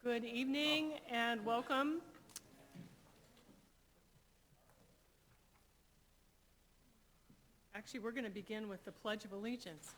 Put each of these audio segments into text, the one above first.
Good evening and welcome. Actually, we're going to begin with the Pledge of Allegiance.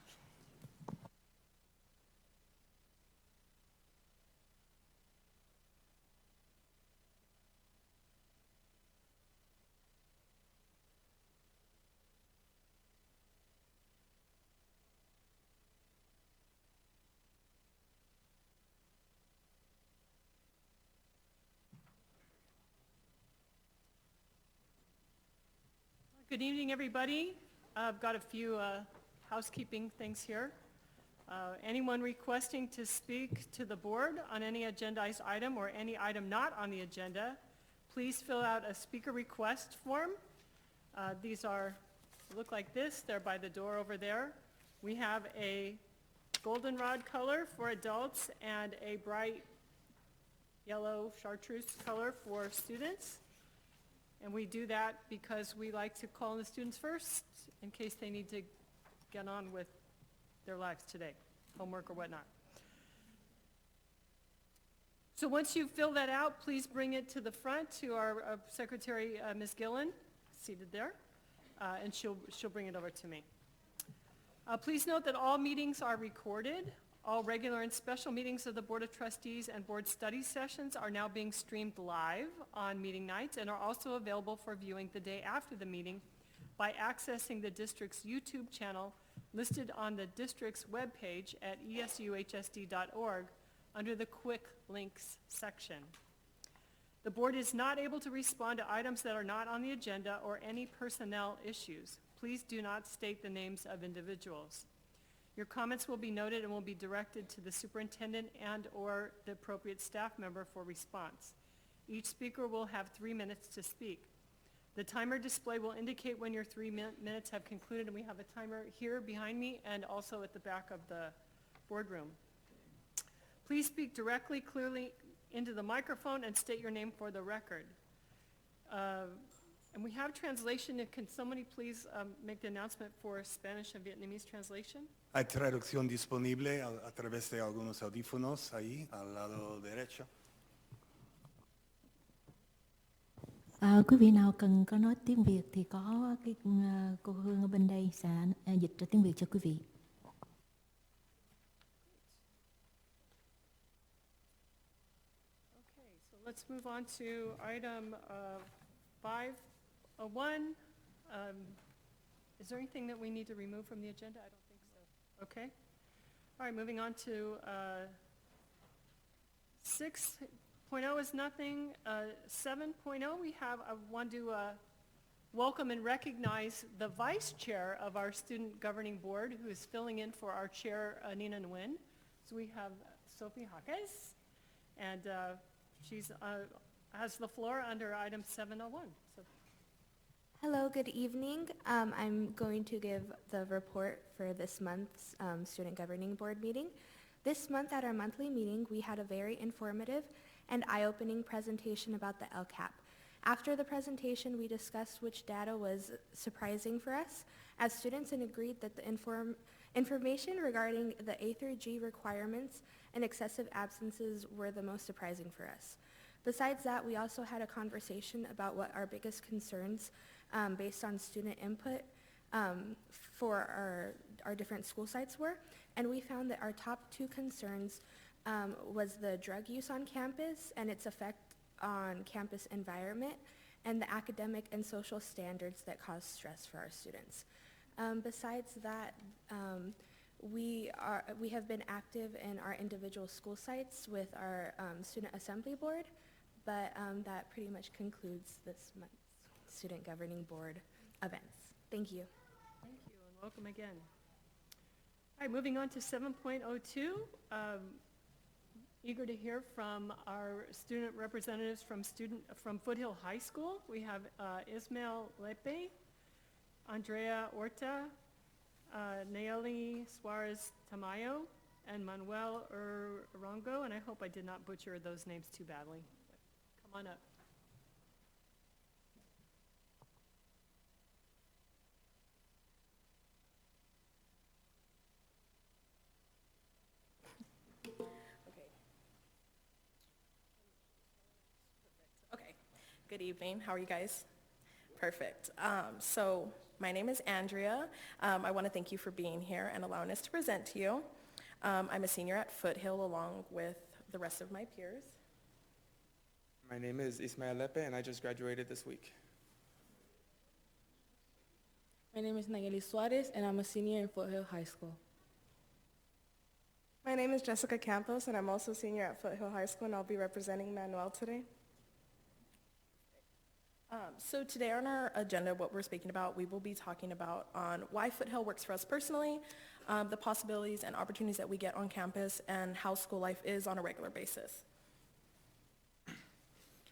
Good evening, everybody. I've got a few housekeeping things here. Anyone requesting to speak to the board on any agendized item or any item not on the agenda, please fill out a speaker request form. These look like this. They're by the door over there. We have a goldenrod color for adults and a bright yellow chartreuse color for students. And we do that because we like to call on the students first in case they need to get on with their lives today, homework or whatnot. So once you fill that out, please bring it to the front to our secretary, Ms. Gillen, seated there, and she'll bring it over to me. Please note that all meetings are recorded. All regular and special meetings of the Board of Trustees and board study sessions are now being streamed live on meeting nights and are also available for viewing the day after the meeting by accessing the district's YouTube channel listed on the district's webpage at ESUHSD.org under the Quick Links section. The board is not able to respond to items that are not on the agenda or any personnel issues. Please do not state the names of individuals. Your comments will be noted and will be directed to the superintendent and/or the appropriate staff member for response. Each speaker will have 3 minutes to speak. The timer display will indicate when your 3 minutes have concluded, and we have a timer here behind me and also at the back of the boardroom. Please speak directly, clearly into the microphone and state your name for the record. And we have translation. Can somebody please make the announcement for Spanish and Vietnamese translation? Hay traducción disponible a través de algunos audífonos ahí al lado derecho. Quý vị nào cần có nói tiếng Việt thì có cô Hương ở bên đây sẽ dịch ra tiếng Việt cho quý vị. Okay, so let's move on to item 501. Is there anything that we need to remove from the agenda? I don't think so. Okay. All right, moving on to 6.0 is nothing. 7.0, I want to welcome and recognize the vice chair of our student governing board who is filling in for our chair, Nina Nguyen. So we have Sophie Hawkes, and she's has the floor under item 701. So. Hello, good evening. I'm going to give the report for this month's Student Governing Board meeting. This month at our monthly meeting, we had a very informative and eye-opening presentation about the LCAP. After the presentation, we discussed which data was surprising for us as students and agreed that the information regarding the A through G requirements and excessive absences were the most surprising for us. Besides that, we also had a conversation about what our biggest concerns based on student input for our different school sites were, and we found that our top 2 concerns was the drug use on campus and its effect on campus environment and the academic and social standards that cause stress for our students. Besides that, we have been active in our individual school sites with our student assembly board, but that pretty much concludes this month's Student Governing Board events. Thank you. Thank you, and welcome again. All right, moving on to 7.02. Eager to hear from our student representatives from Foothill High School. We have Ismael Lepe, Andrea Orta, Nayeli Suarez Tamayo, and Manuel Arango, and I hope I did not butcher those names too badly. But come on up. Good evening. How are you guys? Perfect. So my name is Andrea. I want to thank you for being here and allowing us to present to you. I'm a senior at Foothill along with the rest of my peers. My name is Ismael Lepe, and I just graduated this week. My name is Nayeli Suarez, and I'm a senior in Foothill High School. My name is Jessica Campos, and I'm also a senior at Foothill High School, and I'll be representing Manuel today. So today on our agenda, what we're speaking about, we will be talking about on why Foothill works for us personally, the possibilities and opportunities that we get on campus, and how school life is on a regular basis.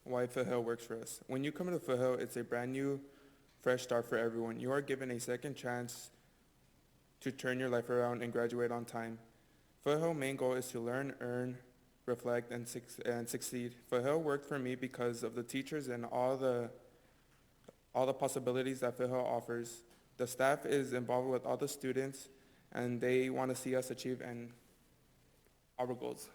Why Foothill works for us. When you come to Foothill, it's a brand new, fresh start for everyone. You are given a second chance to turn your life around and graduate on time. Foothill's main goal is to learn, earn, reflect, and succeed. Foothill worked for me because of the teachers and all the possibilities that Foothill offers. The staff is involved with all the students, and they want to see us achieve our goals.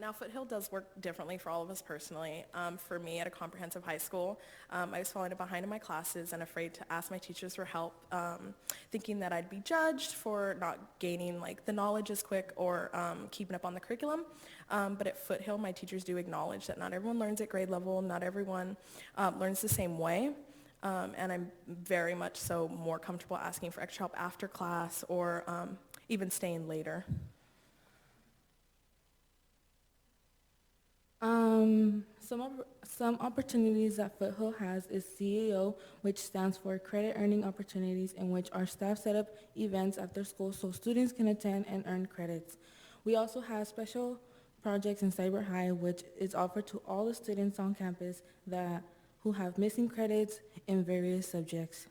Now, Foothill does work differently for all of us personally. For me, at a comprehensive high school, I was falling behind in my classes and afraid to ask my teachers for help, thinking that I'd be judged for not gaining the knowledge as quick or keeping up on the curriculum. But at Foothill, my teachers do acknowledge that not everyone learns at grade level, not everyone learns the same way. And I'm very much so more comfortable asking for extra help after class or even staying later. Some opportunities that Foothill has is CAO, which stands for Credit Earning Opportunities, in which our staff set up events after school so students can attend and earn credits. We also have special projects in Cyber High, which is offered to all the students on campus who have missing credits in various subjects.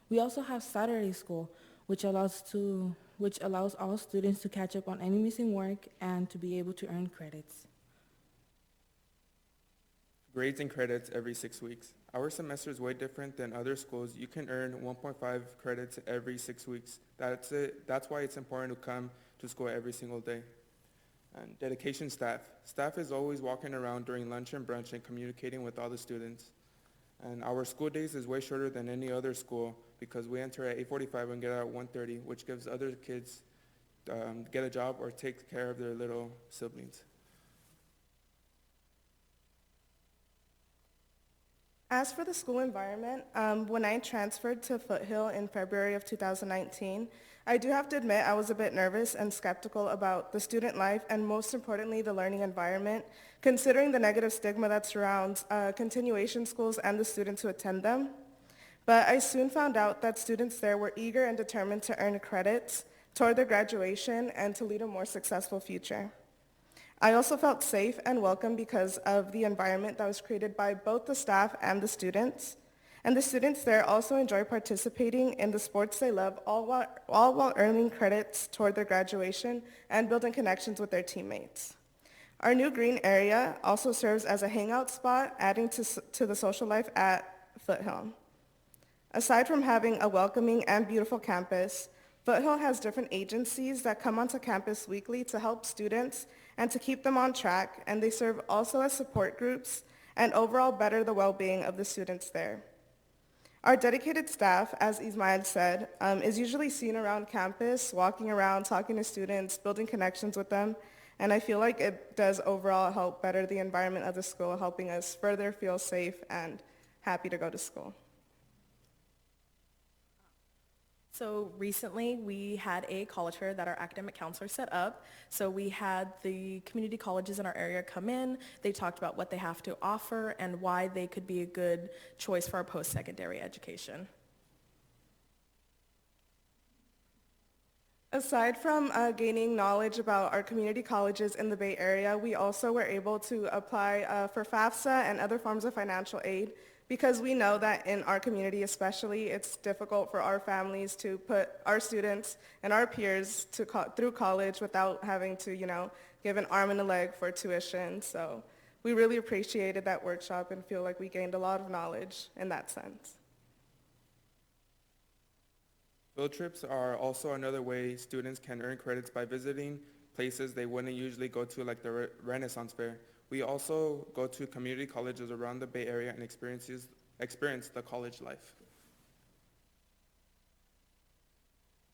We also have Saturday School, which allows all students to catch up on any missing work and to be able to earn credits. Grades and credits every 6 weeks. Our semester is way different than other schools. You can earn 1.5 credits every 6 weeks. That's it. That's why it's important to come to school every single day. And dedication staff. Staff is always walking around during lunch and brunch and communicating with all the students. And our school days is way shorter than any other school because we enter at 8:45 and get out at 1:30, which gives other kids get a job or take care of their little siblings. As for the school environment, when I transferred to Foothill in February of 2019, I do have to admit I was a bit nervous and skeptical about the student life and most importantly the learning environment, considering the negative stigma that surrounds continuation schools and the students who attend them. But I soon found out that students there were eager and determined to earn credits toward their graduation and to lead a more successful future. I also felt safe and welcome because of the environment that was created by both the staff and the students. And the students there also enjoy participating in the sports they love, all while earning credits toward their graduation and building connections with their teammates. Our new green area also serves as a hangout spot, adding to the social life at Foothill. Aside from having a welcoming and beautiful campus, Foothill has different agencies that come onto campus weekly to help students and to keep them on track, and they serve also as support groups and overall better the well-being of the students there. Our dedicated staff, as Ismael said, is usually seen around campus, walking around, talking to students, building connections with them, and I feel like it does overall help better the environment of the school, helping us further feel safe and happy to go to school. So recently, we had a college fair that our academic counselor set up. So we had the community colleges in our area come in. They talked about what they have to offer and why they could be a good choice for our post-secondary education. Aside from gaining knowledge about our community colleges in the Bay Area, we also were able to apply for FAFSA and other forms of financial aid because we know that in our community especially, it's difficult for our families to put our students and our peers through college without having to, give an arm and a leg for tuition. So we really appreciated that workshop and feel like we gained a lot of knowledge in that sense. Field trips are also another way students can earn credits by visiting places they wouldn't usually go to, like the Renaissance Fair. We also go to community colleges around the Bay Area and experience the college life.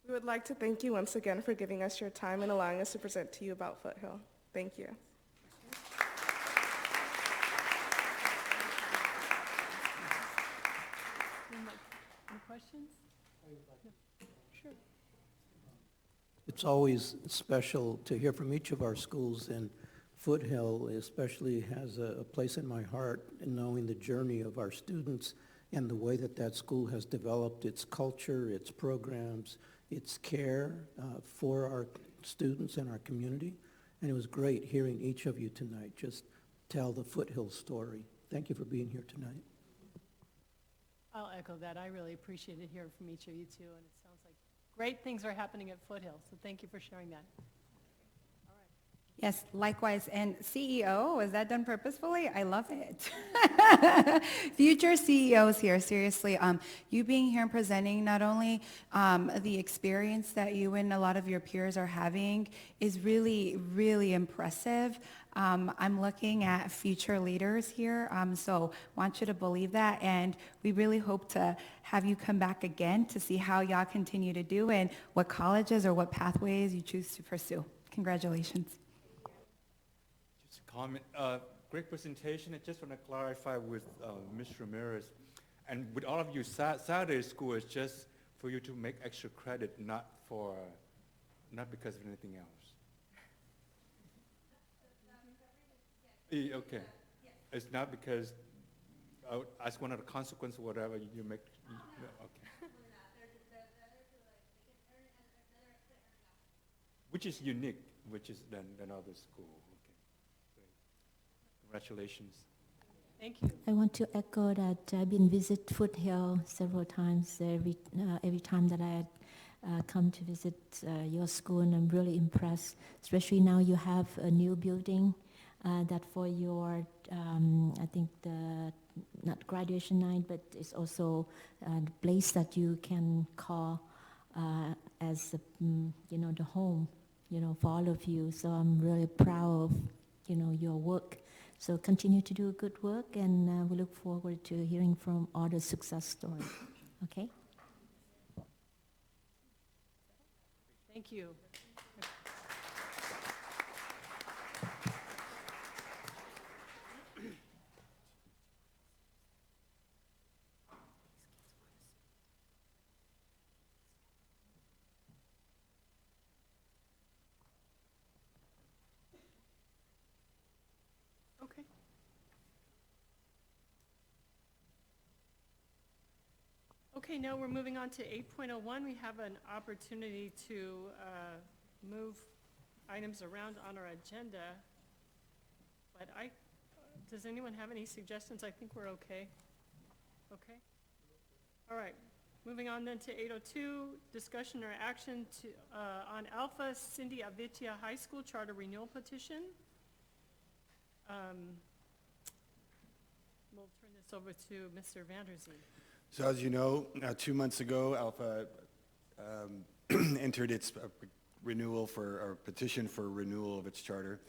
We would like to thank you once again for giving us your time and allowing us to present to you about Foothill. Thank you. Any questions? Sure. It's always special to hear from each of our schools, and Foothill especially has a place in my heart in knowing the journey of our students and the way that that school has developed its culture, its programs, its care for our students and our community. And it was great hearing each of you tonight just tell the Foothill story. Thank you for being here tonight. I'll echo that. I really appreciated hearing from each of you too, and it sounds like great things are happening at Foothill, so thank you for sharing that. Yes, likewise. And CEO, was that done purposefully? I love it. Future CEOs here, seriously. You being here and presenting not only the experience that you and a lot of your peers are having is really, really impressive. I'm looking at future leaders here, so want you to believe that. And we really hope to have you come back again to see how y'all continue to do and what colleges or what pathways you choose to pursue. Congratulations. Comment. Great presentation. I just want to clarify with Ms. Ramirez. And with all of you, Saturday school is just for you to make extra credit, not because of anything else. Okay. It's not because, as one of the consequences, whatever, you make, okay. Which is unique, which is than other schools. Congratulations. Thank you. I want to echo that I've been visit Foothill several times. Every time that I come to visit your school, and I'm really impressed. Especially now you have a new building that for your, I think not graduation night, but it's also the place that you can call as the home, for all of you. So I'm really proud of your work. So continue to do good work, and we look forward to hearing from all the success stories. Okay? Thank you. Okay. Okay, now we're moving on to 8.01. We have an opportunity to move items around on our agenda. But does anyone have any suggestions? I think we're okay. Okay? All right. Moving on then to 8.02, discussion or action on Alpha Cindy Avitia High School Charter Renewal Petition. We'll turn this over to Mr. Vanderzee. So as you know, 2 months ago, Alpha entered its renewal or petition for renewal of its charter.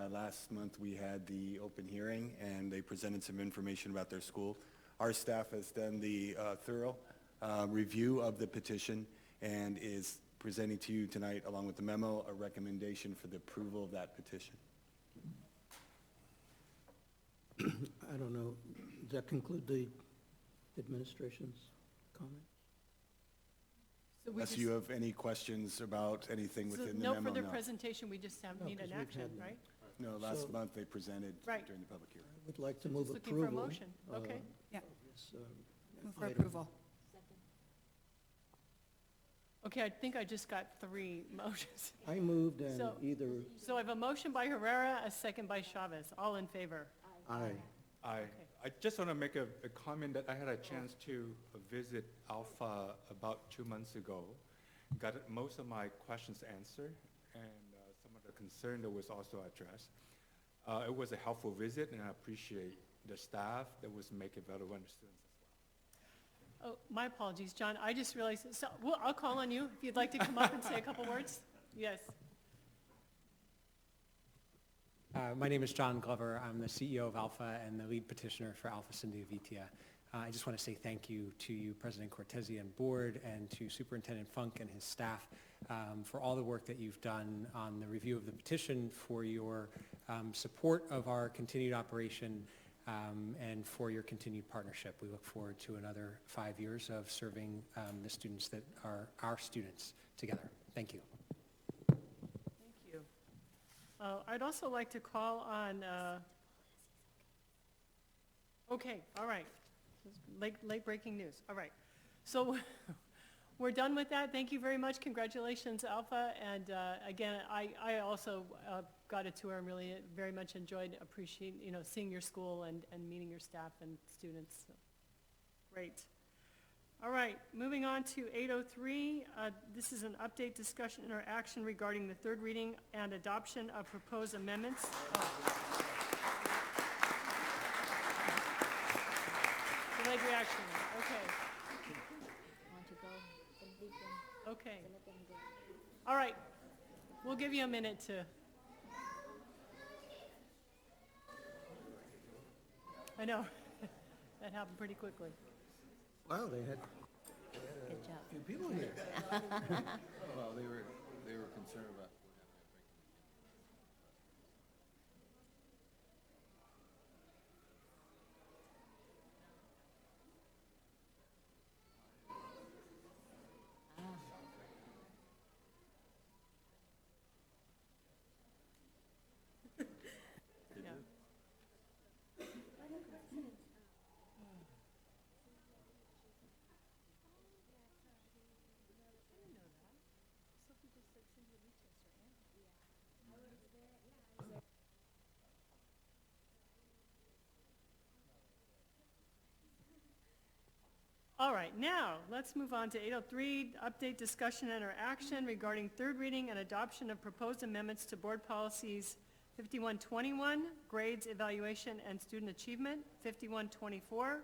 Last month we had the open hearing, and they presented some information about their school. Our staff has done the thorough review of the petition and is presenting to you tonight, along with the memo, a recommendation for the approval of that petition. I don't know, does that conclude the administration's comment? So Unless you have any questions about anything within the memo, no further presentation, we just need an 'cause we've action, had- right? No, last So- month they presented Right. during the public hearing. I would like to So move just looking approval. for a motion. Okay. Yeah. This, Move for item. approval. Okay, I think I just got 3 motions. I moved, and So- either So I have a motion by Herrera, a second by Chavez. All in favor? I, I just want to make a comment that I had a chance to visit Alpha about 2 months ago. Got most of my questions answered, and some of the concern that was also addressed. It was a helpful visit, and I appreciate the staff that was making available to the students as well. Oh, my apologies, John. I just realized, so I'll call on you if you'd like to come up and say a couple words. Yes. My name is John Glover. I'm the CEO of Alpha and the lead petitioner for Alpha Syndia Vitia. I just want to say thank you to you, President Cortese and board, and to Superintendent Funk and his staff for all the work that you've done on the review of the petition, for your support of our continued operation, and for your continued partnership. We look forward to another 5 years of serving the students that are our students together. Thank you. Thank you. I'd also like to call on, okay, all right. Late breaking news. All right. So we're done with that. Thank you very much. Congratulations, Alpha. And again, I also got a tour and really very much enjoyed appreciating, seeing your school and meeting your staff and students. So, great. All right, moving on to 803. This is an update, discussion, or action regarding the third reading and adoption of proposed amendments. Delayed reaction, okay. Okay. All right, we'll give you a minute to. I know, that happened pretty quickly. Wow, they had Good job. a few people here. Well, they were concerned about. All right, now, let's move on to 803, update, discussion, and or action regarding third reading and adoption of proposed amendments to board policies 5121, grades, evaluation, and student achievement, 5124,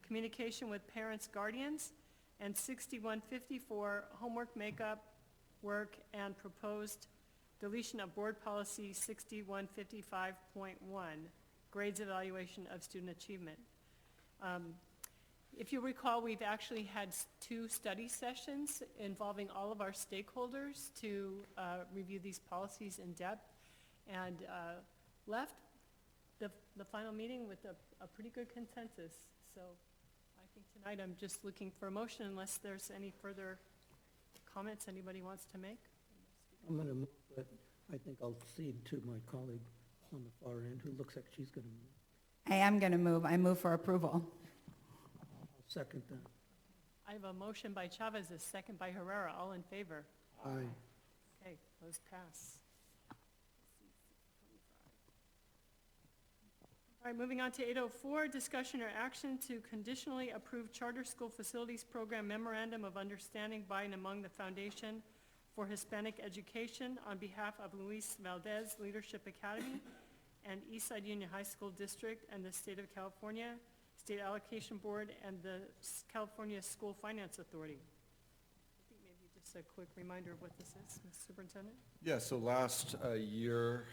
communication with parents, guardians, and 6154, homework makeup, work, and proposed deletion of board policy 6155.1, grades, evaluation of student achievement. If you recall, we've actually had 2 study sessions involving all of our stakeholders to review these policies in depth, and left the final meeting with a pretty good consensus. So I think tonight I'm just looking for a motion unless there's any further comments anybody wants to make. I'm going to move, but I think I'll cede to my colleague on the far end who looks like she's going to move. I am going to move. I move for approval. I'll second that. I have a motion by Chavez, a second by Herrera. All in favor? Aye. Okay, those pass. All right, moving on to 804, discussion or action to conditionally approve Charter School Facilities Program Memorandum of Understanding by and among the Foundation for Hispanic Education on behalf of Luis Valdez Leadership Academy and Eastside Union High School District and the State of California, State Allocation Board, and the California School Finance Authority. I think maybe just a quick reminder of what this is, Mr. Superintendent. Yeah, so last year,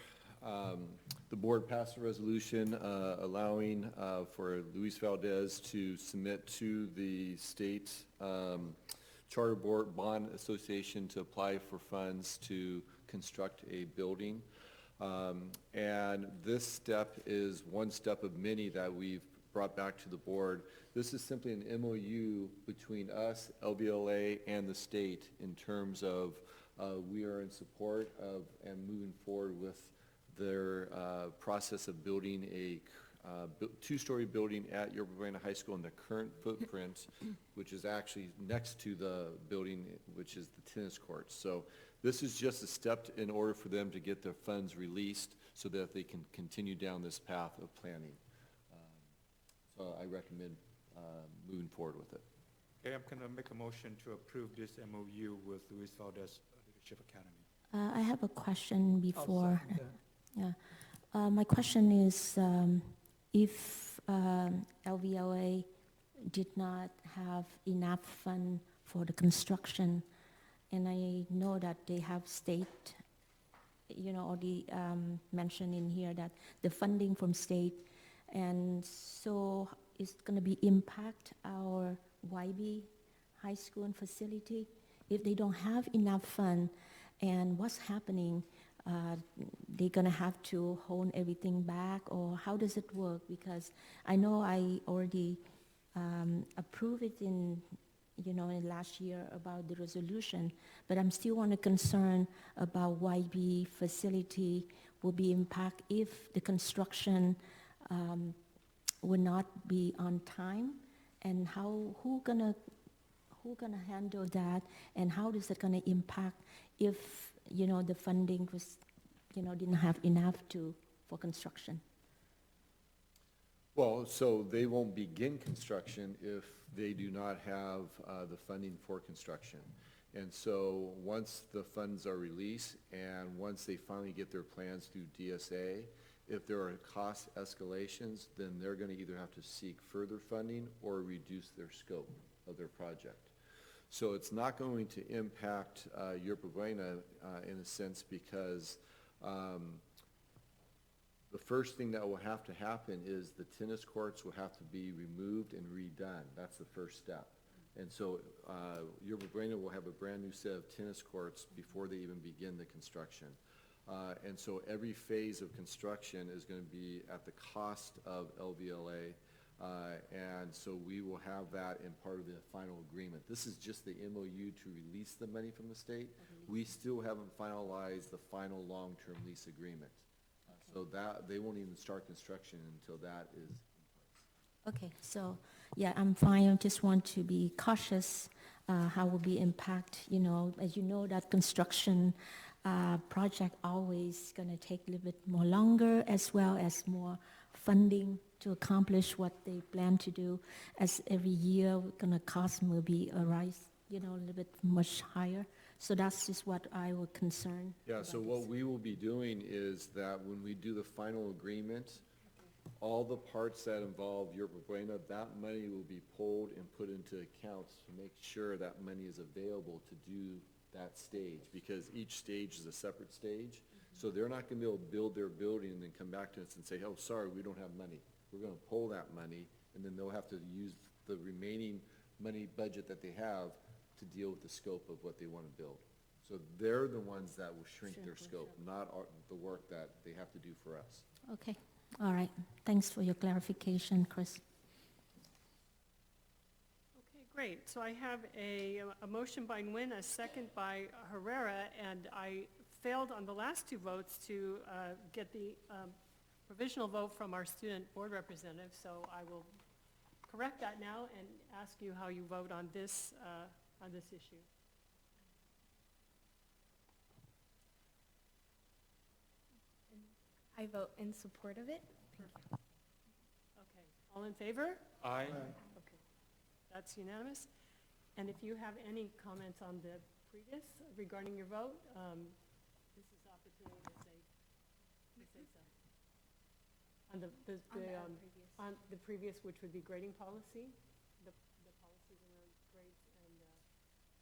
the board passed a resolution allowing for Luis Valdez to submit to the state charter board bond association to apply for funds to construct a building. And this step is one step of many that we've brought back to the board. This is simply an MOU between us, LVLA, and the state in terms of we are in support of and moving forward with their process of building a two-story building at Yerba Buena High School in the current footprint, which is actually next to the building, which is the tennis courts. So this is just a step in order for them to get their funds released so that they can continue down this path of planning. So I recommend moving forward with it. Okay, I'm going to make a motion to approve this MOU with Luis Valdez Leadership Academy. I have a question before. I'll second that. Yeah. My question is, if LVLA did not have enough fund for the construction, and I know that they have state already mentioned in here that the funding from state, and so it's going to be impact our YB high school and facility if they don't have enough fund, and what's happening? They're going to have to hold everything back, or how does it work? Because I know I already approved it in last year about the resolution, but I'm still on a concern about YB facility will be impact if the construction will not be on time, and who gonna handle that, and how is it gonna impact if the funding was didn't have enough for construction? Well, so they won't begin construction if they do not have the funding for construction. And so once the funds are released and once they finally get their plans through DSA, if there are cost escalations, then they're going to either have to seek further funding or reduce their scope of their project. So it's not going to impact Yerba Buena in a sense, because the first thing that will have to happen is the tennis courts will have to be removed and redone. That's the first step. And so Yerba Buena will have a brand new set of tennis courts before they even begin the construction. And so every phase of construction is going to be at the cost of LVLA. And so we will have that in part of the final agreement. This is just the MOU to release the money from the state. We still haven't finalized the final long-term lease agreement. So that they won't even start construction until that is. Okay, so yeah, I'm fine. I just want to be cautious how will be impact. As you know, that construction project always going to take a little bit more longer, as well as more funding to accomplish what they plan to do. As every year, going to cost will be a rise, a little bit much higher. So that's just what I would concern. Yeah, so what we will be doing is that when we do the final agreement, all the parts that involve Yerba Buena, that money will be pulled and put into accounts to make sure that money is available to do that stage, because each stage is a separate stage. So they're not going to be able to build their building and then come back to us and say, oh, sorry, we don't have money. We're going to pull that money, and then they'll have to use the remaining money budget that they have to deal with the scope of what they want to build. So they're the ones that will shrink their scope, not the work that they have to do for us. Okay, all right. Thanks for your clarification, Chris. Okay, great. So I have a motion by Nguyen, a second by Herrera, and I failed on the last two votes to get the provisional vote from our student board representative, so I will correct that now and ask you how you vote on this issue. I vote in support of it. Thank you. Okay, all in favor? Aye. Okay, that's unanimous. And if you have any comments on the previous regarding your vote, this is the opportunity to say so. On the previous, which would be grading policy, the policies around grades and attendance.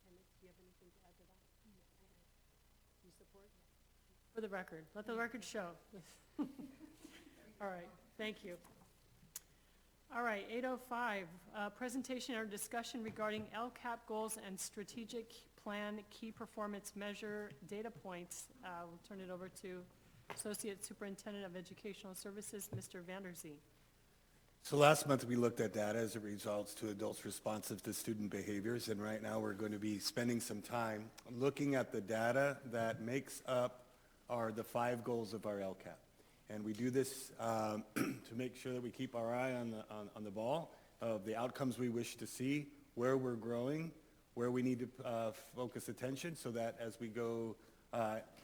Do you have anything to add to that? Do you support? For the record, let the record show. All right, thank you. All right, 8:05, presentation or discussion regarding LCAP goals and strategic plan key performance measure data points. We'll turn it over to Associate Superintendent of Educational Services, Mr. Vanderzee. So last month we looked at data as it results to adults responsive to student behaviors, and right now we're going to be spending some time looking at the data that makes up the 5 goals of our LCAP. And we do this to make sure that we keep our eye on the ball of the outcomes we wish to see, where we're growing, where we need to focus attention, so that as we go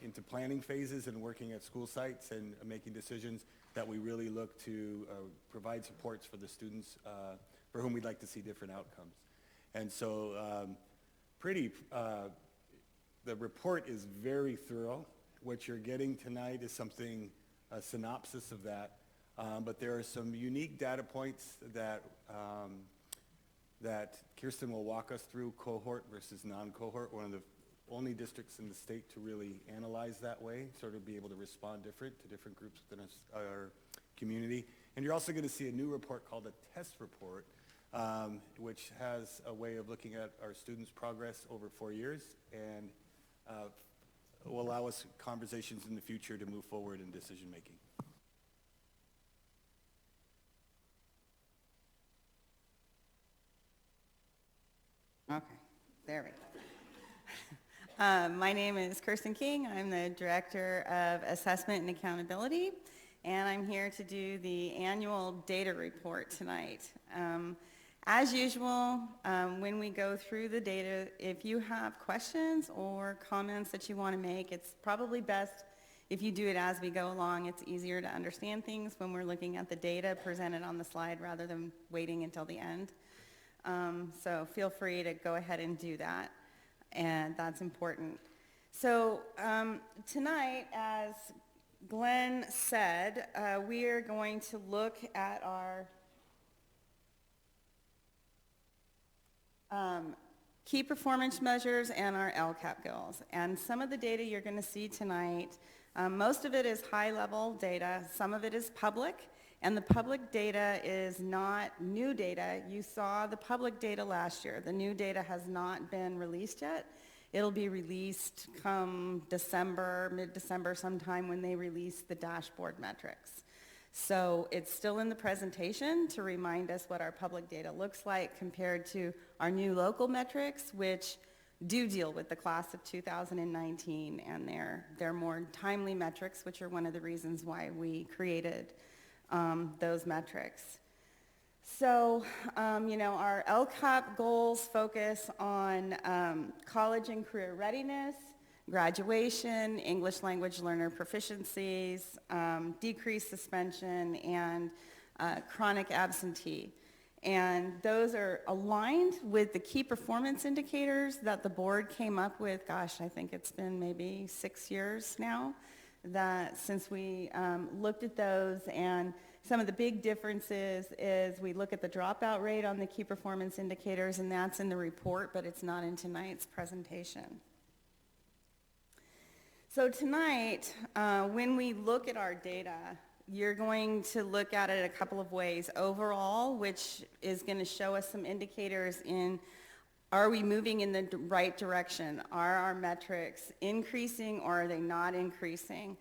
into planning phases and working at school sites and making decisions, that we really look to provide supports for the students for whom we'd like to see different outcomes. And so the report is very thorough. What you're getting tonight is a synopsis of that, but there are some unique data points that Kirsten will walk us through, cohort versus non-cohort. One of the only districts in the state to really analyze that way, sort of be able to respond different to different groups within our community. And you're also going to see a new report called a test report, which has a way of looking at our students' progress over 4 years and will allow us conversations in the future to move forward in decision making. Okay, there we go. My name is Kirsten King. I'm the Director of Assessment and Accountability, and I'm here to do the annual data report tonight. As usual, when we go through the data, if you have questions or comments that you want to make, it's probably best if you do it as we go along. It's easier to understand things when we're looking at the data presented on the slide rather than waiting until the end. So feel free to go ahead and do that, and that's important. So tonight, as Glenn said, we are going to look at our key performance measures and our LCAP goals. And some of the data you're going to see tonight, most of it is high-level data, some of it is public, and the public data is not new data. You saw the public data last year. The new data has not been released yet. It'll be released come December, mid-December sometime when they release the dashboard metrics. So it's still in the presentation to remind us what our public data looks like compared to our new local metrics, which do deal with the class of 2019, and they're more timely metrics, which are one of the reasons why we created those metrics. So, our LCAP goals focus on college and career readiness, graduation, English language learner proficiencies, decreased suspension, and chronic absentee. And those are aligned with the key performance indicators that the board came up with, gosh, I think it's been maybe 6 years now, that since we looked at those. And some of the big differences is we look at the dropout rate on the key performance indicators, and that's in the report, but it's not in tonight's presentation. So tonight, when we look at our data, you're going to look at it a couple of ways. Overall, which is going to show us some indicators in, are we moving in the right direction? Are our metrics increasing or are they not increasing?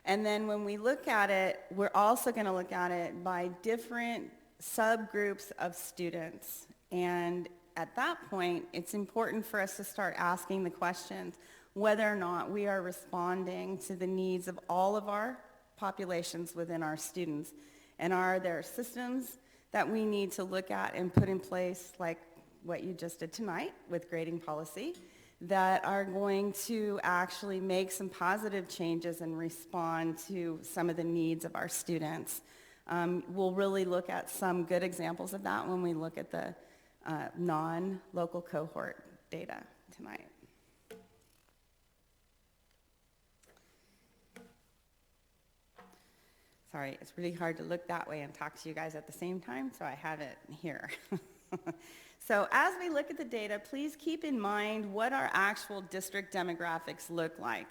And then when we look at it, we're also going to look at it by different subgroups of students. And at that point, it's important for us to start asking the questions whether or not we are responding to the needs of all of our populations within our students. And are there systems that we need to look at and put in place, like what you just did tonight with grading policy, that are going to actually make some positive changes and respond to some of the needs of our students. We'll really look at some good examples of that when we look at the non-local cohort data tonight. Sorry, it's really hard to look that way and talk to you guys at the same time, so I have it here. So as we look at the data, please keep in mind what our actual district demographics look like.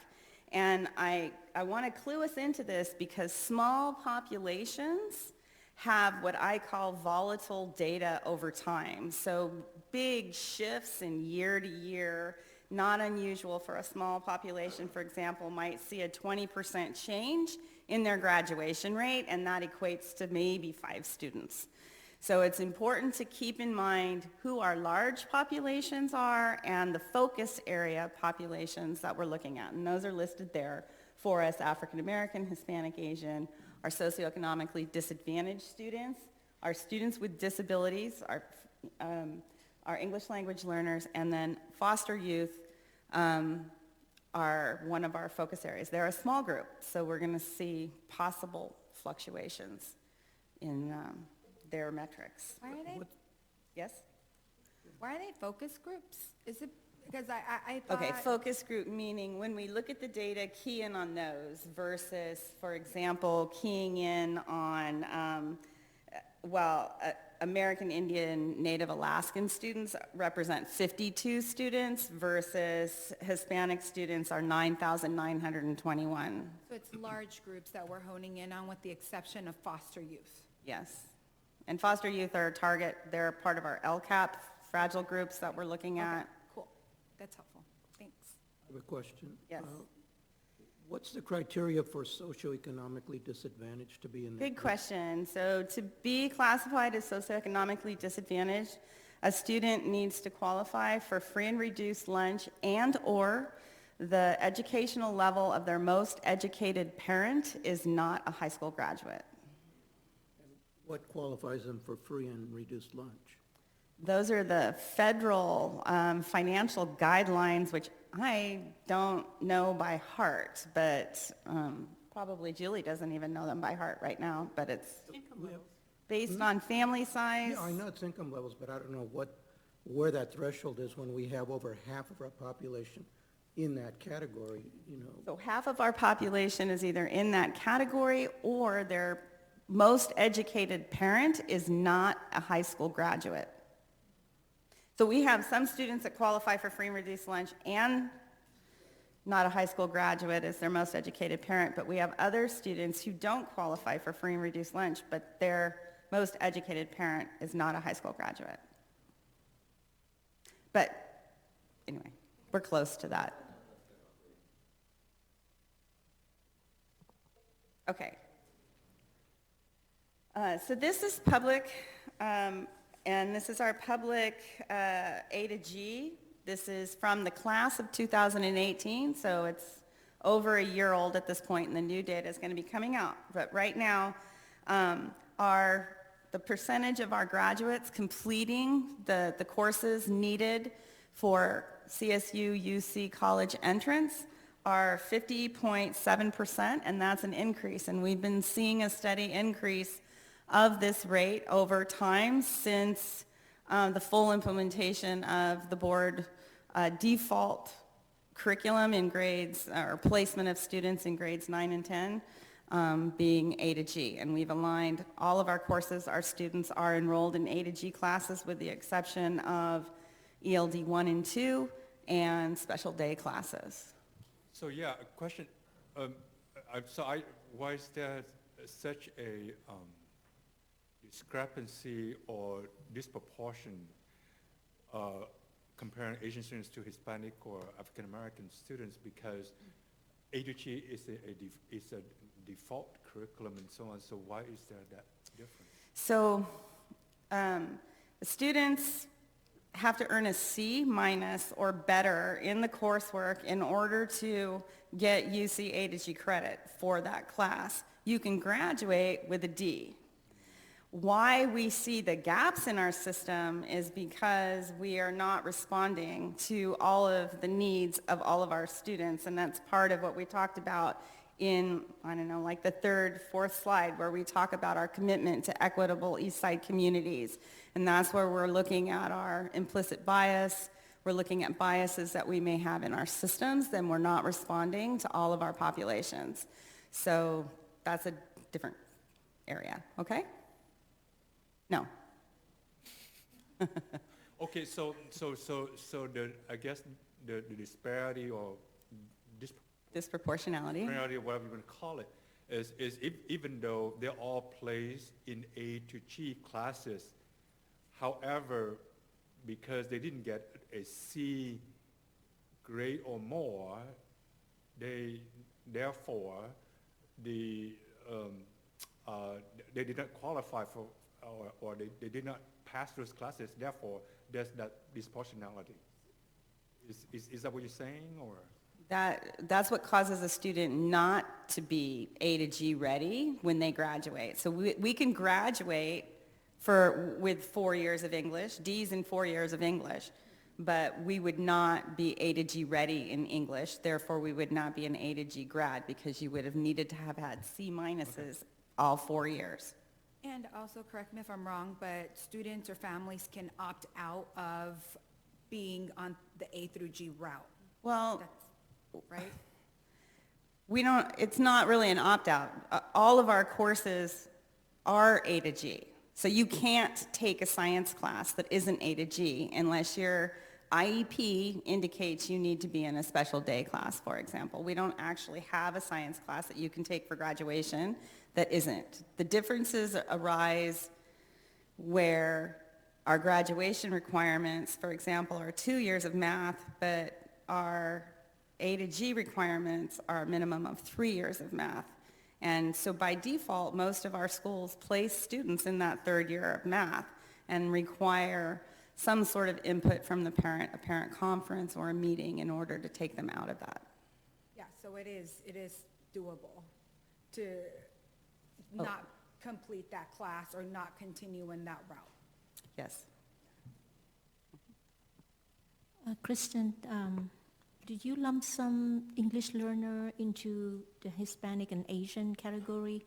And I want to clue us into this because small populations have what I call volatile data over time. So big shifts in year to year, not unusual for a small population, for example, might see a 20% change in their graduation rate, and that equates to maybe 5 students. So it's important to keep in mind who our large populations are and the focus area populations that we're looking at. And those are listed there for us: African American, Hispanic, Asian, our socioeconomically disadvantaged students, our students with disabilities, our English language learners, and then foster youth are one of our focus areas. They're a small group, so we're going to see possible fluctuations in their metrics. Why are they? Yes? Why are they focus groups? Is it because I thought? Okay, focus group meaning when we look at the data, key in on those versus, for example, keying in on, American Indian Native Alaskan students represent 52 students versus Hispanic students are 9,921. So it's large groups that we're honing in on with the exception of foster youth. Yes. And foster youth are a target, they're part of our LCAP fragile groups that we're looking at. Cool. That's helpful. Thanks. I have a question. Yes. What's the criteria for socioeconomically disadvantaged to be in that Good group? question. So to be classified as socioeconomically disadvantaged, a student needs to qualify for free and reduced lunch and/or the educational level of their most educated parent is not a high school graduate. What qualifies them for free and reduced lunch? Those are the federal financial guidelines, which I don't know by heart, but probably Julie doesn't even know them by heart right now, but it's based on family size. Yeah, I know it's income levels, but I don't know where that threshold is when we have over half of our population in that category, you know. So half of our population is either in that category or their most educated parent is not a high school graduate. So we have some students that qualify for free and reduced lunch and not a high school graduate as their most educated parent, but we have other students who don't qualify for free and reduced lunch, but their most educated parent is not a high school graduate. But anyway, we're close to that. Okay. So this is public, and this is our public A to G. This is from the class of 2018, so it's over a year old at this point, and the new data is going to be coming out. But right now, the percentage of our graduates completing the courses needed for CSU UC college entrance are 50.7%, and that's an increase. And we've been seeing a steady increase of this rate over time since the full implementation of the board default curriculum in grades, or placement of students in grades 9 and 10 being A to G. And we've aligned all of our courses. Our students are enrolled in A to G classes with the exception of ELD 1 and 2 and special day classes. So yeah, a question. Why is there such a discrepancy or disproportion comparing Asian students to Hispanic or African American students? Because A to G is a default curriculum and so on. So why is there that difference? So students have to earn a C minus or better in the coursework in order to get UC A to G credit for that class. You can graduate with a D. Why we see the gaps in our system is because we are not responding to all of the needs of all of our students, and that's part of what we talked about in, I don't know, like the third, fourth slide where we talk about our commitment to equitable East Side communities. And that's where we're looking at our implicit bias. We're looking at biases that we may have in our systems, then we're not responding to all of our populations. So that's a different area, okay? No. Okay, so I guess the disparity or disproportionality, or whatever you want to call it, is even though they're all placed in A to G classes, however, because they didn't get a C grade or more, they did not qualify for, or they did not pass those classes. Therefore, there's that disproportionality. Is that what you're saying, or? that's what causes a student not to be A to G ready when they graduate. So we can graduate with 4 years of English, D's in 4 years of English, but we would not be A to G ready in English. Therefore, we would not be an A to G grad because you would have needed to have had C minuses all 4 years. And also, correct me if I'm wrong, but students or families can opt out of being on the A through G route. Well, right? It's not really an opt-out. All of our courses are A to G. So you can't take a science class that isn't A to G unless your IEP indicates you need to be in a special day class, for example. We don't actually have a science class that you can take for graduation that isn't. The differences arise where our graduation requirements, for example, are 2 years of math, but our A to G requirements are a minimum of 3 years of math. And so by default, most of our schools place students in that third year of math and require some sort of input from the parent, a parent conference or a meeting in order to take them out of that. Yeah, so it is doable to not complete that class or not continue in that route. Yes. Kristen, did you lump some English learner into the Hispanic and Asian category?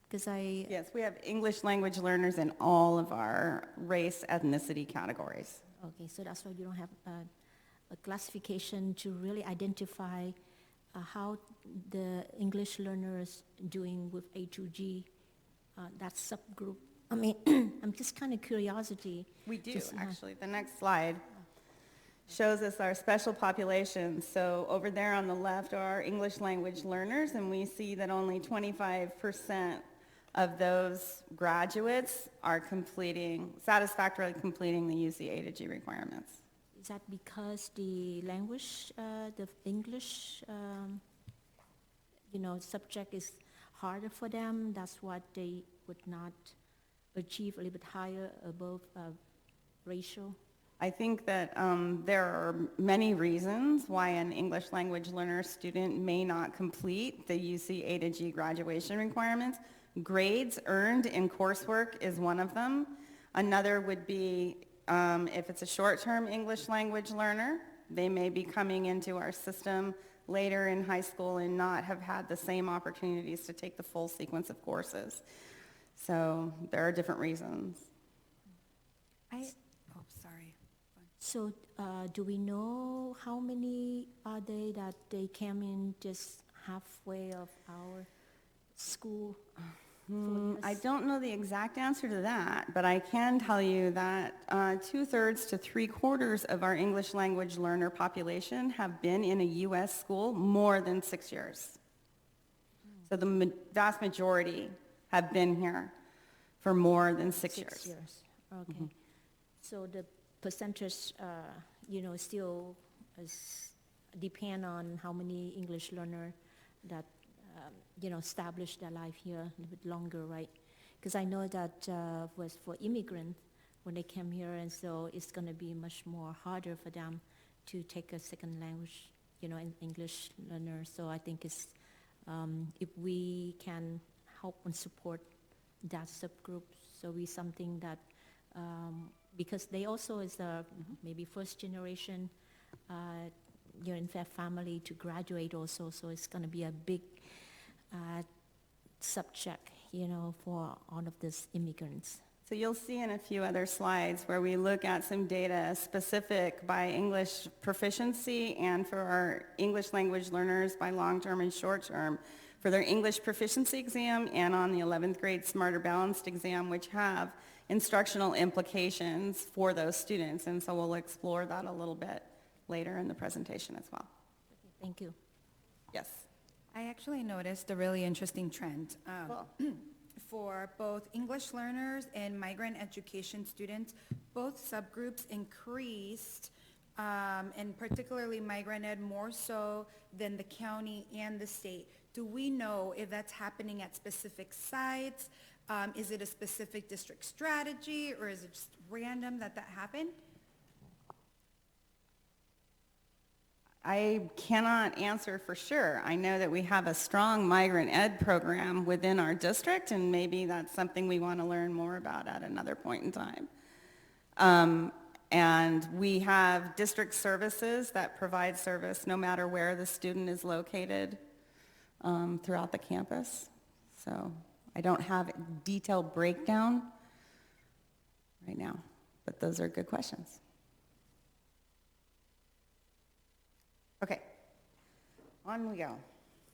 Because Yes, we have English language learners in all of our race, ethnicity categories. Okay, so that's why you don't have a classification to really identify how the English learners doing with A2G, that subgroup. I mean, I'm just kind of curiosity. We do, actually. The next slide shows us our special populations. So over there on the left are our English language learners, and we see that only 25% of those graduates are satisfactorily completing the UC A to G requirements. Is that because the language, the English, subject is harder for them? That's what they would not achieve a little bit higher above ratio? I think that there are many reasons why an English language learner student may not complete the UC A to G graduation requirements. Grades earned in coursework is one of them. Another would be if it's a short-term English language learner, they may be coming into our system later in high school and not have had the same opportunities to take the full sequence of courses. So there are different reasons. So do we know how many are they that they came in just halfway of our school? I don't know the exact answer to that, but I can tell you that 2/3 to 3/4 of our English language learner population have been in a U.S. school more than 6 years. So the vast majority have been here for more than 6 years. 6 years, okay. So the percentage, still depend on how many English learner that establish their life here a little bit longer, right? Because I know that was for immigrants when they came here, and so it's going to be much more harder for them to take a second language, in English learner. So I think it's if we can help and support that subgroup, so we something that because they also is maybe first generation, in their family to graduate also, so it's going to be a big subject, for all of these immigrants. So you'll see in a few other slides where we look at some data specific by English proficiency and for our English language learners by long-term and short-term for their English proficiency exam and on the 11th grade Smarter Balanced exam, which have instructional implications for those students. And so we'll explore that a little bit later in the presentation as well. Thank you. Yes. I actually noticed a really interesting trend. For both English learners and migrant education students, both subgroups increased, and particularly migrant ed more so than the county and the state. Do we know if that's happening at specific sites? Is it a specific district strategy, or is it just random that happened? I cannot answer for sure. I know that we have a strong migrant ed program within our district, and maybe that's something we want to learn more about at another point in time. And we have district services that provide service no matter where the student is located throughout the campus. So I don't have a detailed breakdown right now, but those are good questions. Okay, on we go.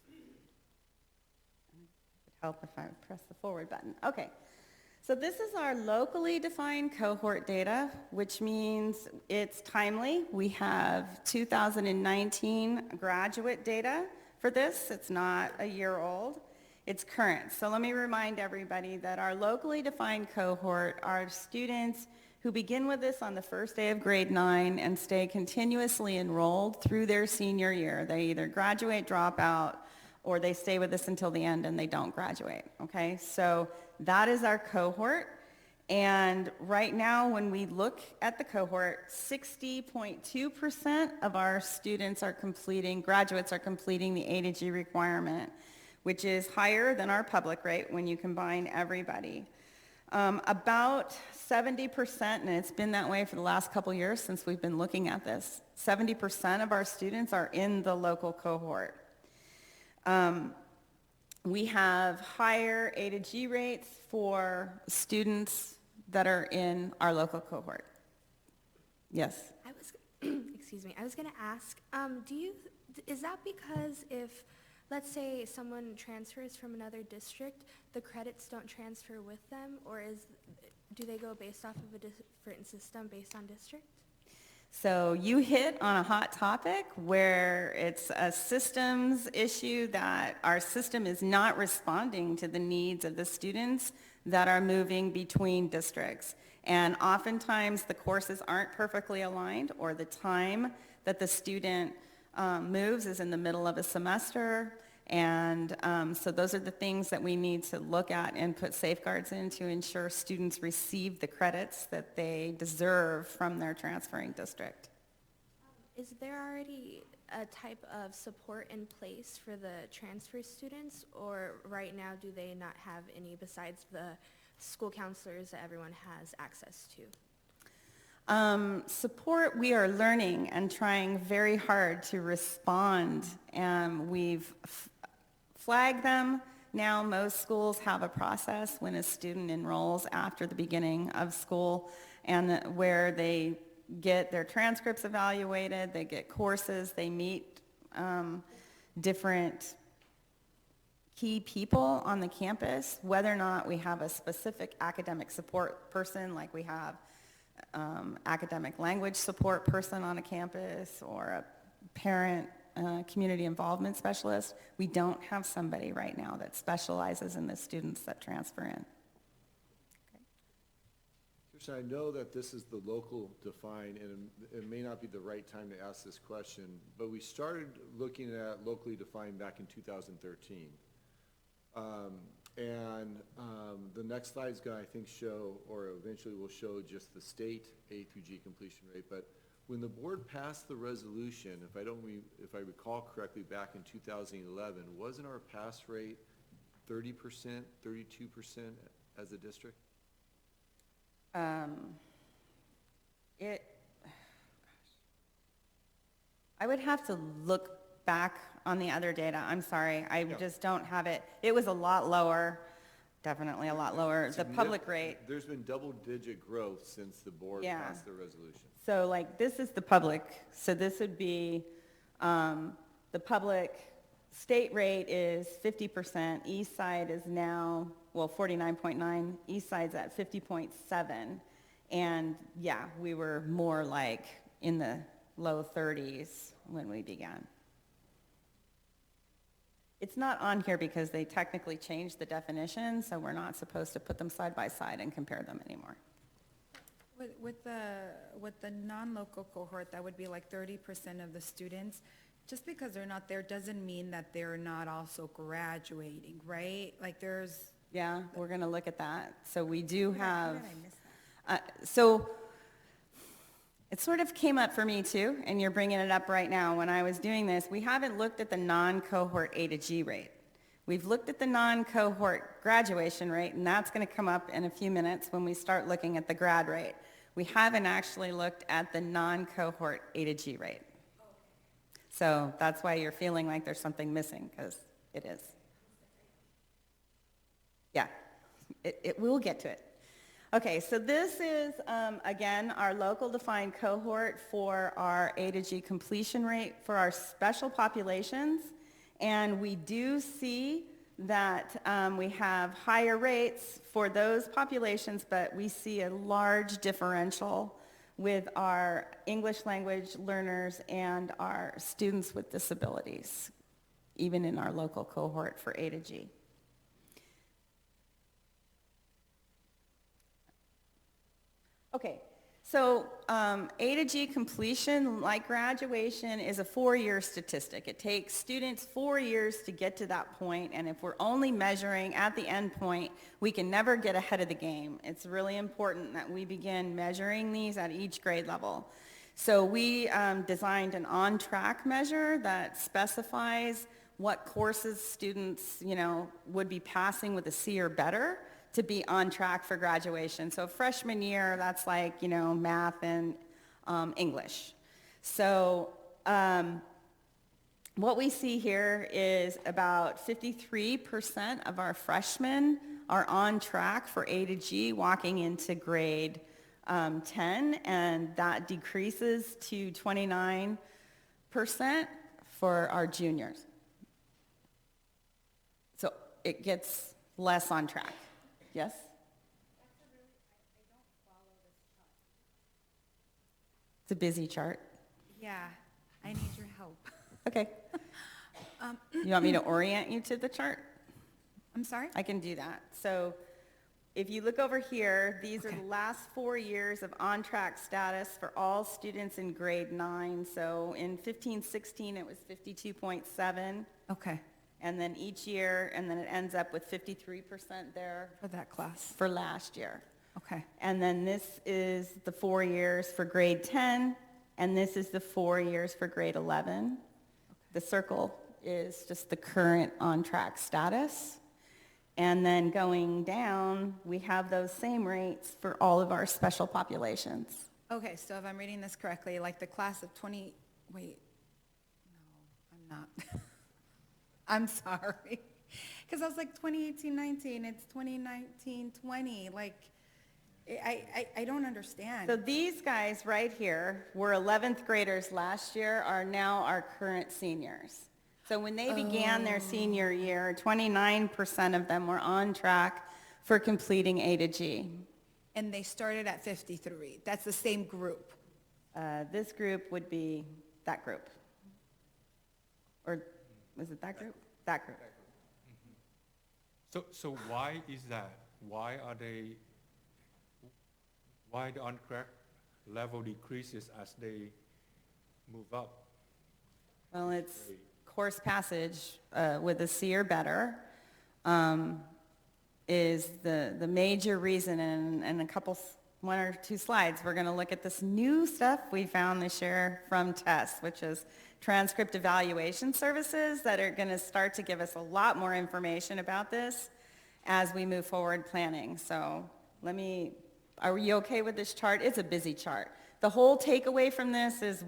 It would help if I would press the forward button. Okay, So this is our locally defined cohort data, which means it's timely. We have 2019 graduate data for this. It's not a year old. It's current. So let me remind everybody that our locally defined cohort are students who begin with us on the first day of grade 9 and stay continuously enrolled through their senior year. They either graduate, drop out, or they stay with us until the end and they don't graduate, okay? So that is our cohort. And right now, when we look at the cohort, 60.2% of our students are completing, graduates are completing the A to G requirement, which is higher than our public rate when you combine everybody. About 70%, and it's been that way for the last couple years since we've been looking at this, 70% of our students are in the local cohort. We have higher A to G rates for students that are in our local cohort. Yes? Excuse me, I was going to ask, is that because if, let's say, someone transfers from another district, the credits don't transfer with them, or do they go based off of a different system based on district? So you hit on a hot topic where it's a systems issue that our system is not responding to the needs of the students that are moving between districts. And oftentimes the courses aren't perfectly aligned, or the time that the student moves is in the middle of a semester. And so those are the things that we need to look at and put safeguards in to ensure students receive the credits that they deserve from their transferring district. Is there already a type of support in place for the transfer students, or right now do they not have any besides the school counselors that everyone has access to? Support, we are learning and trying very hard to respond. We've flagged them. Now most schools have a process when a student enrolls after the beginning of school, and where they get their transcripts evaluated, they get courses, they meet different key people on the campus, whether or not we have a specific academic support person, like we have academic language support person on a campus, or a parent community involvement specialist. We don't have somebody right now that specializes in the students that transfer in. Kirsten, I know that this is the local defined, and it may not be the right time to ask this question, but we started looking at locally defined back in 2013. The next slide's going to, I think, show, or eventually will show, just the state A through G completion rate. But when the board passed the resolution, if I recall correctly, back in 2011, wasn't our pass rate 30%, 32% as a district? I would have to look back on the other data. I'm sorry, I just don't have it. It was a lot lower, definitely a lot lower. The public rate. There's been double-digit growth since the board passed the resolution. So like this is the public, so this would be, the public state rate is 50%, east side is now, well, 49.9, east side's at 50.7. And yeah, we were more like in the low 30s when we began. It's not on here because they technically changed the definition, so we're not supposed to put them side by side and compare them anymore. With the non-local cohort, that would be like 30% of the students. Just because they're not there doesn't mean that they're not also graduating, right? Like there's... Yeah, we're going to look at that. So we do have... How did I miss that? So it sort of came up for me too, and you're bringing it up right now. When I was doing this, we haven't looked at the non-cohort A to G rate. We've looked at the non-cohort graduation rate, and that's going to come up in a few minutes when we start looking at the grad rate. We haven't actually looked at the non-cohort A to G rate. So that's why you're feeling like there's something missing, because it is. Yeah, we'll get to it. Okay, so this is, again, our local defined cohort for our A to G completion rate for our special populations. And we do see that we have higher rates for those populations, but we see a large differential with our English language learners and our students with disabilities, even in our local cohort for A to G. Okay, so A to G completion, like graduation, is a 4-year statistic. It takes students 4 years to get to that point, and if we're only measuring at the end point, we can never get ahead of the game. It's really important that we begin measuring these at each grade level. So we designed an on-track measure that specifies what courses students, would be passing with a C or better to be on track for graduation. So freshman year, that's like, math and English. So what we see here is about 53% of our freshmen are on track for A to G walking into grade 10, and that decreases to 29% for our juniors. So it gets less on track. Yes? It's a busy chart. Yeah, I need your help. Okay. You want me to orient you to the chart? I'm sorry? I can do that. So if you look over here, these are Okay. the last 4 years of on-track status for all students in grade 9. So in 15-16, it was 52.7. Okay, And then each year, and then it ends up with 53% there for that class. for last year. Okay, And then this is the 4 years for grade 10, and this is the 4 years for grade 11. The circle is just the current on-track status. And then going down, we have those same rates for all of our special populations. okay, so if I'm reading this correctly, like the class of 20, wait, no, I'm not. I'm sorry. Because I was like 2018-19, it's 2019-20, like, I don't understand. So these guys right here were 11th graders last year, are now our current seniors. So when they began their senior year, 29% of them were on track for completing A to G. And they started at 53, that's the same group. This group would be that group. Or was it that group? That group. So why is that? Why the on-track level decreases as they move up? Well, it's course passage with a C or better is the major reason, and one or two slides, we're going to look at this new stuff we found this year from TESS, which is transcript evaluation services that are going to start to give us a lot more information about this as we move forward planning. So are you okay with this chart? It's a busy chart. The whole takeaway from this is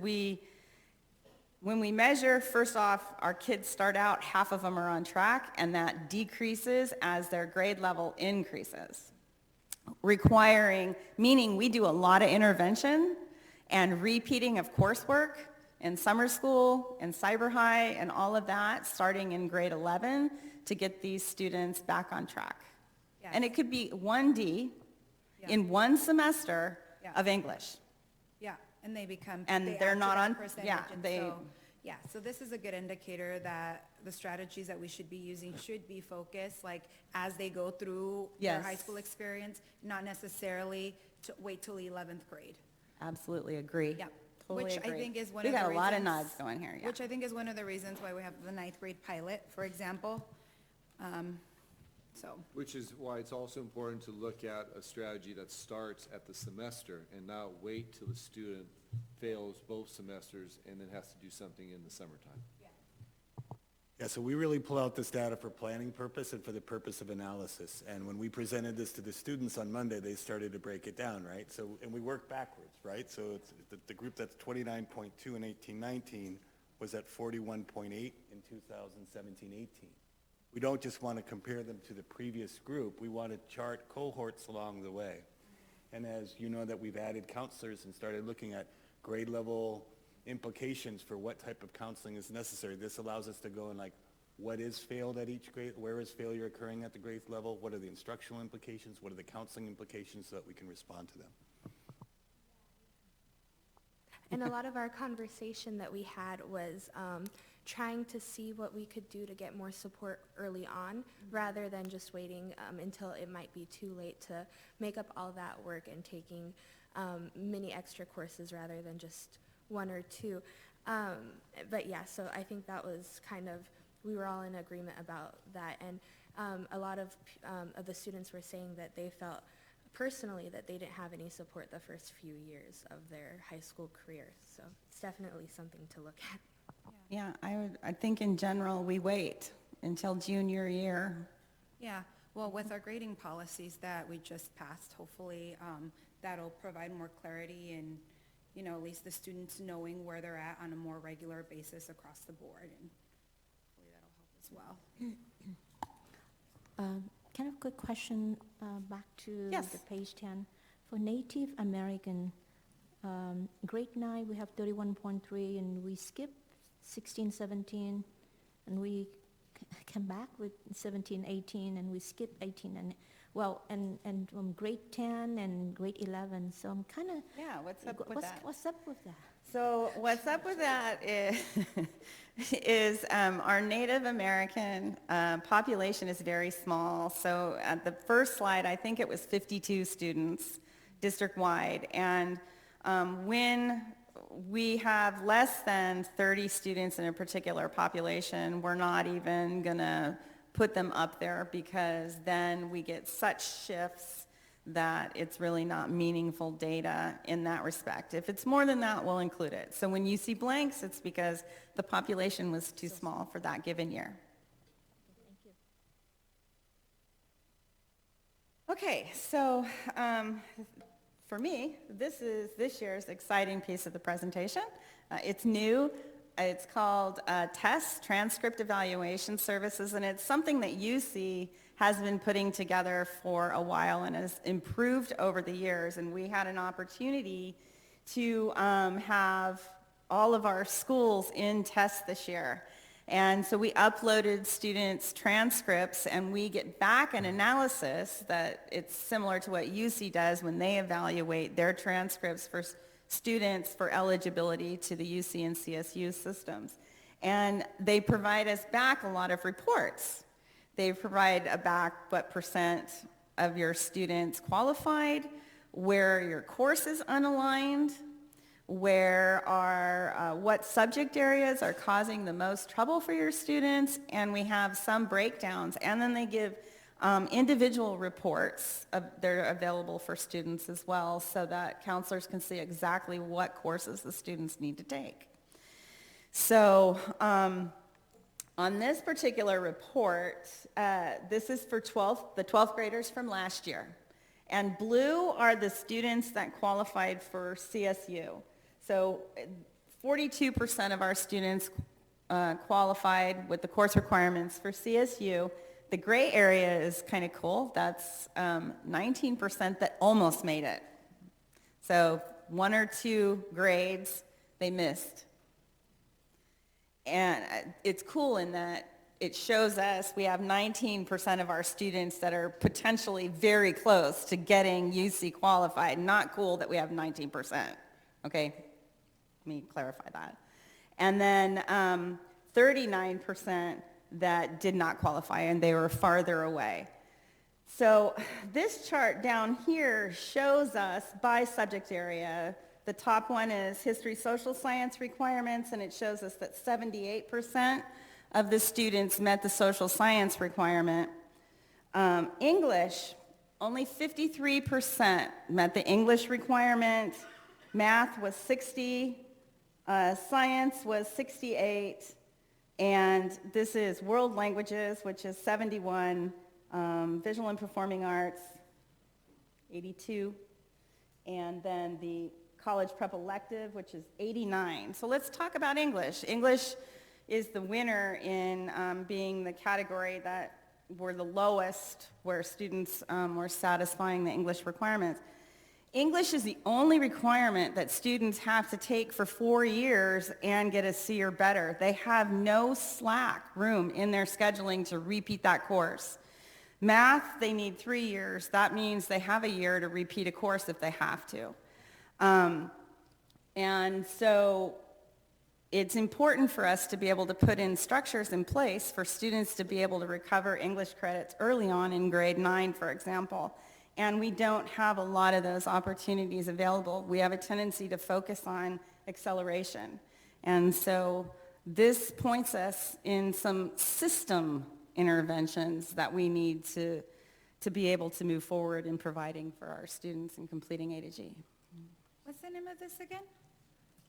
when we measure, first off, our kids start out, half of them are on track, and that decreases as their grade level increases. Meaning we do a lot of intervention and repeating of coursework in summer school and cyber high and all of that starting in grade 11 to get these students back on track. Yes. And it could be 1D in one semester of English. Yeah, and they become. And they they're add to not that on- percentage, yeah, and so this is a good indicator that the strategies that we should be using should be focused, like, as they go through their Yes. high school experience, not necessarily to wait till 11th grade. Absolutely agree. Yeah. Totally Which agree. I think is one We of the got reasons. a lot of nods going here, yeah. Which I think is one of the reasons why we have the 9th grade pilot, for example. So, Which is why it's also important to look at a strategy that starts at the semester and not wait till the student fails both semesters and then has to do something in the summertime. Yeah, so we really pull out this data for planning purpose and for the purpose of analysis. And when we presented this to the students on Monday, they started to break it down, right? So, and we work backwards, right? So it's the group that's 29.2 in 18-19 was at 41.8 in 2017-18. We don't just want to compare them to the previous group. We want to chart cohorts along the way. And as you know that we've added counselors and started looking at grade level implications for what type of counseling is necessary. This allows us to go and like what is failed at each grade, where is failure occurring at the grade level, what are the instructional implications, what are the counseling implications, so that we can respond to them. And a lot of our conversation that we had was trying to see what we could do to get more support early on, rather than just waiting until it might be too late to make up all that work and taking many extra courses rather than just one or two. But yeah, so I think that was kind of, we were all in agreement about that. And a lot of the students were saying that they felt personally that they didn't have any support the first few years of their high school career. So it's definitely something to look at. Yeah, I think in general, we wait until junior year. Yeah, well, with our grading policies that we just passed, hopefully that'll provide more clarity and, you know, at least the students knowing where they're at on a more regular basis across the board, and hopefully that'll help as well. Kind of quick question back to Yes. the page 10. For Native American, grade 9, we have 31.3, and we skip 16, 17, and we come back with 17, 18, and we skip 18, and from grade 10 and grade 11. So I'm kind of, Yeah, what's up with that? What's up with that? So what's up with that is our Native American population is very small. So at the first slide, I think it was 52 students district-wide. And when we have less than 30 students in a particular population, we're not even going to put them up there, because then we get such shifts that it's really not meaningful data in that respect. If it's more than that, we'll include it. So when you see blanks, it's because the population was too small for that given year. Thank you. Okay, so for me, this is this year's exciting piece of the presentation. It's new. It's called TESS, Transcript Evaluation Services, and it's something that UC has been putting together for a while and has improved over the years. And we had an opportunity to have all of our schools in TESS this year. And so we uploaded students' transcripts, and we get back an analysis that it's similar to what UC does when they evaluate their transcripts for students for eligibility to the UC and CSU systems. And they provide us back a lot of reports. They provide back what percent of your students qualified, where your course is unaligned, where are what subject areas are causing the most trouble for your students, and we have some breakdowns. And then they give individual reports. They're available for students as well, so that counselors can see exactly what courses the students need to take. So on this particular report, this is for the 12th graders from last year. And blue are the students that qualified for CSU. So 42% of our students qualified with the course requirements for CSU. The gray area is kind of cool. That's 19% that almost made it. So 1 or 2 grades they missed. And it's cool in that it shows us we have 19% of our students that are potentially very close to getting UC qualified. Not cool that we have 19%. Okay, let me clarify that. And then 39% that did not qualify, and they were farther away. So this chart down here shows us by subject area. The top one is history, social science requirements, and it shows us that 78% of the students met the social science requirement. English, only 53% met the English requirement. Math was 60, science was 68, and this is world languages, which is 71, visual and performing arts, 82, and then the college prep elective, which is 89. So let's talk about English. English is the winner in being the category that were the lowest, where students were satisfying the English requirements. English is the only requirement that students have to take for 4 years and get a C or better. They have no slack room in their scheduling to repeat that course. Math, they need 3 years. That means they have a year to repeat a course if they have to. And so it's important for us to be able to put in structures in place for students to be able to recover English credits early on in grade 9, for example. And we don't have a lot of those opportunities available. We have a tendency to focus on acceleration. And so this points us in some system interventions that we need to be able to move forward in providing for our students in completing A to G. What's the name of this again?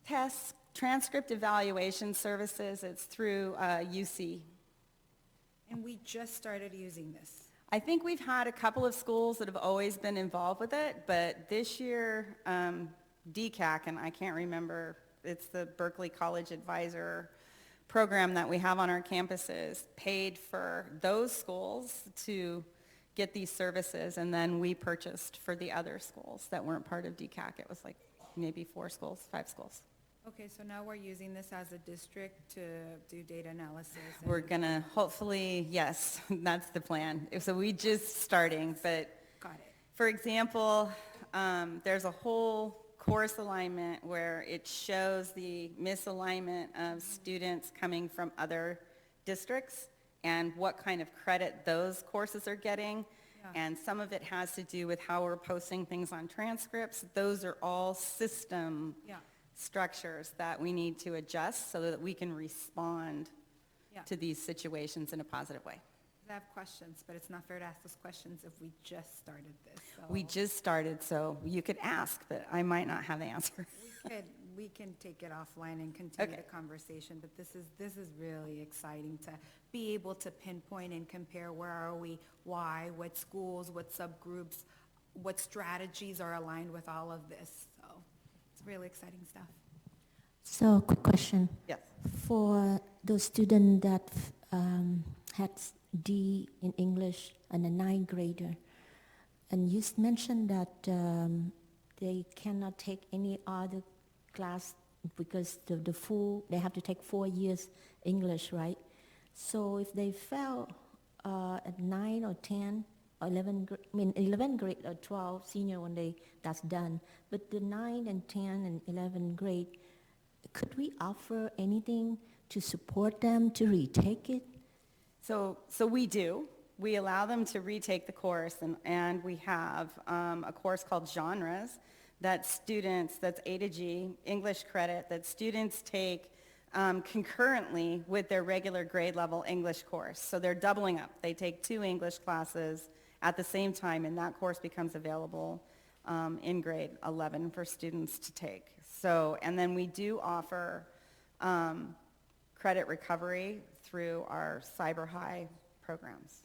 Tests, transcript evaluation services, it's through UC. And we just started using this. I think we've had a couple of schools that have always been involved with it, but this year, DCAC, and I can't remember, it's the Berkeley College Advisor program that we have on our campuses, paid for those schools to get these services, and then we purchased for the other schools that weren't part of DCAC. It was like maybe 4 schools, 5 schools. Okay, so now we're using this as a district to do data analysis. and- We're gonna hopefully, yes, that's the plan. So we just starting, but Got it. for example, there's a whole course alignment where it shows the misalignment of students coming from other districts and what kind of credit those courses are getting. Yeah. And some of it has to do with how we're posting things on transcripts. Those are all system Yeah, structures that we need to adjust so that we can respond yeah. to these situations in a positive way. I have questions, but it's not fair to ask those questions if we just started this, so. We just started, so you could ask, but I might not have the answer. We can take it offline and continue Okay. the conversation, but this is really exciting to be able to pinpoint and compare where are we, why, what schools, what subgroups, what strategies are aligned with all of this, so it's really exciting stuff. So, quick question. Yes. For those students that had D in English and a 9th grader, and you mentioned that they cannot take any other class because they have to take 4 years English, right? So if they fail at 9 or 10 or 11 grade or 12 senior when that's done, but the 9 and 10 and 11 grade, could we offer anything to support them to retake it? So we do. We allow them to retake the course, and we have a course called Genres that's A to G, English credit, that students take concurrently with their regular grade level English course. So they're doubling up. They take 2 English classes at the same time, and that course becomes available in grade 11 for students to take. So, and then we do offer credit recovery through our Cyber High programs.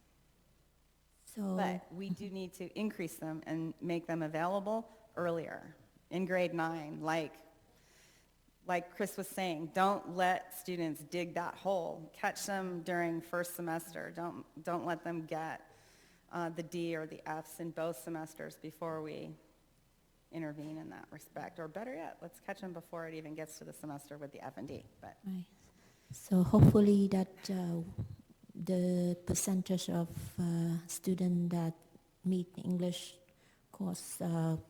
So, But we do need to increase them and make them available earlier in grade 9. Like Chris was saying, don't let students dig that hole. Catch them during first semester. Don't let them get the D or the Fs in both semesters before we intervene in that respect. Or better yet, let's catch them before it even gets to the semester with the F and D. But right. So hopefully that the percentage of students that meet English course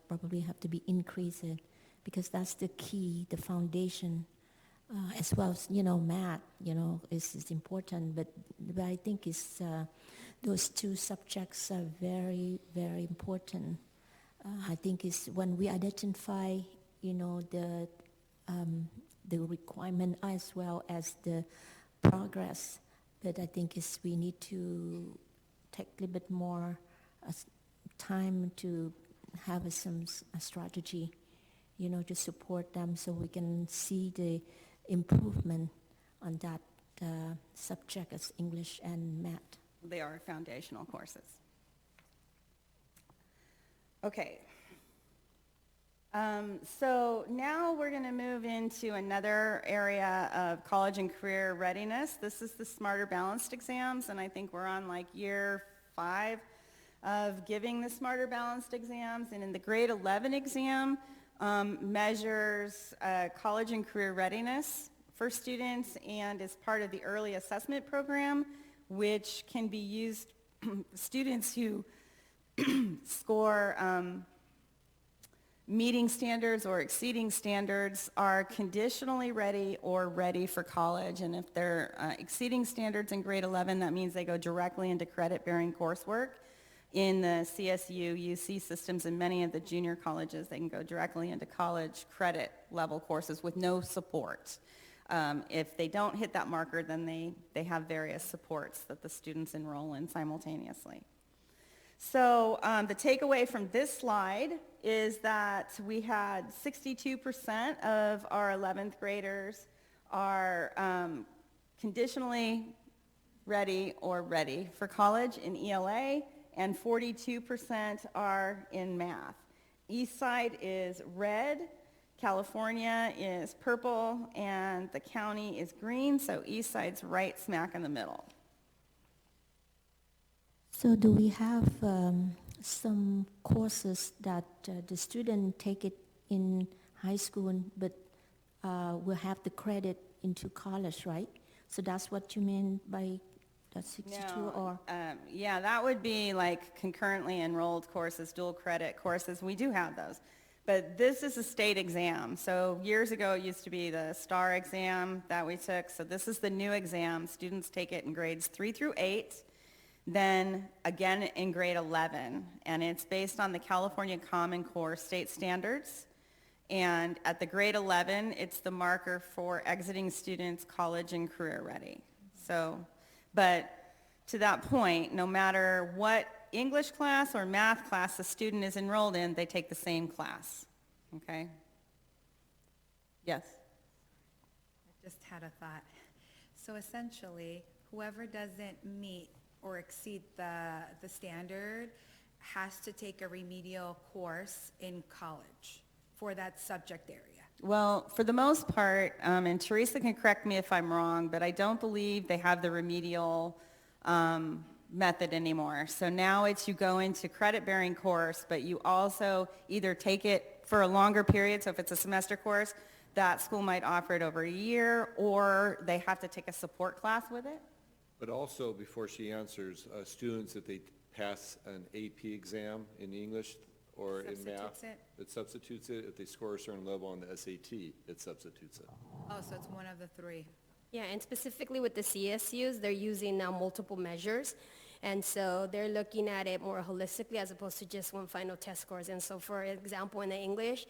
probably have to be increased because that's the key, the foundation, as well as, math, is important. But I think those 2 subjects are very, very important. I think it's when we identify, the requirement as well as the progress. But I think we need to take a little bit more time to have some strategy, to support them so we can see the improvement on that subject as English and math. they are foundational courses. Okay. So now we're going to move into another area of college and career readiness. This is the Smarter Balanced exams, and I think we're on like year 5 of giving the Smarter Balanced exams. And in the grade 11 exam, measures college and career readiness for students and is part of the early assessment program, which can be used students who score meeting standards or exceeding standards are conditionally ready or ready for college. And if they're exceeding standards in grade 11, that means they go directly into credit-bearing coursework. In the CSU, UC systems, and many of the junior colleges, they can go directly into college credit level courses with no support. If they don't hit that marker, then they have various supports that the students enroll in simultaneously. So the takeaway from this slide is that we had 62% of our 11th graders are conditionally ready or ready for college in ELA, and 42% are in math. East side is red, California is purple, and the county is green, so east side's right smack in the middle. So do we have some courses that the student take it in high school but will have the credit into college, right? So that's what you mean by that 62 No, or? yeah, that would be like concurrently enrolled courses, dual credit courses. We do have those. But this is a state exam. So years ago, it used to be the STAR exam that we took. So this is the new exam. Students take it in grades 3 through 8, then again in grade 11. And it's based on the California Common Core state standards. And at the grade 11, it's the marker for exiting students college and career ready. So, but to that point, no matter what English class or math class the student is enrolled in, they take the same class, okay? Yes? I just had a thought. So essentially, whoever doesn't meet or exceed the standard has to take a remedial course in college for that subject area. Well, for the most part, and Teresa can correct me if I'm wrong, but I don't believe they have the remedial method anymore. So now it's you go into credit-bearing course, but you also either take it for a longer period, so if it's a semester course, that school might offer it over a year, or they have to take a support class with it. But also, before she answers, students, if they pass an AP exam in English or in math, Substitutes it? it substitutes it. If they score a certain level on the SAT, it substitutes it. Oh, so it's one of the three. Yeah, and specifically with the CSUs, they're using now multiple measures. And so they're looking at it more holistically as opposed to just one final test scores. And so for example, in the English,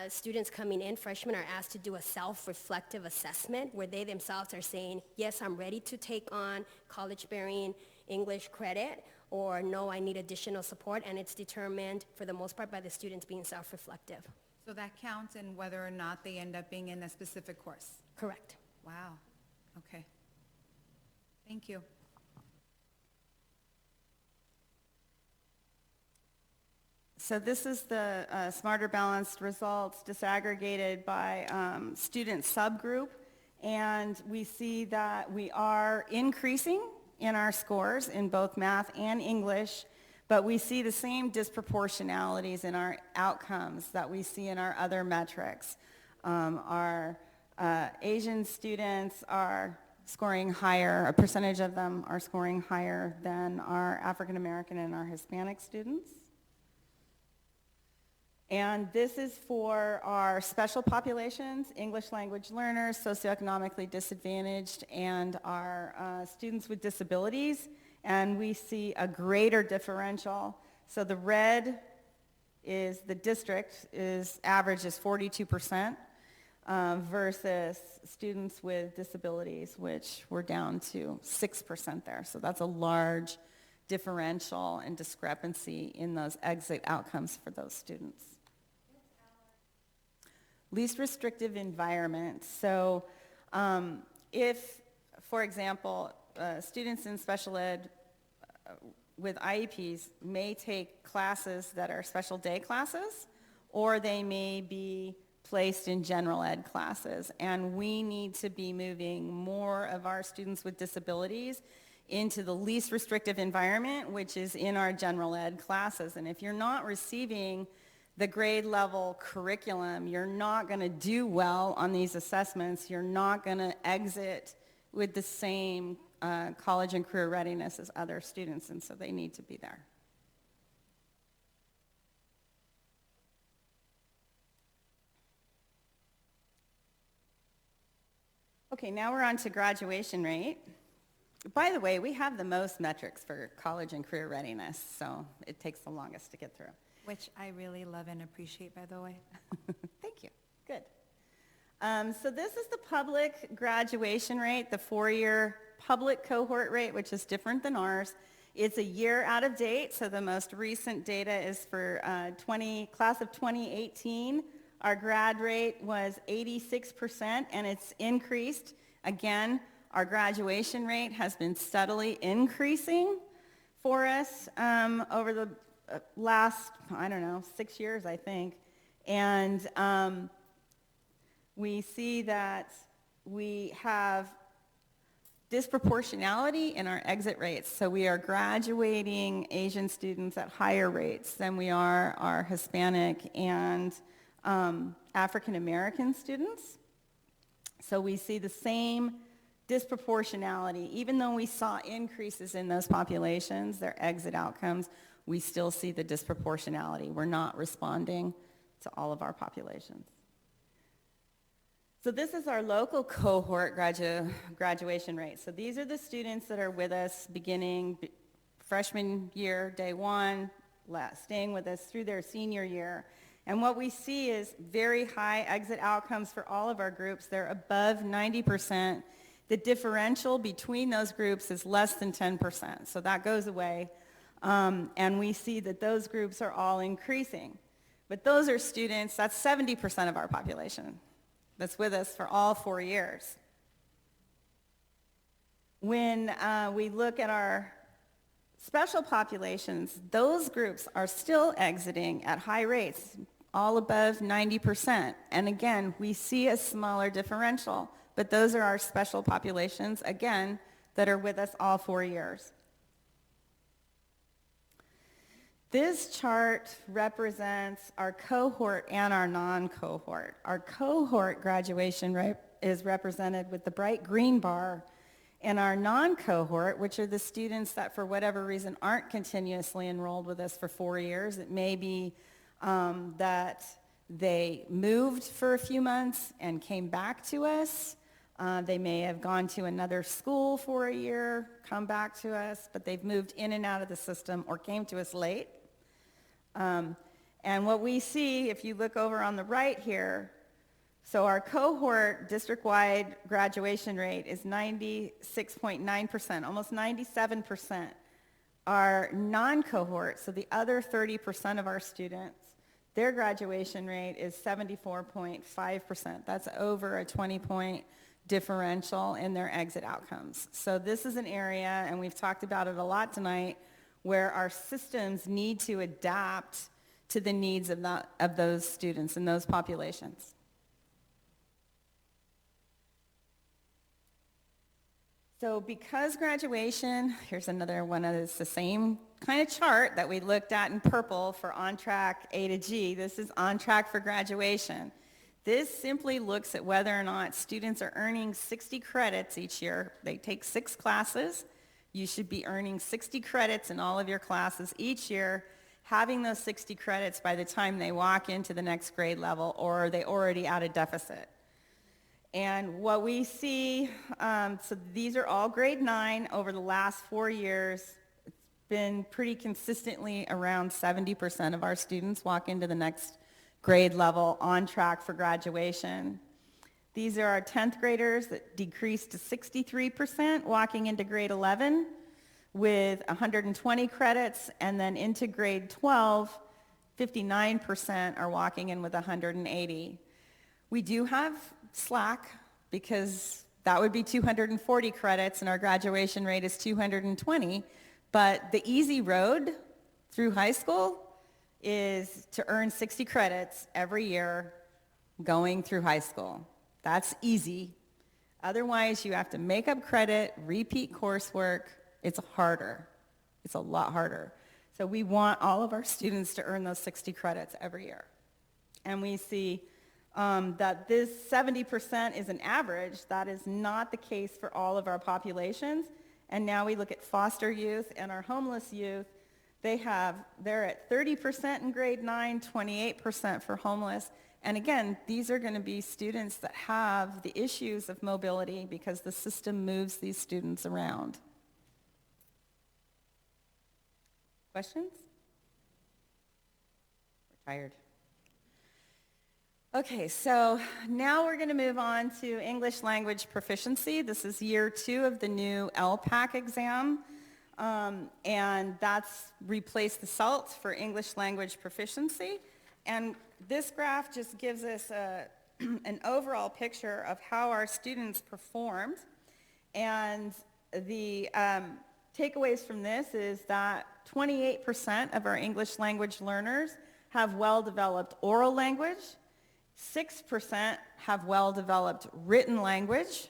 students coming in, freshmen, are asked to do a self-reflective assessment where they themselves are saying, yes, I'm ready to take on college-bearing English credit, or no, I need additional support, and it's determined for the most part by the students being self-reflective. So that counts in whether or not they end up being in a specific course? Correct. Wow, okay. Thank you. So this is the Smarter Balanced results disaggregated by student subgroup, and we see that we are increasing in our scores in both math and English, but we see the same disproportionalities in our outcomes that we see in our other metrics. Our Asian students are scoring higher, a percentage of them are scoring higher than our African American and our Hispanic students. And this is for our special populations, English language learners, socioeconomically disadvantaged, and our students with disabilities. And we see a greater differential. So the red is the district average is 42% versus students with disabilities, which we're down to 6% there. So that's a large differential and discrepancy in those exit outcomes for those students. Least restrictive environment. So if, for example, students in special ed with IEPs may take classes that are special day classes, or they may be placed in general ed classes. And we need to be moving more of our students with disabilities into the least restrictive environment, which is in our general ed classes. And if you're not receiving the grade level curriculum, you're not going to do well on these assessments. You're not going to exit with the same college and career readiness as other students, and so they need to be there. Okay, now we're on to graduation rate. By the way, we have the most metrics for college and career readiness, so it takes the longest to get through. Which I really love and appreciate, by the way. Thank you. Good. So this is the public graduation rate, the four-year public cohort rate, which is different than ours. It's a year out of date, so the most recent data is for class of 2018. Our grad rate was 86%, and it's increased. Again, our graduation rate has been steadily increasing for us over the last, 6 years, I think. And we see that we have disproportionality in our exit rates. So we are graduating Asian students at higher rates than we are our Hispanic and African American students. So we see the same disproportionality. Even though we saw increases in those populations, their exit outcomes, we still see the disproportionality. We're not responding to all of our populations. So this is our local cohort graduation rate. So these are the students that are with us beginning freshman year, day one, staying with us through their senior year. And what we see is very high exit outcomes for all of our groups. They're above 90%. The differential between those groups is less than 10%. So that goes away. And we see that those groups are all increasing. But those are students, that's 70% of our population that's with us for all 4 years. When we look at our special populations, those groups are still exiting at high rates, all above 90%. And again, we see a smaller differential, but those are our special populations, again, that are with us all 4 years. This chart represents our cohort and our non-cohort. Our cohort graduation rate is represented with the bright green bar, and our non-cohort, which are the students that for whatever reason aren't continuously enrolled with us for 4 years. It may be that they moved for a few months and came back to us. They may have gone to another school for a year, come back to us, but they've moved in and out of the system or came to us late. And what we see, if you look over on the right here, so our cohort district-wide graduation rate is 96.9%, almost 97%. Our non-cohort, so the other 30% of our students, their graduation rate is 74.5%. That's over a 20-point differential in their exit outcomes. So this is an area, and we've talked about it a lot tonight, where our systems need to adapt to the needs of those students and those populations. So because graduation, here's another one of the same kind of chart that we looked at in purple for on track A to G. This is on track for graduation. This simply looks at whether or not students are earning 60 credits each year. They take 6 classes. You should be earning 60 credits in all of your classes each year, having those 60 credits by the time they walk into the next grade level, or are they already at a deficit? And what we see, so these are all grade 9 over the last 4 years. It's been pretty consistently around 70% of our students walk into the next grade level on track for graduation. These are our 10th graders that decreased to 63% walking into grade 11 with 120 credits, and then into grade 12, 59% are walking in with 180. We do have slack because that would be 240 credits and our graduation rate is 220, but the easy road through high school is to earn 60 credits every year going through high school. That's easy. Otherwise, you have to make up credit, repeat coursework, it's harder. It's a lot harder. So we want all of our students to earn those 60 credits every year. And we see that this 70% is an average. That is not the case for all of our populations. And now we look at foster youth and our homeless youth. They're at 30% in grade 9, 28% for homeless. And again, these are going to be students that have the issues of mobility because the system moves these students around. Questions? We're tired. Okay, so now we're going to move on to English language proficiency. This is year 2 of the new LPAC exam, and that's replaced the SALT for English language proficiency. And this graph just gives us an overall picture of how our students performed. And the takeaways from this is that 28% of our English language learners have well-developed oral language. 6% have well-developed written language.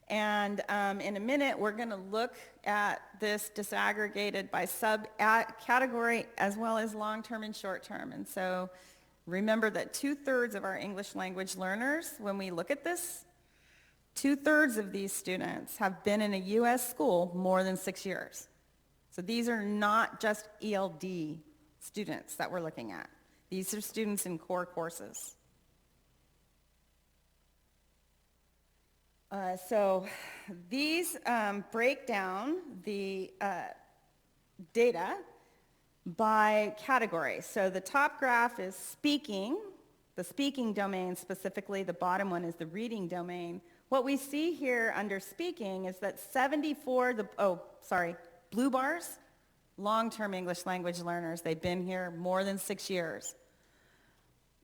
And in a minute, we're going to look at this disaggregated by sub-category as well as long-term and short-term. And so remember that 2/3 of our English language learners, when we look at this, 2/3 of these students have been in a U.S. school more than 6 years. So these are not just ELD students that we're looking at. These are students in core courses. So these break down the data by category. So the top graph is speaking, the speaking domain specifically. The bottom one is the reading domain. What we see here under speaking is that blue bars, long-term English language learners. They've been here more than 6 years.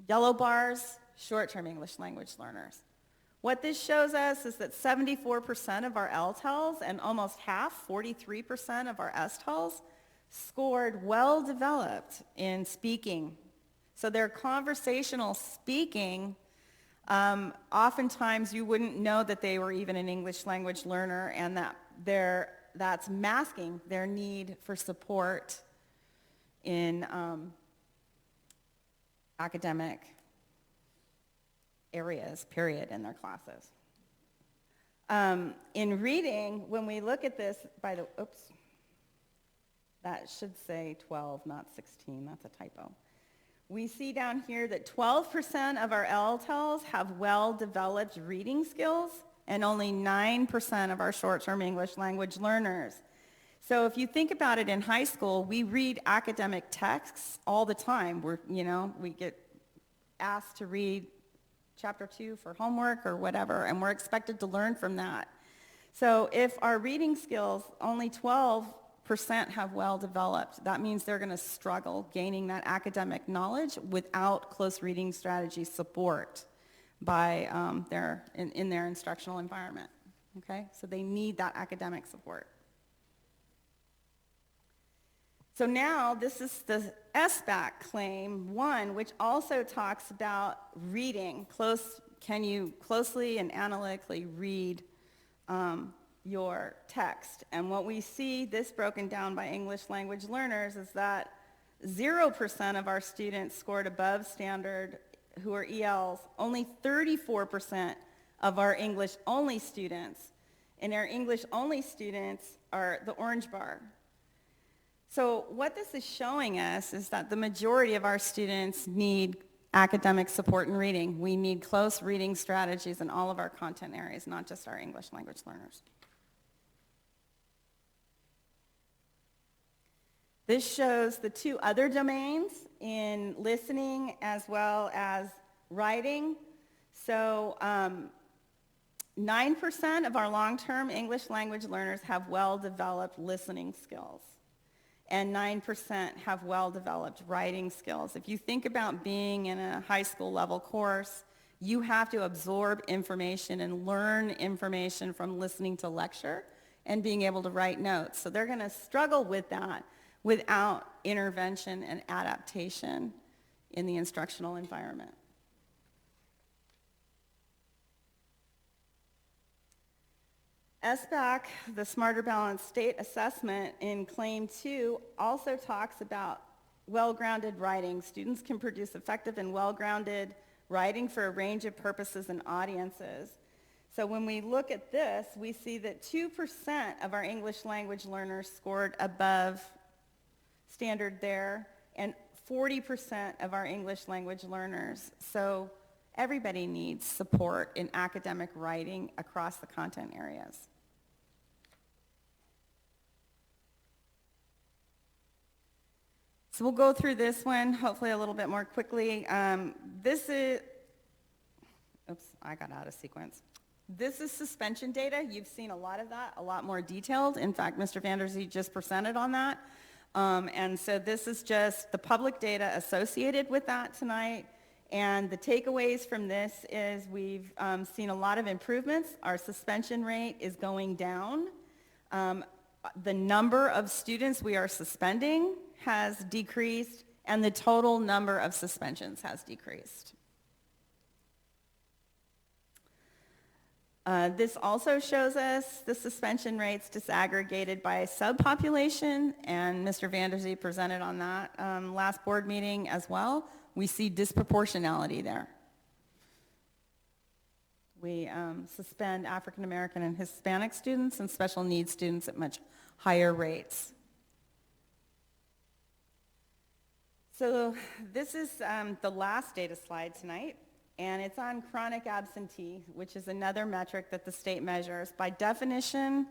Yellow bars, short-term English language learners. What this shows us is that 74% of our LTELs and almost half, 43% of our STELs, scored well-developed in speaking. So their conversational speaking, oftentimes you wouldn't know that they were even an English language learner, and that's masking their need for support in academic areas, period, in their classes. In reading, when we look at this, that should say 12, not 16, that's a typo. We see down here that 12% of our LTELs have well-developed reading skills, and only 9% of our short-term English language learners. So if you think about it, in high school, we read academic texts all the time. We get asked to read chapter 2 for homework or whatever, and we're expected to learn from that. So if our reading skills, only 12% have well developed, that means they're going to struggle gaining that academic knowledge without close reading strategy support by in their instructional environment. Okay, so they need that academic support. So now this is the SBAC claim 1, which also talks about reading. Can you closely and analytically read your text? And what we see, this broken down by English language learners, is that 0% of our students scored above standard who are ELs. Only 34% of our English-only students. And our English-only students are the orange bar. So what this is showing us is that the majority of our students need academic support in reading. We need close reading strategies in all of our content areas, not just our English language learners. This shows the 2 other domains in listening as well as writing. So 9% of our long-term English language learners have well-developed listening skills, and 9% have well-developed writing skills. If you think about being in a high school level course, you have to absorb information and learn information from listening to lecture and being able to write notes. So they're going to struggle with that without intervention and adaptation in the instructional environment. SBAC, the Smarter Balanced State Assessment in Claim 2 also talks about well-grounded writing. Students can produce effective and well-grounded writing for a range of purposes and audiences. So when we look at this, we see that 2% of our English language learners scored above standard there, and 40% of our English language learners. So everybody needs support in academic writing across the content areas. So we'll go through this one, hopefully a little bit more quickly. This is, oops, I got out of sequence. This is suspension data. You've seen a lot of that, a lot more detailed. In fact, Mr. Vanderzee just presented on that. And so this is just the public data associated with that tonight. And the takeaways from this is we've seen a lot of improvements. Our suspension rate is going down. The number of students we are suspending has decreased, and the total number of suspensions has decreased. This also shows us the suspension rates disaggregated by subpopulation, and Mr. Vanderzee presented on that last board meeting as well. We see disproportionality there. We suspend African American and Hispanic students and special needs students at much higher rates. So this is the last data slide tonight. And it's on chronic absentee, which is another metric that the state measures. By definition,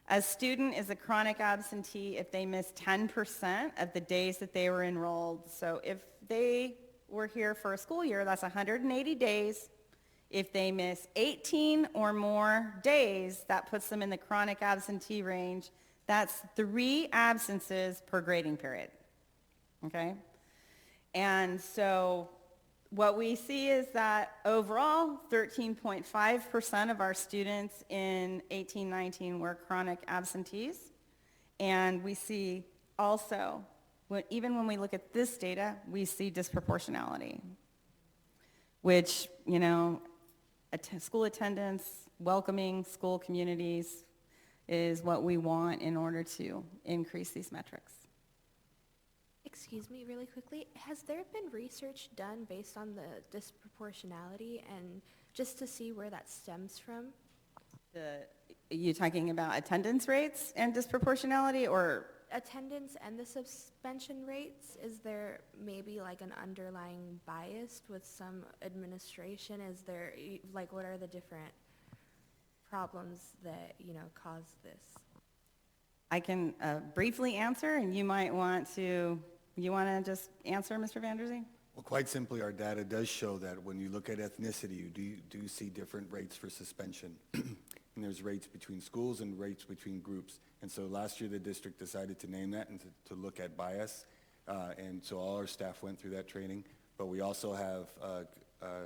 a student is a chronic absentee if they miss 10% of the days that they were enrolled. So if they were here for a school year, that's 180 days. If they miss 18 or more days, that puts them in the chronic absentee range. That's 3 absences per grading period, okay? And so what we see is that overall, 13.5% of our students in 18-19 were chronic absentees. And we see also, even when we look at this data, we see disproportionality, which, you know, school attendance, welcoming school communities is what we want in order to increase these metrics. Excuse me, really quickly, has there been research done based on the disproportionality and just to see where that stems from? Are you talking about attendance rates and disproportionality, or? Attendance and the suspension rates, is there maybe like an underlying bias with some administration? Is there, like, what are the different problems that, you know, cause this? I can briefly answer, and you might want to, just answer, Mr. Vanderzee? Well, quite simply, our data does show that when you look at ethnicity, you do see different rates for suspension. And there's rates between schools and rates between groups. And so last year, the district decided to name that and to look at bias. And so all our staff went through that training. But we also have a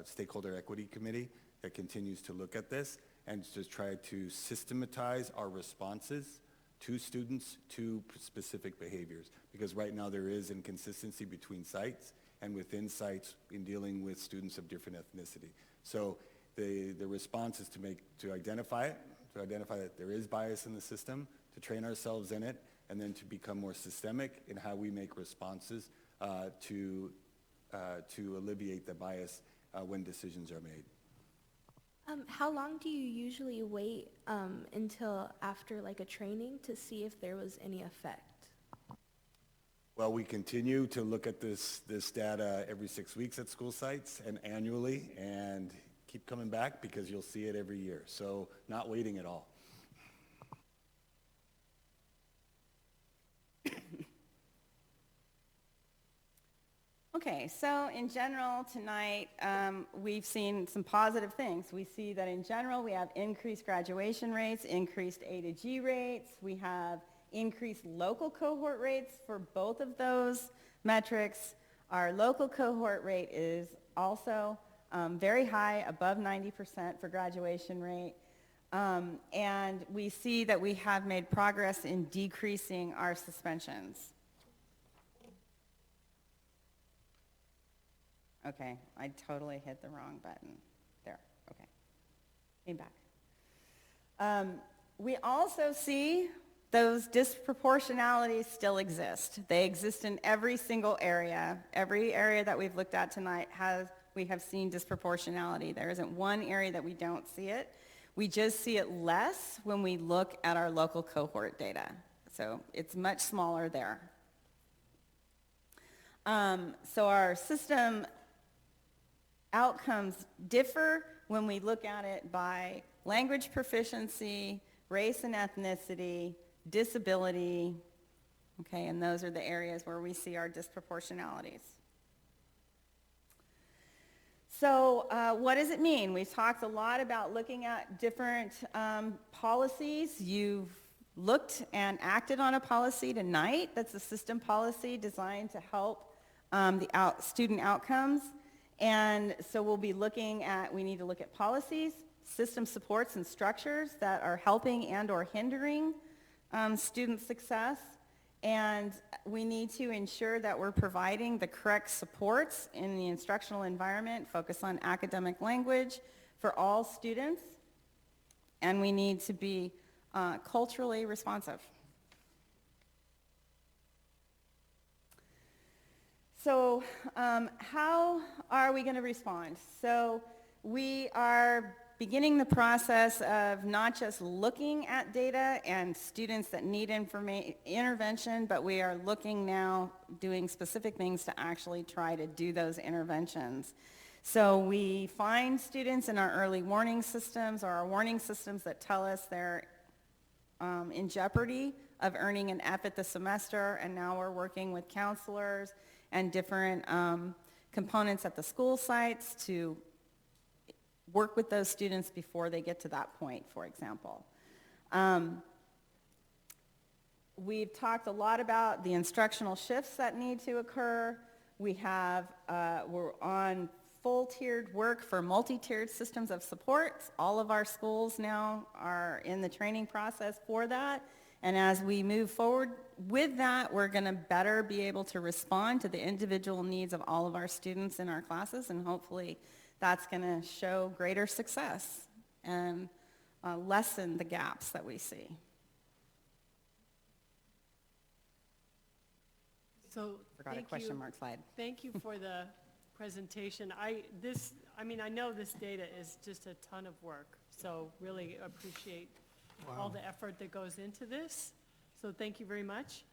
stakeholder equity committee that continues to look at this and to try to systematize our responses to students to specific behaviors. Because right now there is inconsistency between sites and within sites in dealing with students of different ethnicity. So the response is to identify it, to identify that there is bias in the system, to train ourselves in it, and then to become more systemic in how we make responses to alleviate the bias when decisions are made. How long do you usually wait until after like a training to see if there was any effect? Well, we continue to look at this data every 6 weeks at school sites and annually, and keep coming back because you'll see it every year. So not waiting at all. Okay, so in general tonight, we've seen some positive things. We see that in general, we have increased graduation rates, increased A to G rates. We have increased local cohort rates for both of those metrics. Our local cohort rate is also very high, above 90% for graduation rate. And we see that we have made progress in decreasing our suspensions. Okay, I totally hit the wrong button. There, okay. Came back. We also see those disproportionalities still exist. They exist in every single area. Every area that we've looked at tonight we have seen disproportionality. There isn't one area that we don't see it. We just see it less when we look at our local cohort data. So it's much smaller there. So our system outcomes differ when we look at it by language proficiency, race and ethnicity, disability, okay, and those are the areas where we see our disproportionalities. So what does it mean? We've talked a lot about looking at different policies. You've looked and acted on a policy tonight. That's a system policy designed to help student outcomes. And so we'll be looking at, we need to look at policies, system supports and structures that are helping and or hindering student success. And we need to ensure that we're providing the correct supports in the instructional environment, focus on academic language for all students. And we need to be culturally responsive. So how are we going to respond? So we are beginning the process of not just looking at data and students that need intervention, but we are looking now, doing specific things to actually try to do those interventions. So we find students in our early warning systems or our warning systems that tell us they're in jeopardy of earning an F at the semester, and now we're working with counselors and different components at the school sites to work with those students before they get to that point, for example. We've talked a lot about the instructional shifts that need to occur. We're on full-tiered work for multi-tiered systems of support. All of our schools now are in the training process for that. And as we move forward with that, we're going to better be able to respond to the individual needs of all of our students in our classes, and hopefully that's going to show greater success and lessen the gaps that we see. So Forgot a question mark slide. Thank you for the presentation. I know this data is just a ton of work, so really appreciate all the effort that goes into this. So thank you very much.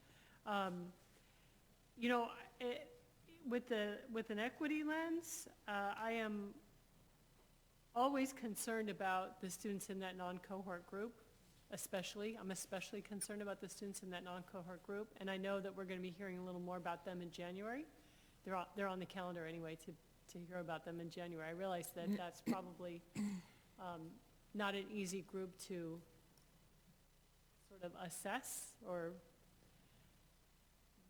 With an equity lens, I am always concerned about the students in that non-cohort group, especially. I'm especially concerned about the students in that non-cohort group, and I know that we're going to be hearing a little more about them in January. They're on the calendar anyway to hear about them in January. I realize that that's probably not an easy group to sort of assess, or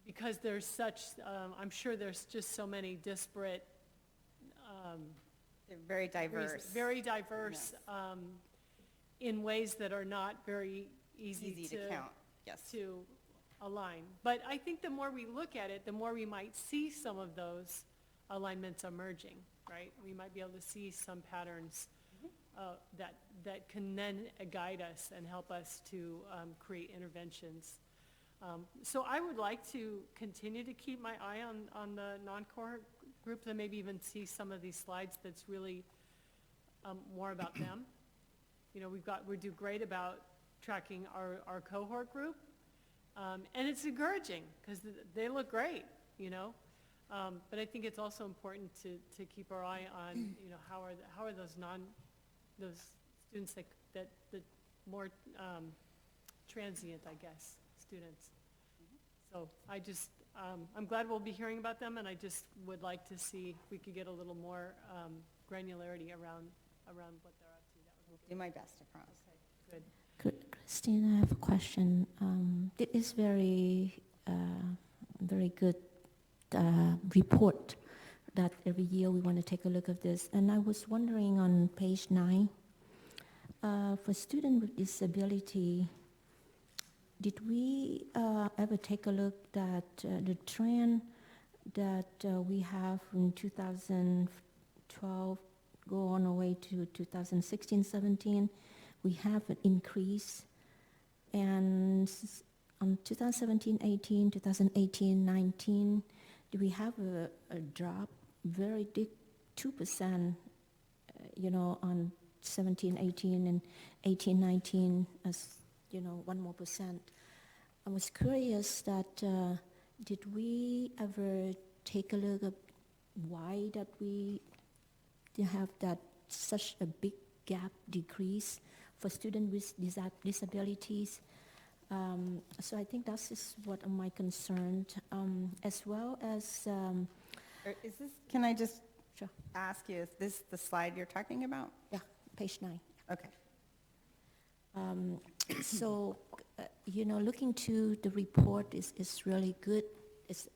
because there's such, I'm sure there's just so many disparate, they're very diverse. Very diverse, yes. In ways that are not very easy to count, yes. To align. But I think the more we look at it, the more we might see some of those alignments emerging, right? We might be able to see some patterns that can then guide us and help us to create interventions. So I would like to continue to keep my eye on the non-cohort groups and maybe even see some of these slides that's really more about them. We do great about tracking our cohort group, and it's encouraging because they look great, but I think it's also important to keep our eye on, how are those students that more transient, I guess, students. So I'm glad we'll be hearing about them, and I just would like to see if we could get a little more granularity around what they're up to. That would be Do my best, I promise. Okay, good. Christine, I have a question. It is very good report that every year we want to take a look at this. And I was wondering on page 9, for students with disability, did we ever take a look at the trend that we have from 2012 go on our way to 2016-17? We have an increase and on 2017-18, 2018-19, do we have a drop, very big, 2%, on 17-18 and 18-19, as 1 more percent. I was curious that did we ever take a look at why that we have that such a big gap decrease for students with disabilities? So I think that's is what am I concerned, as well as. Can I just Sure. ask you, is this the slide you're talking about? Yeah, page 9. Okay. So, looking to the report is really good. It's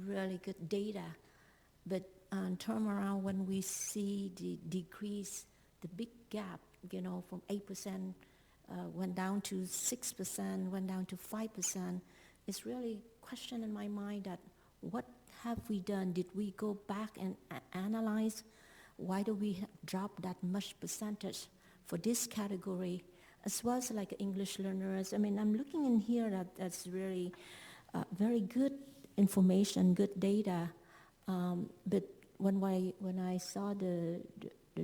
really good data, but turn around when we see the decrease, the big gap, from 8% went down to 6%, went down to 5%. It's really question in my mind that what have we done? Did we go back and analyze why do we drop that much percentage for this category, as well as like English learners? I mean, I'm looking in here that's really very good information, good data, but when I saw the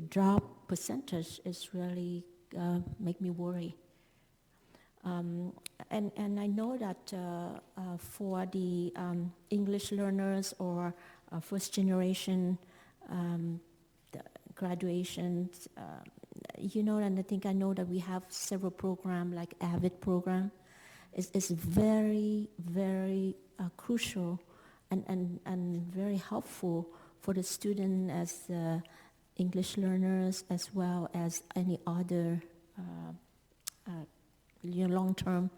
drop percentage, it's really make me worry. And I know that for the English learners or first generation graduations, and I know that we have several programs like AVID program. It's very, very crucial and very helpful for the student as English learners, as well as any other long-term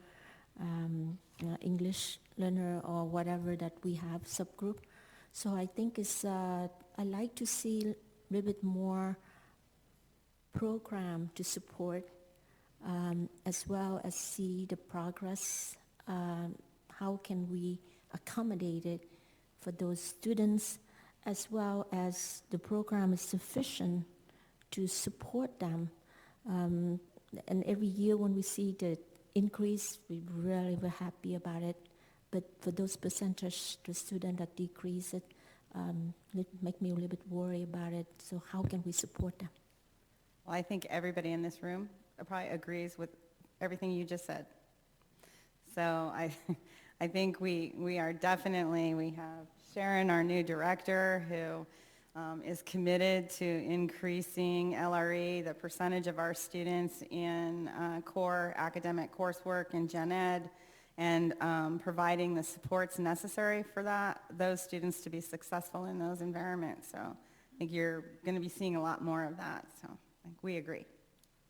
English learner or whatever that we have subgroup. So I think it's I like to see a little bit more program to support, as well as see the progress. How can we accommodate it for those students, as well as the program is sufficient to support them. And every year when we see the increase, we really were happy about it. But for those percentage, the student that decrease it make me a little bit worried about it. So how can we support them? Well, I think everybody in this room probably agrees with everything you just said. So I think we are definitely, we have Sharon, our new director, who is committed to increasing LRE, the percentage of our students in core academic coursework in gen ed, and providing the supports necessary for those students to be successful in those environments. So I think you're going to be seeing a lot more of that. So I think we agree.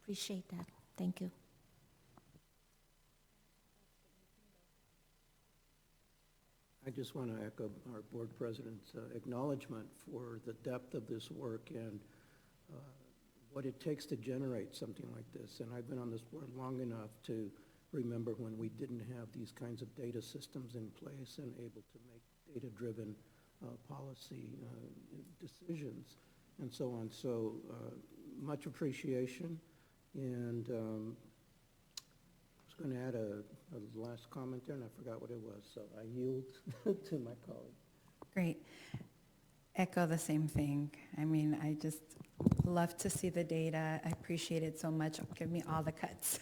Appreciate that. Thank you. I just want to echo our board president's acknowledgement for the depth of this work and what it takes to generate something like this. And I've been on this board long enough to remember when we didn't have these kinds of data systems in place and able to make data-driven policy decisions and so on. So much appreciation, and I was going to add a last comment there, and I forgot what it was, so I yield to my colleague. Great. Echo the same thing. I mean, I just love to see the data. I appreciate it so much. Give me all the cuts.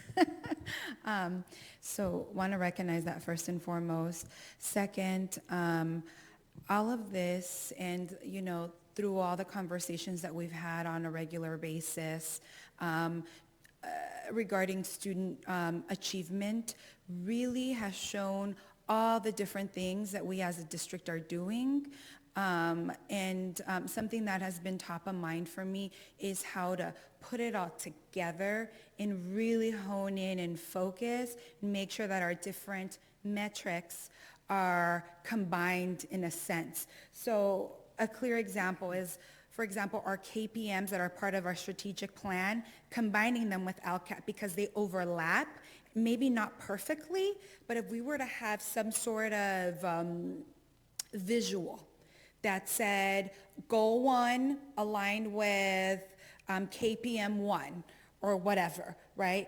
So want to recognize that first and foremost. Second, all of this and, through all the conversations that we've had on a regular basis, regarding student achievement really has shown all the different things that we as a district are doing. And something that has been top of mind for me is how to put it all together and really hone in and focus and make sure that our different metrics are combined in a sense. So a clear example is, for example, our KPMs that are part of our strategic plan, combining them with LCAP because they overlap, maybe not perfectly, but if we were to have some sort of visual that said goal 1 aligned with KPM 1 or whatever, right?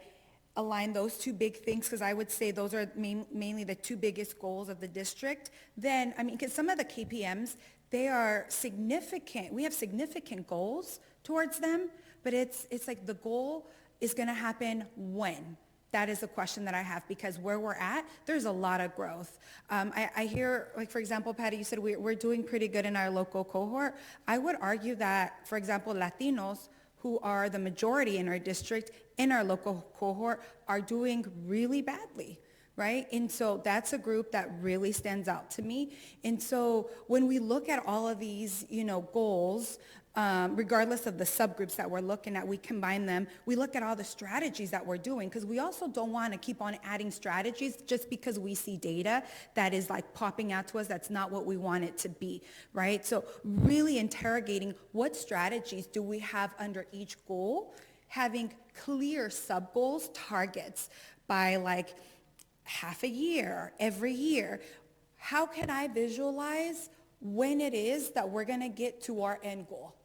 align those two big things, because I would say those are mainly the two biggest goals of the district, then, I mean, because some of the KPMs, they are significant. We have significant goals towards them, but it's like the goal is going to happen when? That is the question that I have, because where we're at, there's a lot of growth. I hear, like, for example, Patty, you said we're doing pretty good in our local cohort. I would argue that, for example, Latinos, who are the majority in our district, in our local cohort, are doing really badly, right? And so that's a group that really stands out to me. And so when we look at all of these, goals, regardless of the subgroups that we're looking at, we combine them. We look at all the strategies that we're doing, because we also don't want to keep on adding strategies just because we see data that is like popping out to us. That's not what we want it to be, right? So really interrogating what strategies do we have under each goal, having clear sub-goals, targets by like half a year, every year. How can I visualize when it is that we're going to get to our end goal?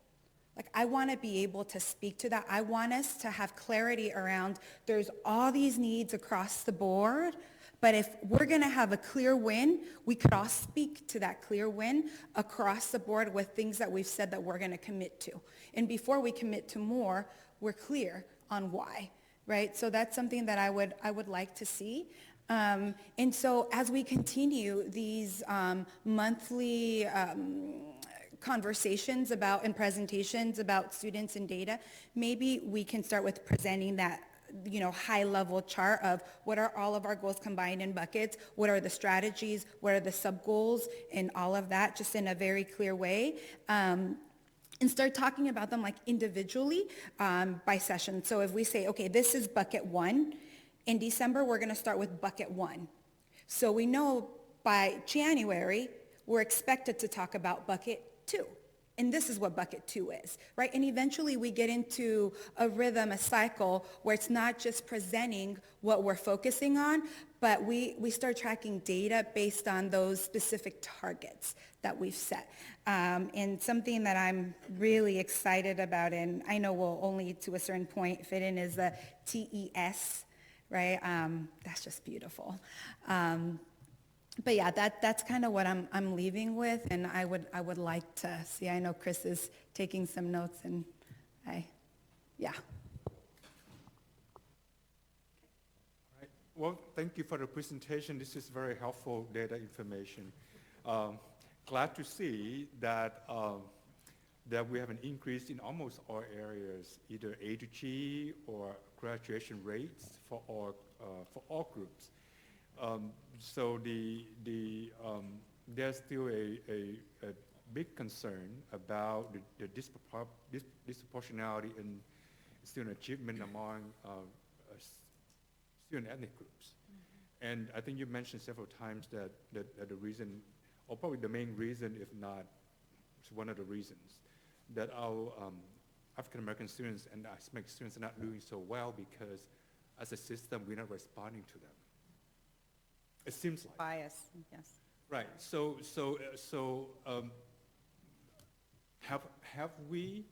Like, I want to be able to speak to that. I want us to have clarity around there's all these needs across the board, but if we're going to have a clear win, we could all speak to that clear win across the board with things that we've said that we're going to commit to. And before we commit to more, we're clear on why, right? So that's something that I would like to see. And so as we continue these monthly conversations about and presentations about students and data, maybe we can start with presenting that high-level chart of what are all of our goals combined in buckets, what are the strategies, what are the sub-goals, and all of that, just in a very clear way. And start talking about them like individually by session. So if we say, okay, this is bucket 1, in December, we're going to start with bucket 1. So we know by January, we're expected to talk about bucket 2. And this is what bucket 2 is, right? And eventually we get into a rhythm, a cycle, where it's not just presenting what we're focusing on, but we start tracking data based on those specific targets that we've set. And something that I'm really excited about, and I know we'll only to a certain point fit in, is the TES, right? That's just beautiful. But yeah, that's kind of what I'm leaving with, and I would like to see. I know Chris is taking some notes, and yeah. All right. Well, thank you for the presentation. This is very helpful data information. Glad to see that that we have an increase in almost all areas, either A to G or graduation rates for all groups. So there's still a big concern about the disproportionality in student achievement among student ethnic groups. Mm-hmm. And I think you mentioned several times that the reason, or probably the main reason, if not it's one of the reasons, that our African-American students and Hispanic students are not doing so well because as a system, we're not responding to them. It seems like. Bias, yes. Right. So have we?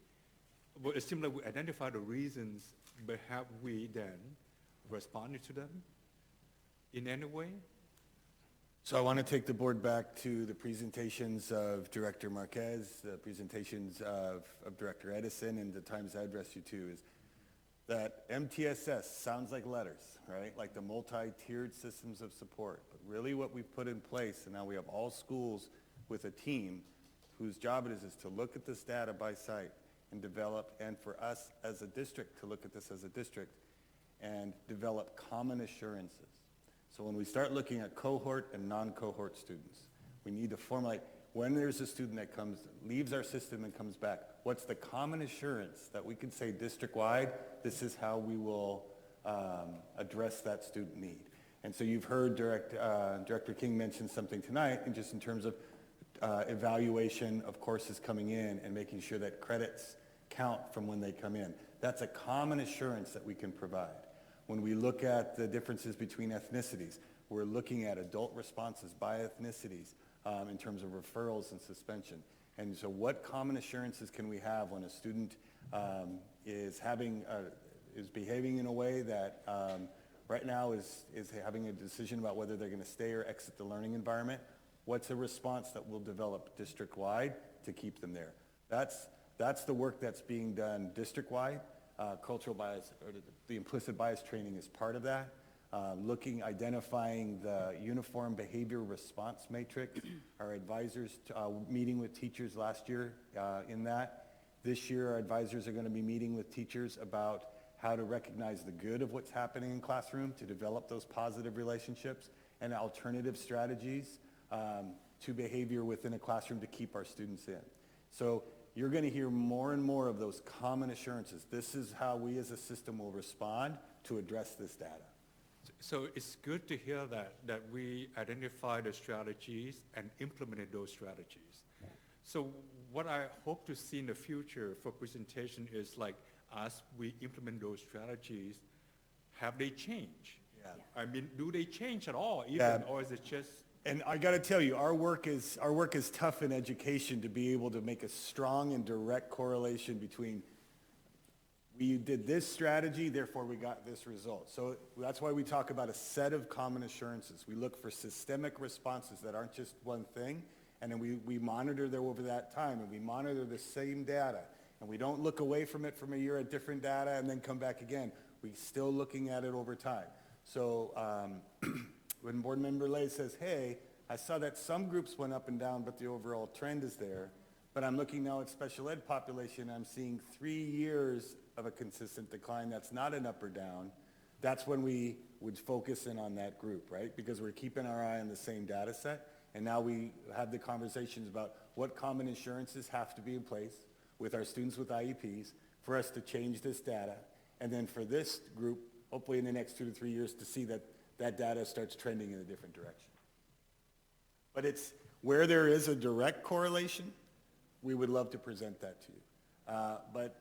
Well, it seems like we identify the reasons, but have we then responded to them in any way? So I want to take the board back to the presentations of Director Marquez, the presentations of Director Edison, and the times I addressed you to, is that MTSS sounds like letters, right? Like the multi-tiered systems of support. But really what we've put in place, and now we have all schools with a team whose job it is to look at this data by site and develop, and for us as a district to look at this as a district and develop common assurances. So when we start looking at cohort and non-cohort students, we need to formulate, when there's a student that leaves our system and comes back, what's the common assurance that we can say district-wide, this is how we will address that student need. And so you've heard Director King mention something tonight, and just in terms of evaluation of courses coming in and making sure that credits count from when they come in. That's a common assurance that we can provide. When we look at the differences between ethnicities, we're looking at adult responses by ethnicities in terms of referrals and suspension. And so what common assurances can we have when a student is behaving in a way that right now is having a decision about whether they're going to stay or exit the learning environment. What's a response that we'll develop district-wide to keep them there? That's the work that's being done district-wide. Cultural bias, or the implicit bias training is part of that. Identifying the uniform behavior response matrix. Our advisors meeting with teachers last year in that. This year, our advisors are going to be meeting with teachers about how to recognize the good of what's happening in classroom, to develop those positive relationships and alternative strategies to behavior within a classroom to keep our students in. So you're going to hear more and more of those common assurances. This is how we as a system will respond to address this data. So it's good to hear that we identified the strategies and implemented those strategies. So what I hope to see in the future for presentation is like, as we implement those strategies, have they changed? Yeah. I mean, do they change at all even, or is it just? And I got to tell you, our work is tough in education to be able to make a strong and direct correlation between we did this strategy, therefore we got this result. So that's why we talk about a set of common assurances. We look for systemic responses that aren't just one thing, and then we monitor them over that time, and we monitor the same data. And we don't look away from it from a year at different data and then come back again. We're still looking at it over time. So when Board Member Lay says, hey, I saw that some groups went up and down, but the overall trend is there. But I'm looking now at special ed population, I'm seeing 3 years of a consistent decline that's not an up or down. That's when we would focus in on that group, right? Because we're keeping our eye on the same data set. And now we have the conversations about what common assurances have to be in place with our students with IEPs for us to change this data. And then for this group, hopefully in the next 2 to 3 years, to see that that data starts trending in a different direction. But it's where there is a direct correlation, we would love to present that to you. But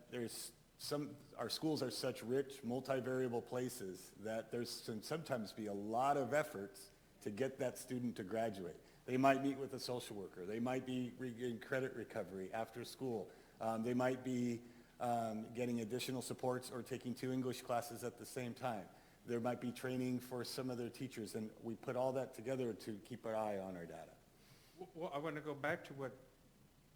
our schools are such rich, multivariable places that there's can sometimes be a lot of efforts to get that student to graduate. They might meet with a social worker. They might be in credit recovery after school. They might be getting additional supports or taking 2 English classes at the same time. There might be training for some of their teachers, and we put all that together to keep our eye on our data. Well, I want to go back to what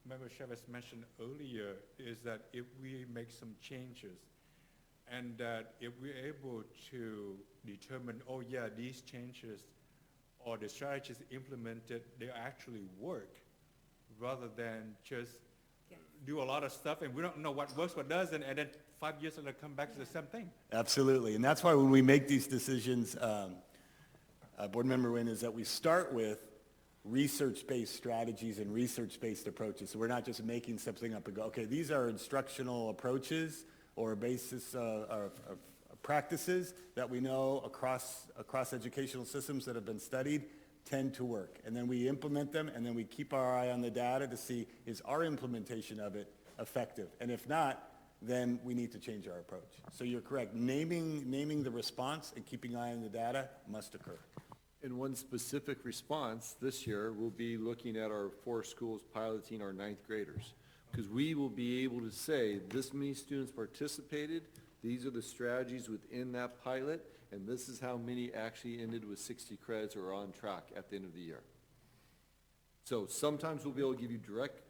Member Chavez mentioned earlier, is that if we make some changes, and that if we're able to determine, oh yeah, these changes or the strategies implemented, they actually work, rather than just do a lot of stuff and we don't know what works, what doesn't, and then 5 years later come back to the same thing. Absolutely, and that's why when we make these decisions, Board Member Nguyen, is that we start with research-based strategies and research-based approaches. So we're not just making something up and go, okay, these are instructional approaches or a basis of practices that we know across educational systems that have been studied tend to work. And then we implement them, and then we keep our eye on the data to see, is our implementation of it effective? And if not, then we need to change our approach. So you're correct. Naming the response and keeping an eye on the data must occur. In one specific response this year, we'll be looking at our 4 schools piloting our 9th graders. Because we will be able to say, this many students participated, these are the strategies within that pilot, and this is how many actually ended with 60 credits or on track at the end of the year. So sometimes we'll be able to give you direct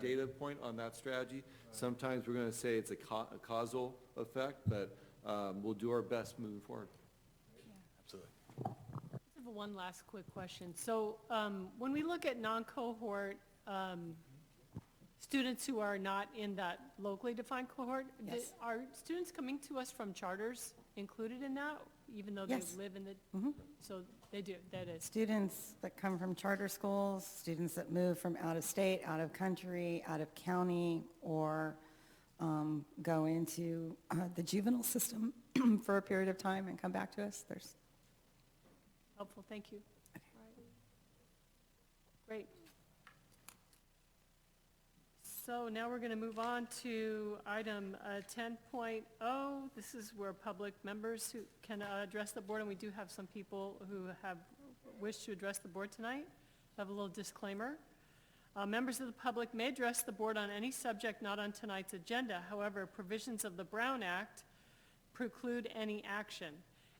data point on that strategy. Sometimes we're going to say it's a causal effect, but we'll do our best moving forward. Absolutely. I have one last quick question. So when we look at non-cohort students who are not in that locally defined cohort, Yes. are students coming to us from charters included in that, even though Yes. they live in the, so they do, that is. Students that come from charter schools, students that move from out of state, out of country, out of county, or go into the juvenile system for a period of time and come back to us. There's Helpful, thank you. All right. Great. So now we're going to move on to item 10.0. This is where public members who can address the board, and we do have some people who have wished to address the board tonight. I have a little disclaimer. Members of the public may address the board on any subject not on tonight's agenda. However, provisions of the Brown Act preclude any action.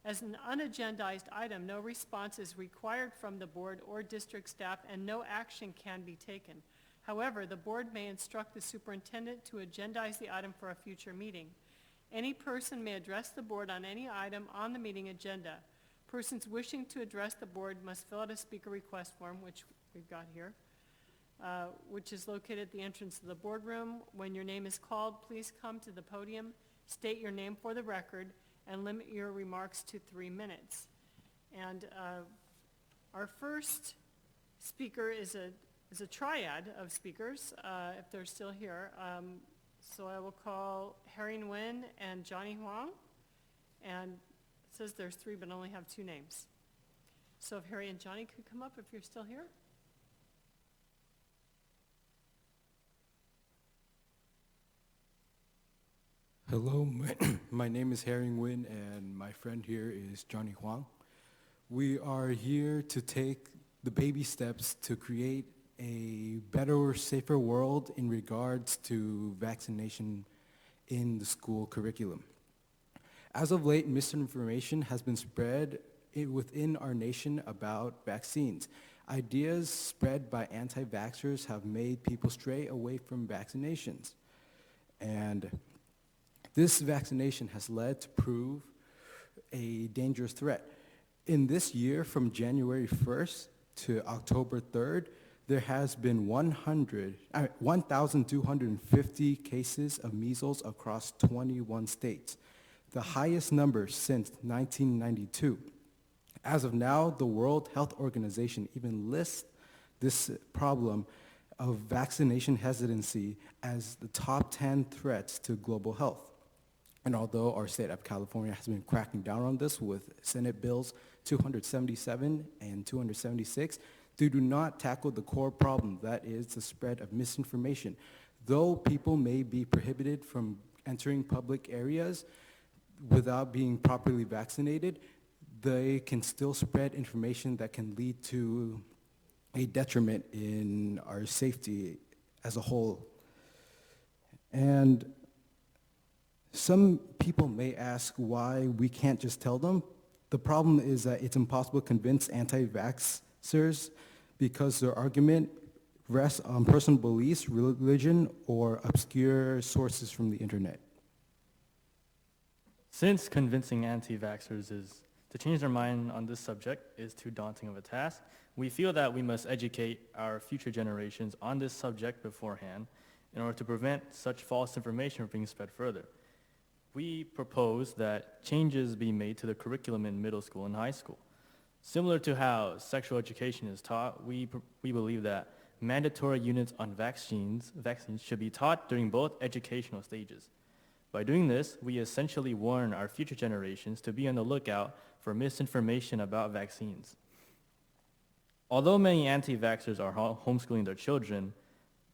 As an unagendized item, no response is required from the board or district staff, and no action can be taken. However, the board may instruct the superintendent to agendize the item for a future meeting. Any person may address the board on any item on the meeting agenda. Persons wishing to address the board must fill out a speaker request form, which we've got here, which is located at the entrance of the boardroom. When your name is called, please come to the podium, state your name for the record, and limit your remarks to 3 minutes. And our first speaker is a triad of speakers, if they're still here. So I will call Harry Nguyen and Johnny Huang. And it says there's 3, but only have 2 names. So if Harry and Johnny could come up if you're still here. Hello, my name is Harry Nguyen, and my friend here is Johnny Huang. We are here to take the baby steps to create a better, safer world in regards to vaccination in the school curriculum. As of late, misinformation has been spread within our nation about vaccines. Ideas spread by anti-vaxxers have made people stray away from vaccinations. And this vaccination has led to prove a dangerous threat. In this year, from January 1st to October 3rd, there has been 1,250 cases of measles across 21 states, the highest number since 1992. As of now, the World Health Organization even lists this problem of vaccination hesitancy as the top 10 threats to global health. And although our state of California has been cracking down on this with Senate Bills 277 and 276, they do not tackle the core problem, that is the spread of misinformation. Though people may be prohibited from entering public areas without being properly vaccinated, they can still spread information that can lead to a detriment in our safety as a whole. And some people may ask why we can't just tell them. The problem is that it's impossible to convince anti-vaxxers because their argument rests on personal beliefs, religion, or obscure sources from the internet. Since convincing anti-vaxxers to change their mind on this subject is too daunting of a task, we feel that we must educate our future generations on this subject beforehand in order to prevent such false information from being spread further. We propose that changes be made to the curriculum in middle school and high school. Similar to how sexual education is taught, we believe that mandatory units on vaccines should be taught during both educational stages. By doing this, we essentially warn our future generations to be on the lookout for misinformation about vaccines. Although many anti-vaxxers are homeschooling their children,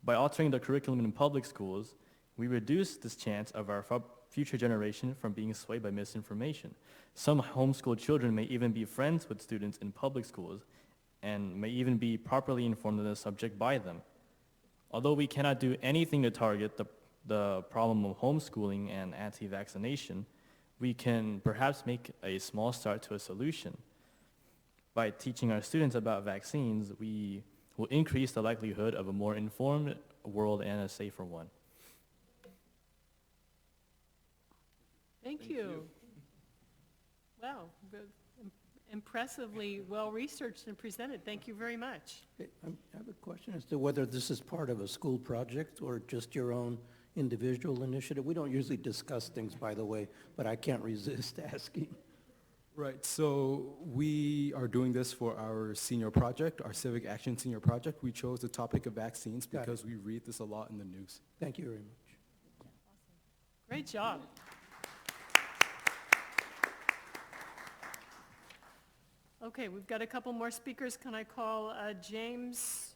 by altering the curriculum in public schools, we reduce this chance of our future generation from being swayed by misinformation. Some homeschooled children may even be friends with students in public schools and may even be properly informed on the subject by them. Although we cannot do anything to target the problem of homeschooling and anti-vaccination, we can perhaps make a small start to a solution. By teaching our students about vaccines, we will increase the likelihood of a more informed world and a safer one. Thank you. Wow, impressively well-researched and presented. Thank you very much. I have a question as to whether this is part of a school project or just your own individual initiative. We don't usually discuss things, by the way, but I can't resist asking. Right, so we are doing this for our senior project, our Civic Action Senior Project. We chose the topic of vaccines because we read this a lot in the news. Thank you very much. Great job. Okay, we've got a couple more speakers. Can I call James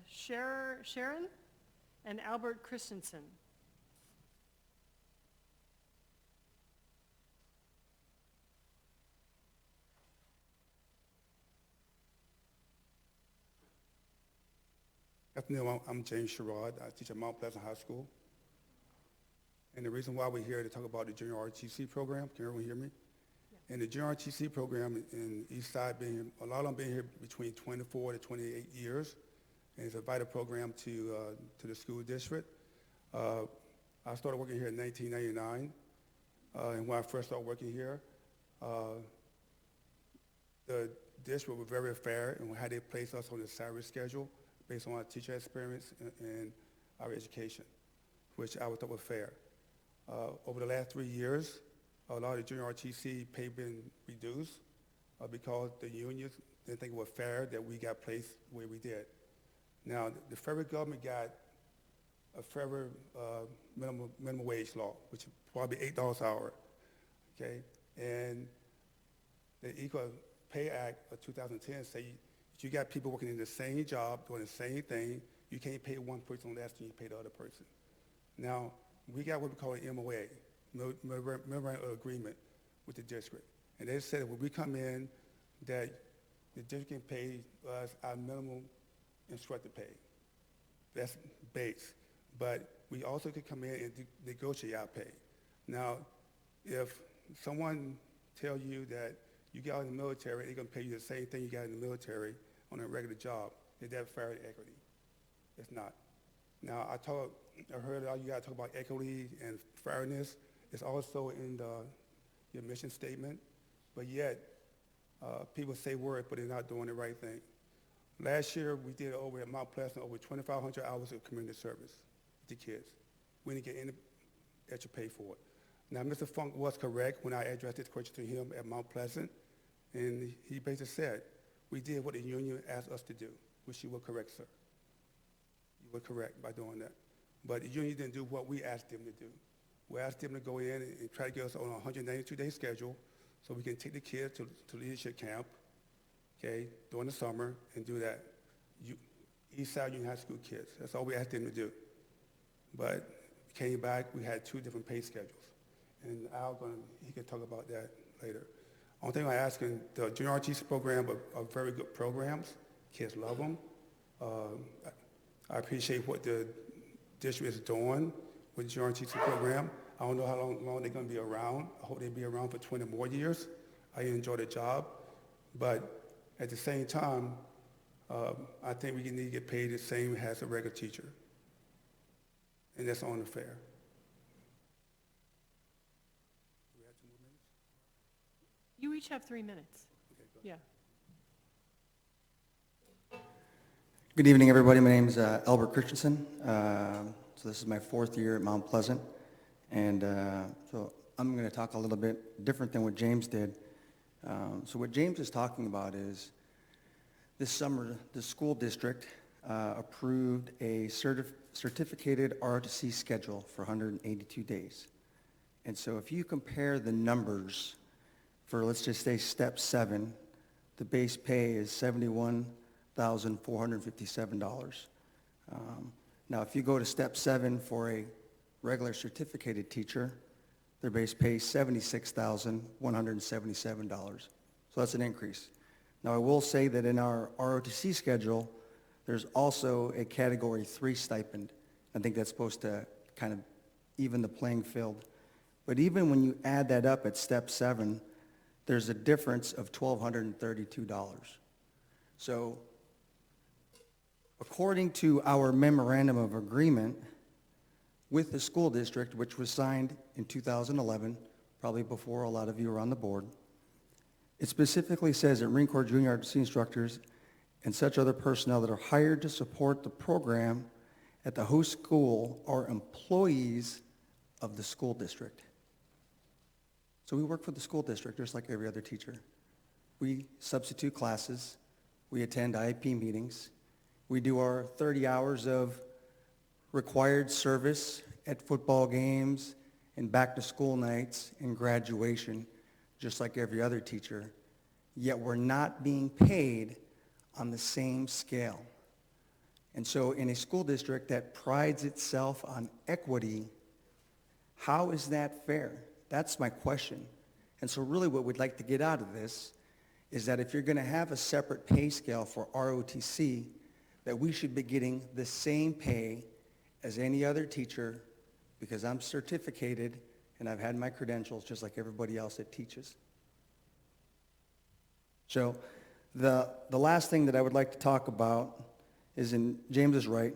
Sharon and Albert Christensen? Afternoon, I'm James Sherrod. I teach at Mount Pleasant High School. And the reason why we're here to talk about the junior ROTC program, can everyone hear me? And the junior ROTC program in East Side, a lot of them been here between 24 to 28 years, and it's a vital program to the school district. I started working here in 1999, and when I first started working here, the district was very fair in how they placed us on the salary schedule based on our teacher experience and our education, which I thought was fair. Over the last 3 years, a lot of the junior RTC pay been reduced because the unions didn't think it was fair that we got placed where we did. Now, the federal government got a federal minimum wage law, which is probably $8 an hour, okay? And the Equal Pay Act of 2010 say if you got people working in the same job, doing the same thing, you can't pay one person less than you pay the other person. Now, we got what we call an MOA, Memorandum of Agreement with the district. And they said that when we come in, that the district can pay us our minimum instructor pay. That's base. But we also could come in and negotiate our pay. Now, if someone tells you that you got in the military, they're going to pay you the same thing you got in the military on a regular job, is that fair and equity? It's not. Now, I heard all you guys talk about equity and fairness. It's also in your mission statement, but yet people say words, but they're not doing the right thing. Last year, we did over at Mount Pleasant over 2,500 hours of community service with the kids. We didn't get any extra pay for it. Now, Mr. Funk was correct when I addressed this question to him at Mount Pleasant, and he basically said, we did what the union asked us to do, which you were correct, sir. You were correct by doing that. But the union didn't do what we asked them to do. We asked them to go in and try to get us on a 192-day schedule so we can take the kids to leadership camp, okay, during the summer and do that. East Side Union High School kids, that's all we asked them to do. But came back, we had 2 different pay schedules. And he can talk about that later. Only thing I'm asking, the junior RTC program are very good programs. Kids love them. I appreciate what the district is doing with the junior RTC program. I don't know how long they're going to be around. I hope they'll be around for 20 more years. I enjoy the job. But at the same time, I think we need to get paid the same as a regular teacher. And that's only fair. You each have 3 minutes. Yeah. Good evening, everybody. My name is Albert Christensen. So this is my 4th year at Mount Pleasant. And so I'm going to talk a little bit different than what James did. So what James is talking about is this summer, the school district approved a certificated ROTC schedule for 182 days. And so if you compare the numbers for, let's just say, step 7, the base pay is $71,457. Now, if you go to step 7 for a regular certificated teacher, their base pay is $76,177. So that's an increase. Now, I will say that in our ROTC schedule, there's also a Category 3 stipend. I think that's supposed to kind of even the playing field. But even when you add that up at step 7, there's a difference of $1,232. So according to our memorandum of agreement with the school district, which was signed in 2011, probably before a lot of you were on the board, it specifically says that Marine Corps junior ROTC instructors and such other personnel that are hired to support the program at the host school are employees of the school district. So we work for the school district just like every other teacher. We substitute classes. We attend IEP meetings. We do our 30 hours of required service at football games and back to school nights and graduation, just like every other teacher. Yet we're not being paid on the same scale. And so in a school district that prides itself on equity, how is that fair? That's my question. And so really what we'd like to get out of this is that if you're going to have a separate pay scale for ROTC, that we should be getting the same pay as any other teacher because I'm certificated and I've had my credentials just like everybody else that teaches. So the last thing that I would like to talk about is, and James is right,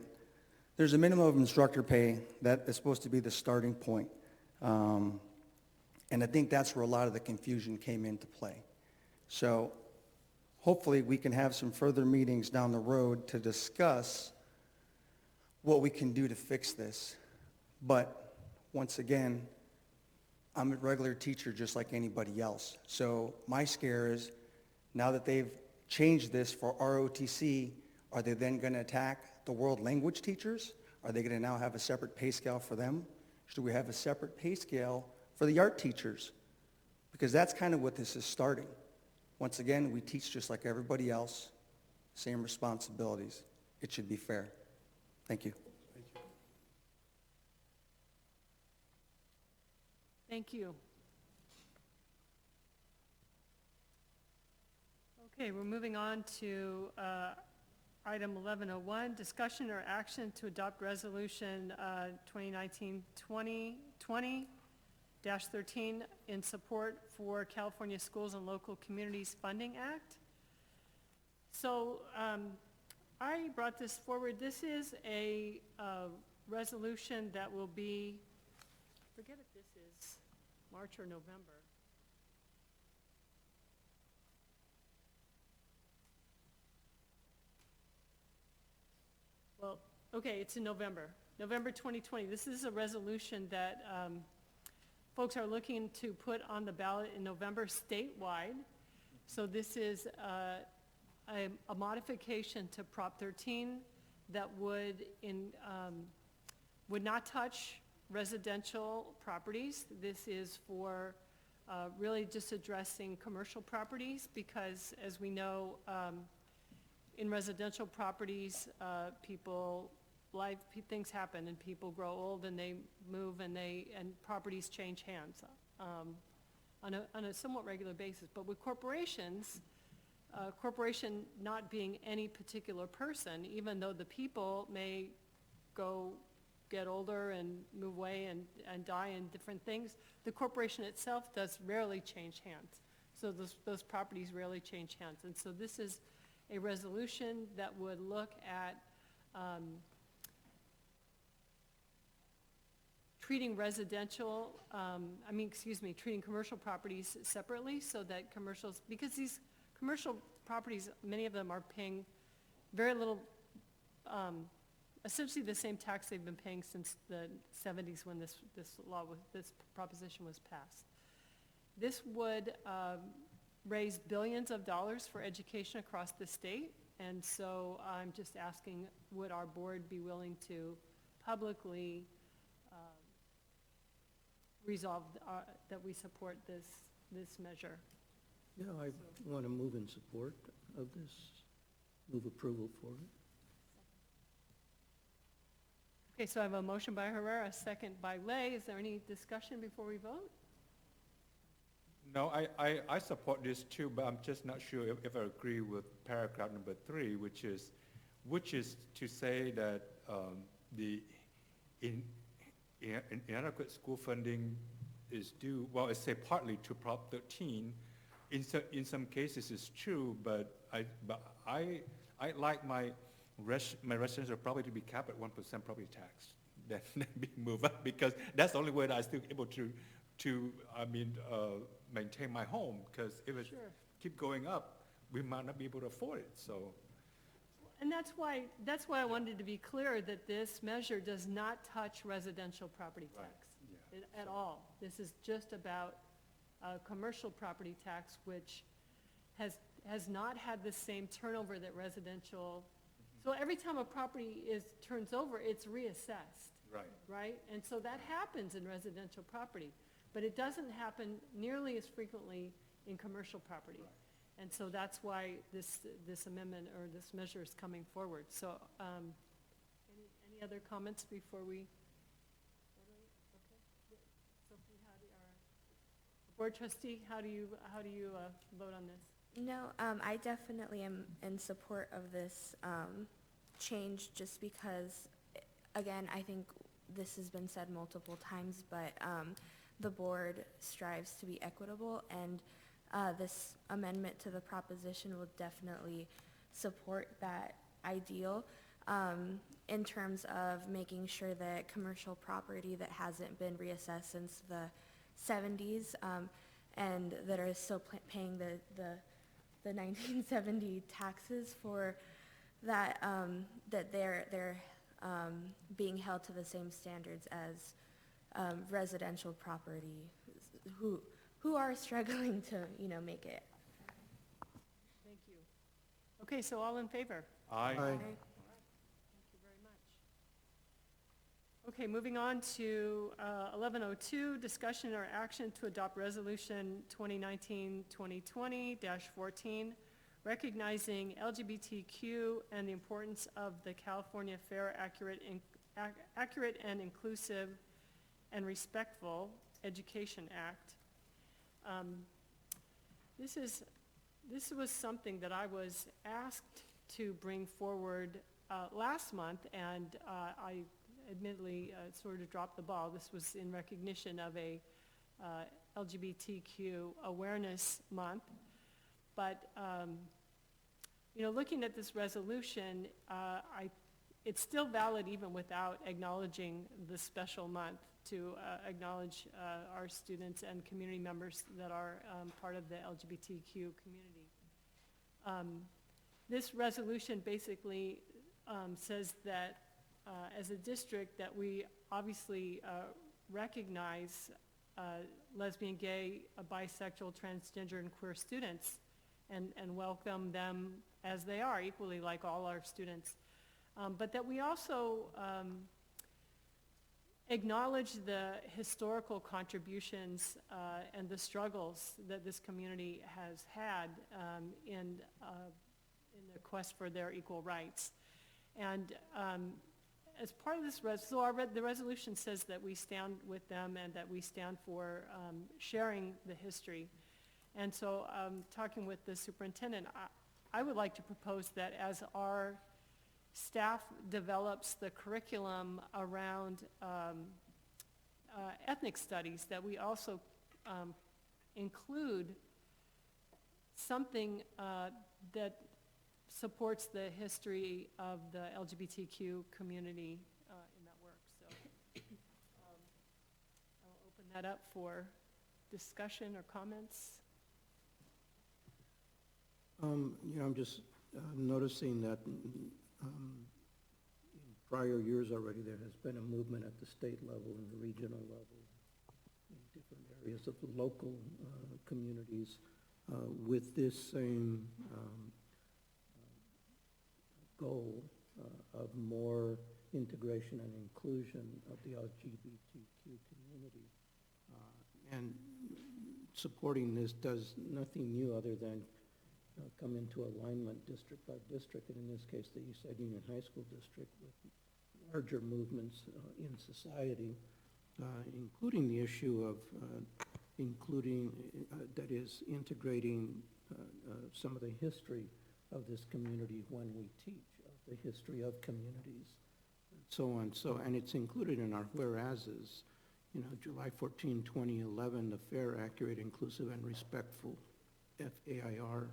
there's a minimum of instructor pay that is supposed to be the starting point. And I think that's where a lot of the confusion came into play. So hopefully we can have some further meetings down the road to discuss what we can do to fix this. But once again, I'm a regular teacher just like anybody else. So my scare is, now that they've changed this for ROTC, are they then going to attack the world language teachers? Are they going to now have a separate pay scale for them? Should we have a separate pay scale for the art teachers? Because that's kind of what this is starting. Once again, we teach just like everybody else, same responsibilities. It should be fair. Thank you. Thank you. Okay, we're moving on to item 1101, discussion or action to adopt resolution 2019-2020-13 in support for California Schools and Local Communities Funding Act. So I brought this forward. This is a resolution that will be, forget if this is March or November. Well, okay, it's in November 2020. This is a resolution that folks are looking to put on the ballot in November statewide. So this is a modification to Prop 13 that would not touch residential properties. This is for really just addressing commercial properties, because as we know, in residential properties, things happen and people grow old and they move and properties change hands on a somewhat regular basis. But with corporations, corporation not being any particular person, even though the people may get older and move away and die in different things, the corporation itself does rarely change hands. So those properties rarely change hands. And so this is a resolution that would look at treating treating commercial properties separately, so that commercials, because these commercial properties, many of them are paying very little, essentially the same tax they've been paying since the 70s when this proposition was passed. This would raise billions of dollars for education across the state, and so I'm just asking, would our board be willing to publicly resolve that we support this measure? Yeah, I want to move in support of this, move approval for it. Okay, so I have a motion by Herrera, a second by Lay. Is there any discussion before we vote? No, I support this too, but I'm just not sure if I agree with paragraph number 3, which is to say that the inadequate school funding is due, well, it's say partly to Prop 13. In some cases it's true, but I like my residential property to be capped at 1% property tax, then be moved up, because that's the only way that I'm still able to maintain my home, because if it keep going up, we might not be able to afford it, so. And that's why I wanted to be clear that this measure does not touch residential property tax at all. This is just about commercial property tax, which has not had the same turnover that residential. So every time a property turns over, it's reassessed. Right? And so that happens in residential property, but it doesn't happen nearly as frequently in commercial property. And so that's why this amendment or this measure is coming forward. So any other comments before we? Okay. Sophie, board trustee, how do you vote on this? No, I definitely am in support of this change, just because, again, I think this has been said multiple times, but the board strives to be equitable, and this amendment to the proposition will definitely support that ideal in terms of making sure that commercial property that hasn't been reassessed since the 70s and that are still paying the 1970 taxes for that, that they're being held to the same standards as residential property who are struggling to, make it. Thank you. Okay, so all in favor? Aye. Thank you very much. Okay, moving on to 1102, discussion or action to adopt resolution 2019-2020-14, recognizing LGBTQ and the importance of the California Fair, Accurate and Inclusive and Respectful Education Act. This was something that I was asked to bring forward last month, and I admittedly sort of dropped the ball. This was in recognition of a LGBTQ Awareness Month. But, looking at this resolution, it's still valid even without acknowledging the special month to acknowledge our students and community members that are part of the LGBTQ community. This resolution basically says that as a district that we obviously recognize lesbian, gay, bisexual, transgender, and queer students and welcome them as they are, equally like all our students. But that we also acknowledge the historical contributions and the struggles that this community has had in the quest for their equal rights. And as part of this, the resolution says that we stand with them and that we stand for sharing the history. And so talking with the superintendent, I would like to propose that as our staff develops the curriculum around ethnic studies, that we also include something that supports the history of the LGBTQ community in that work. So I'll open that up for discussion or comments. I'm just noticing that in prior years already, there has been a movement at the state level and the regional level in different areas of the local communities with this same goal of more integration and inclusion of the LGBTQ community. And supporting this does nothing new other than come into alignment district by district, and in this case the Eastside Union High School District, with larger movements in society, including the issue of that is integrating some of the history of this community when we teach, of the history of communities, and so on. So, and it's included in our whereases. July 14, 2011, the Fair, Accurate, Inclusive, and Respectful FAIR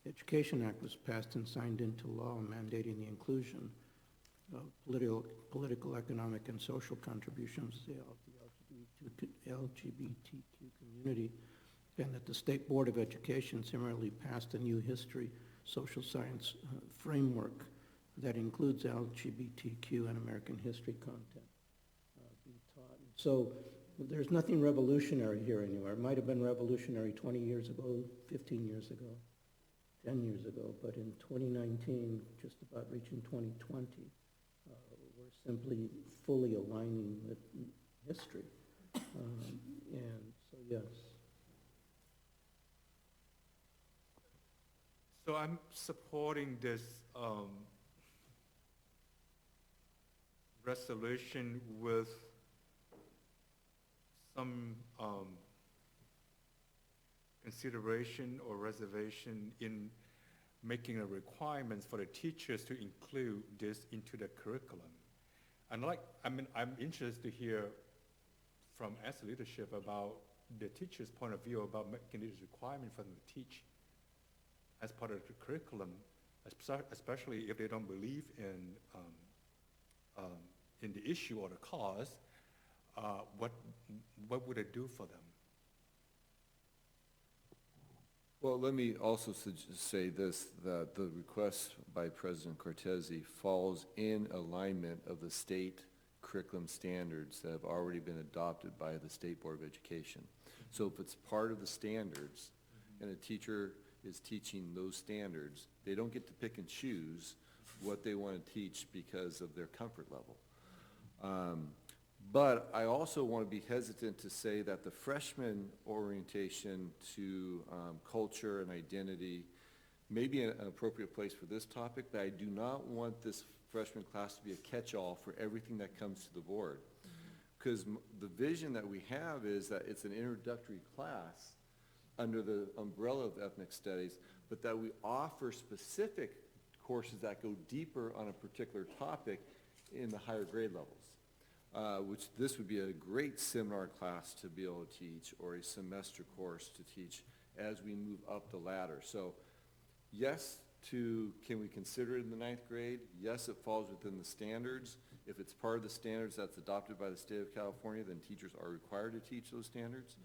Education Act was passed and signed into law, mandating the inclusion of political, economic, and social contributions of the LGBTQ community, and that the State Board of Education similarly passed a new history, social science framework that includes LGBTQ and American history content be taught. So there's nothing revolutionary here anywhere. It might have been revolutionary 20 years ago, 15 years ago, 10 years ago, but in 2019, just about reaching 2020, we're simply fully aligning with history. And so, yes. So I'm supporting this resolution with some consideration or reservation in making a requirement for the teachers to include this into the curriculum. And I'm interested to hear from as leadership about the teacher's point of view about making it a requirement for them to teach as part of the curriculum, especially if they don't believe in the issue or the cause. What would it do for them? Well, let me also say this, that the request by President Cortese falls in alignment of the state curriculum standards that have already been adopted by the State Board of Education. So if it's part of the standards and a teacher is teaching those standards, they don't get to pick and choose what they want to teach because of their comfort level. But I also want to be hesitant to say that the freshman orientation to culture and identity may be an appropriate place for this topic, but I do not want this freshman class to be a catch-all for everything that comes to the board. Because the vision that we have is that it's an introductory class under the umbrella of ethnic studies, but that we offer specific courses that go deeper on a particular topic in the higher grade levels. Which this would be a great seminar class to be able to teach, or a semester course to teach as we move up the ladder. So yes, can we consider it in the 9th grade? Yes, it falls within the standards. If it's part of the standards that's adopted by the state of California, then teachers are required to teach those standards.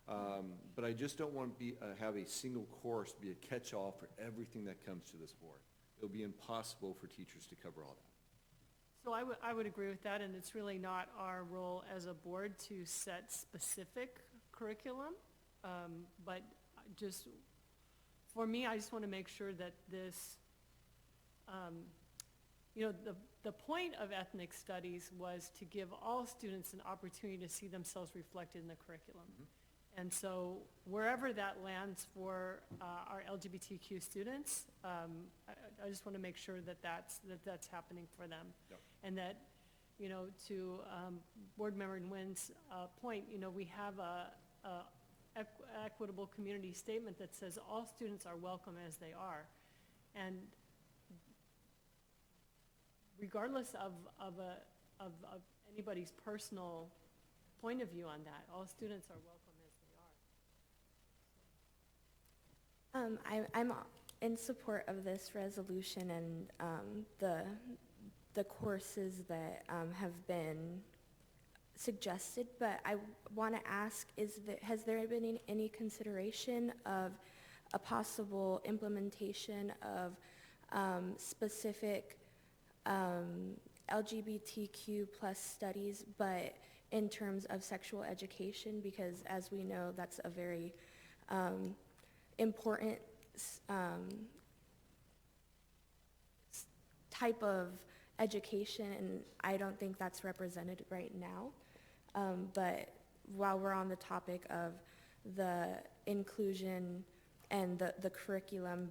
But I just don't want to have a single course be a catch-all for everything that comes to this board. It'll be impossible for teachers to cover all that. So I would agree with that, and it's really not our role as a board to set specific curriculum, but just, for me, I just want to make sure that this, the point of ethnic studies was to give all students an opportunity to see themselves reflected in the curriculum. And so wherever that lands for our LGBTQ students, I just want to make sure that that's happening for them. Yep. And that, to Board Member Nguyen's point, we have a equitable community statement that says all students are welcome as they are. And regardless of anybody's personal point of view on that, all students are welcome as they are. I'm in support of this resolution and the courses that have been suggested, but I want to ask, has there been any consideration of a possible implementation of specific LGBTQ plus studies, but in terms of sexual education? Because as we know, that's a very important type of education, and I don't think that's represented right now. But while we're on the topic of the inclusion and the curriculum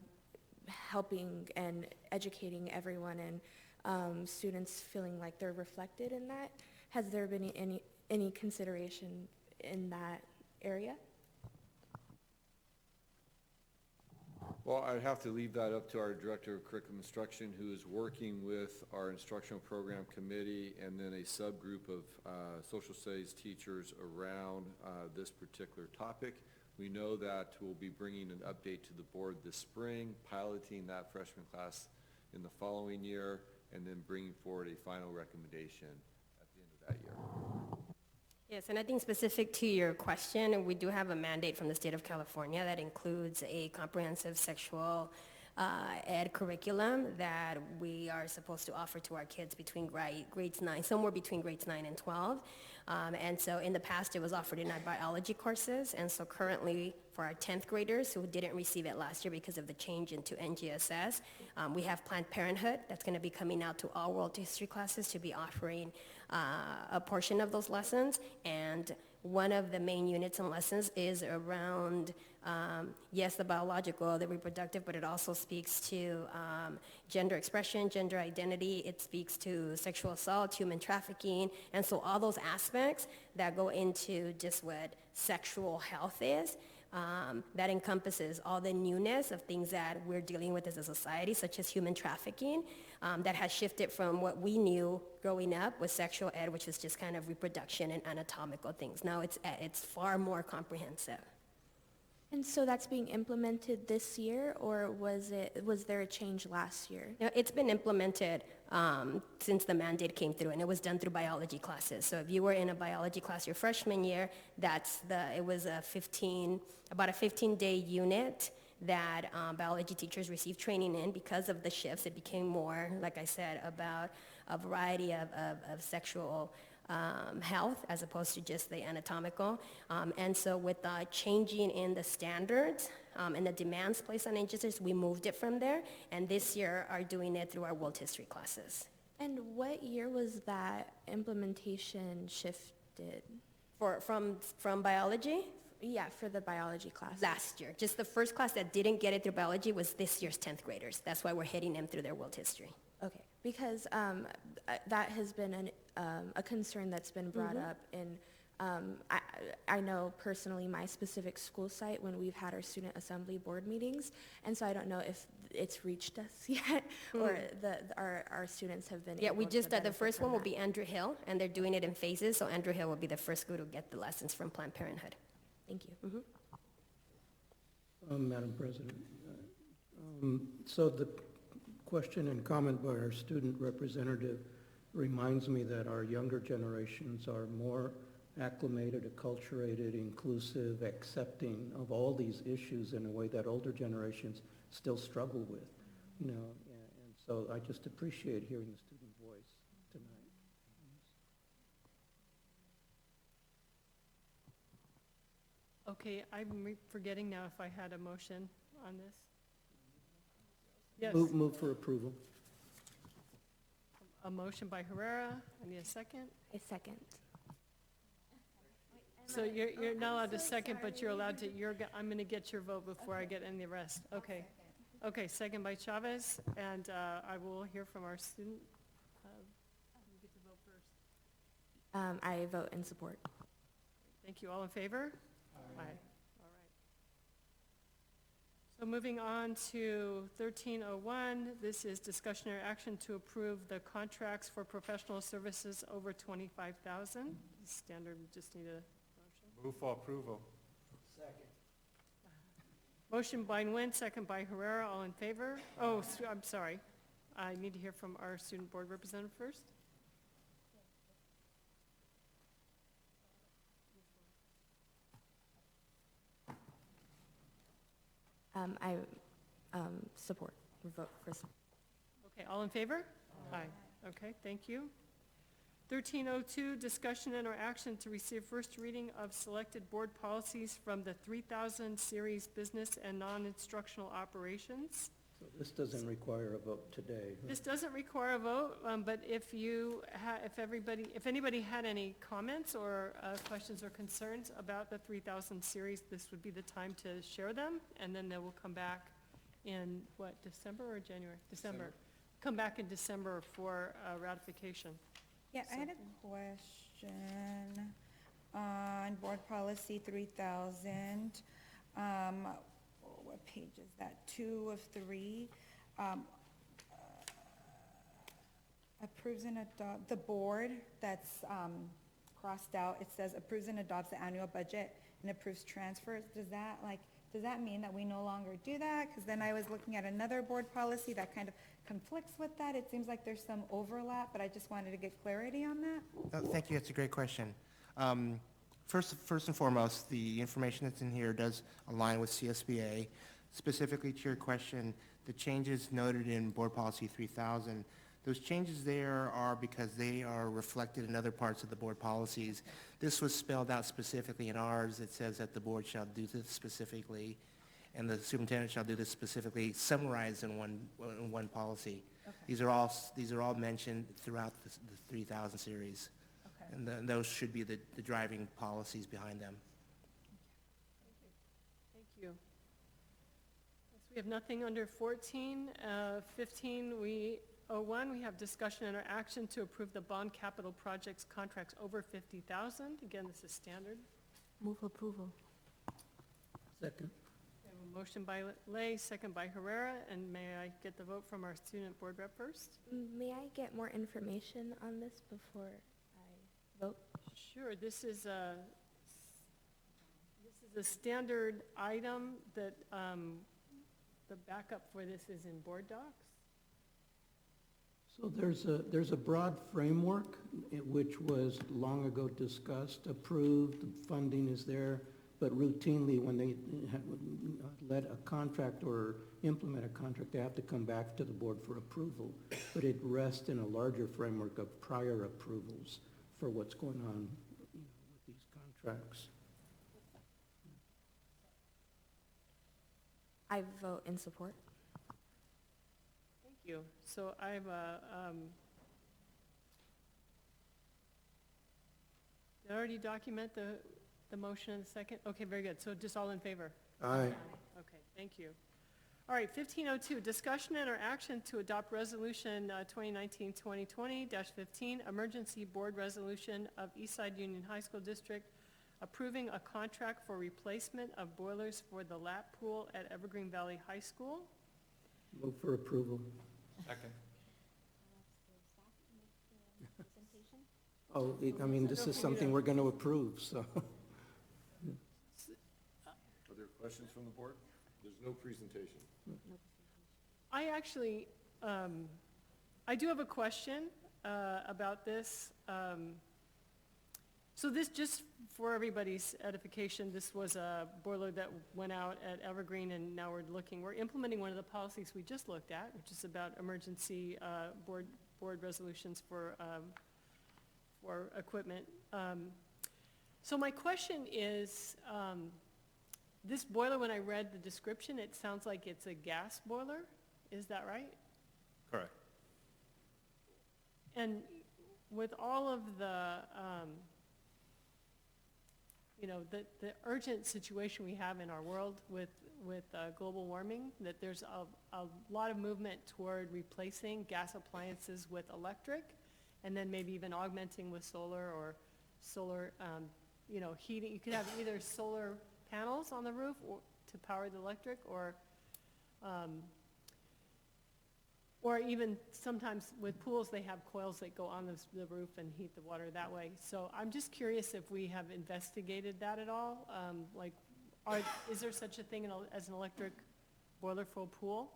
helping and educating everyone and students feeling like they're reflected in that, has there been any consideration in that area? Well, I'd have to leave that up to our Director of Curriculum Instruction, who is working with our Instructional Program Committee and then a subgroup of social studies teachers around this particular topic. We know that we'll be bringing an update to the board this spring, piloting that freshman class in the following year, and then bringing forward a final recommendation at the end of that year. Yes, and I think specific to your question, we do have a mandate from the state of California that includes a comprehensive sexual ed curriculum that we are supposed to offer to our kids between grades 9, somewhere between grades 9 and 12. And so in the past, it was offered in our biology courses. And so currently, for our 10th graders who didn't receive it last year because of the change into NGSS, we have Planned Parenthood that's going to be coming out to all world history classes to be offering a portion of those lessons. And one of the main units and lessons is around, yes, the biological, the reproductive, but it also speaks to gender expression, gender identity. It speaks to sexual assault, human trafficking, and so all those aspects that go into just what sexual health is. that encompasses all the newness of things that we're dealing with as a society, such as human trafficking, that has shifted from what we knew growing up with sexual ed, which was just kind of reproduction and anatomical things. Now it's far more comprehensive. And so that's being implemented this year, or was there a change last year? No, it's been implemented since the mandate came through, and it was done through biology classes. So if you were in a biology class your freshman year, it was about a 15-day unit that biology teachers received training in. Because of the shifts, it became more, like I said, about a variety of sexual health as opposed to just the anatomical. And so with the changing in the standards and the demands placed on agencies, we moved it from there, and this year are doing it through our world history classes. And what year was that implementation shifted? From biology? Yeah, for the biology class. Last year. Just the first class that didn't get it through biology was this year's 10th graders. That's why we're hitting them through their world history. Okay, because that has been a concern that's been brought up in, I know personally my specific school site when we've had our student assembly board meetings, and so I don't know if it's reached us yet, or our students have been able we just, to the first one benefit will from be Andrew Hill, and they're doing it in phases, so Andrew Hill will be the first school to get the lessons from Planned Parenthood. Thank you. Madam President, so the question and comment by our student representative reminds me that our younger generations are more acclimated, acculturated, inclusive, accepting of all these issues in a way that older generations still struggle with, you know, and so I just appreciate hearing the student voice tonight. Okay, I'm forgetting now if I had a motion on this. Yes. Move for approval. A motion by Herrera. I need a second. A second. So you're not allowed to second, but you're allowed to, I'm going to get your vote before I get any of the rest. Okay. Okay, second by Chavez, and I will hear from our student. You get to vote first. I vote in support. Thank you. All in favor? Aye. All right. So moving on to 1301, this is discussionary action to approve the contracts for professional services over 25,000. Standard, we just need a motion. Move for approval. Motion by Nguyen, second by Herrera, all in favor? Oh, I'm sorry. I need to hear from our student board representative first. I support, vote for support. Okay, all in favor? Aye. Okay, thank you. 1302, discussion and or action to receive first reading of selected board policies from the 3000 series business and non-instructional operations. So this doesn't require a vote today. This doesn't require a vote, but if anybody had any comments or questions or concerns about the 3000 series, this would be the time to share them, and then they will come back in, December or January? December. Come back in December for ratification. Yeah, I had a question on Board Policy 3000. What page is that? 2 of 3. Approves and adopt, the board that's crossed out, it says approves and adopts the annual budget and approves transfers. Does that mean that we no longer do that? Because then I was looking at another board policy that kind of conflicts with that. It seems like there's some overlap, but I just wanted to get clarity on that. Oh, thank you, that's a great question. First and foremost, the information that's in here does align with CSBA. Specifically to your question, the changes noted in Board Policy 3000, those changes there are because they are reflected in other parts of the board policies. This was spelled out specifically in ours. It says that the board shall do this specifically, and the superintendent shall do this specifically, summarized in one policy. Okay. These are all mentioned throughout the 3000 series. Okay. And those should be the driving policies behind them. Thank you. Yes, we have nothing under 14. 15, we have discussion and our action to approve the bond capital projects contracts over 50,000. Again, this is standard. Move approval. Second. We have a motion by Lay, second by Herrera, and may I get the vote from our student board rep first? May I get more information on this before I vote? Sure, this is a standard item that, the backup for this is in board docs. So there's a broad framework which was long ago discussed, approved, the funding is there, but routinely when they let a contract or implement a contract, they have to come back to the board for approval. But it rests in a larger framework of prior approvals for what's going on, with these contracts. I vote in support. Thank you. So I have a, did I already document the motion and the second? Okay, very good. So just all in favor? Aye. Okay, thank you. All right, 1502, discussion and or action to adopt resolution 2019-2020-15, emergency board resolution of Eastside Union High School District approving a contract for replacement of boilers for the lap pool at Evergreen Valley High School. Move for approval. Second. Oh, I mean, this is something we're going to approve, so. Are there questions from the board? There's no presentation. I actually, I do have a question about this. So this, just for everybody's edification, this was a boiler that went out at Evergreen, and now we're implementing one of the policies we just looked at, which is about emergency board resolutions for equipment. So my question is, this boiler, when I read the description, it sounds like it's a gas boiler. Is that right? Correct. And with all of the, the urgent situation we have in our world with global warming, that there's a lot of movement toward replacing gas appliances with electric, and then maybe even augmenting with solar or solar, heating. You could have either solar panels on the roof to power the electric, or even sometimes with pools, they have coils that go on the roof and heat the water that way. So I'm just curious if we have investigated that at all. Is there such a thing as an electric boiler for a pool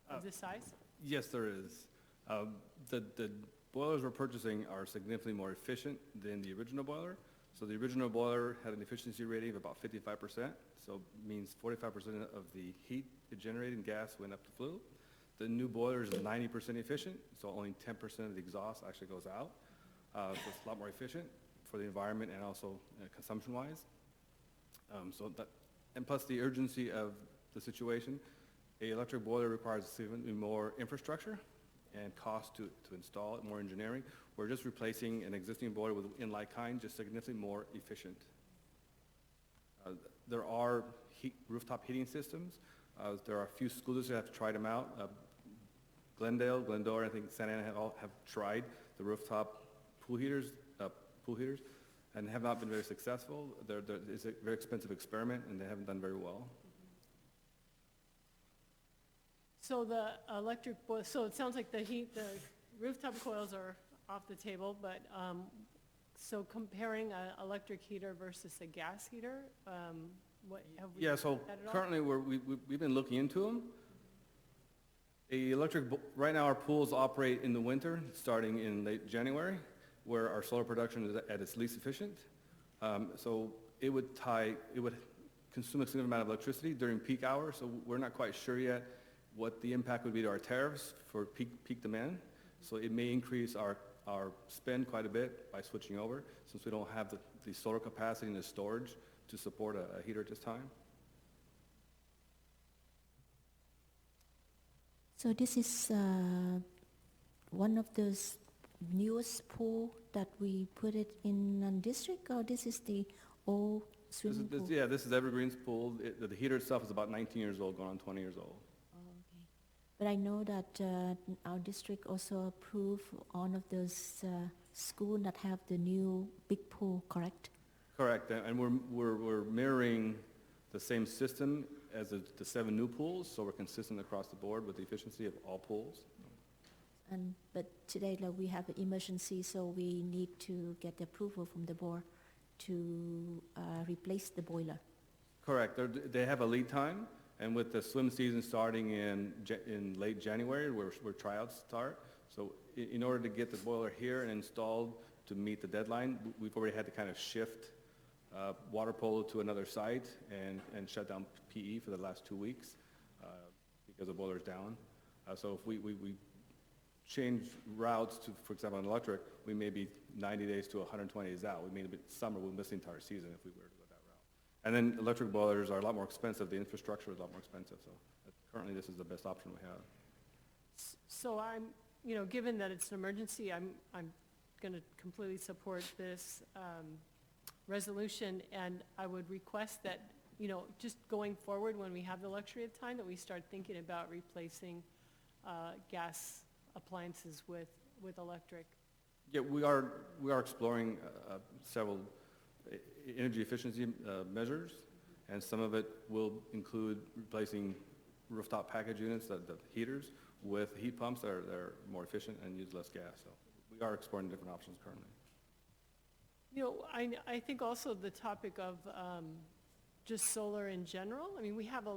of this size? Yes, there is. The boilers we're purchasing are significantly more efficient than the original boiler. So the original boiler had an efficiency rating of about 55%, so it means 45% of the heat it generated in gas went up the flue. The new boiler is 90% efficient, so only 10% of the exhaust actually goes out. So it's a lot more efficient for the environment and also consumption-wise. And plus the urgency of the situation, an electric boiler requires significantly more infrastructure and cost to install it, more engineering. We're just replacing an existing boiler with in-like kind, just significantly more efficient. There are rooftop heating systems. There are a few school districts that have tried them out. Glendale, Glendora, I think Santa Ana have tried the rooftop pool heaters, and have not been very successful. It's a very expensive experiment, and they haven't done very well. So the electric boiler, so it sounds like the rooftop coils are off the table, but so comparing an electric heater versus a gas heater, what have we? Yeah, so looked at it all? currently we've been looking into them. Right now our pools operate in the winter, starting in late January, where our solar production is at its least efficient. So it would consume a significant amount of electricity during peak hours, so we're not quite sure yet what the impact would be to our tariffs for peak demand. So it may increase our spend quite a bit by switching over, since we don't have the solar capacity and the storage to support a heater at this time. So this is one of those newest pool that we put it in a district, or this is the old swimming pool? Yeah, this is Evergreen's pool. The heater itself is about 19 years old, going on 20 years old. Oh, okay. But I know that our district also approved one of those schools that have the new big pool, correct? Correct, and we're mirroring the same system as the 7 new pools, so we're consistent across the board with the efficiency of all pools. But today, like, we have an emergency, so we need to get the approval from the board to replace the boiler. Correct. They have a lead time, and with the swim season starting in late January, where tryouts start, so in order to get the boiler here and installed to meet the deadline, we've already had to kind of shift water polo to another site and shut down PE for the last 2 weeks because the boiler's down. So if we change routes to, for example, on electric, we may be 90 days to 120 days out. We may be summer, we'll miss the entire season if we were to go that route. And then electric boilers are a lot more expensive. The infrastructure is a lot more expensive. So currently, this is the best option we have. So I'm, given that it's an emergency, I'm going to completely support this resolution, and I would request that, just going forward, when we have the luxury of time, that we start thinking about replacing gas appliances with electric. Yeah, we are exploring several energy efficiency measures, and some of it will include replacing rooftop package units, the heaters, with heat pumps that are more efficient and use less gas. So we are exploring different options currently. I think also the topic of just solar in general. I mean, we have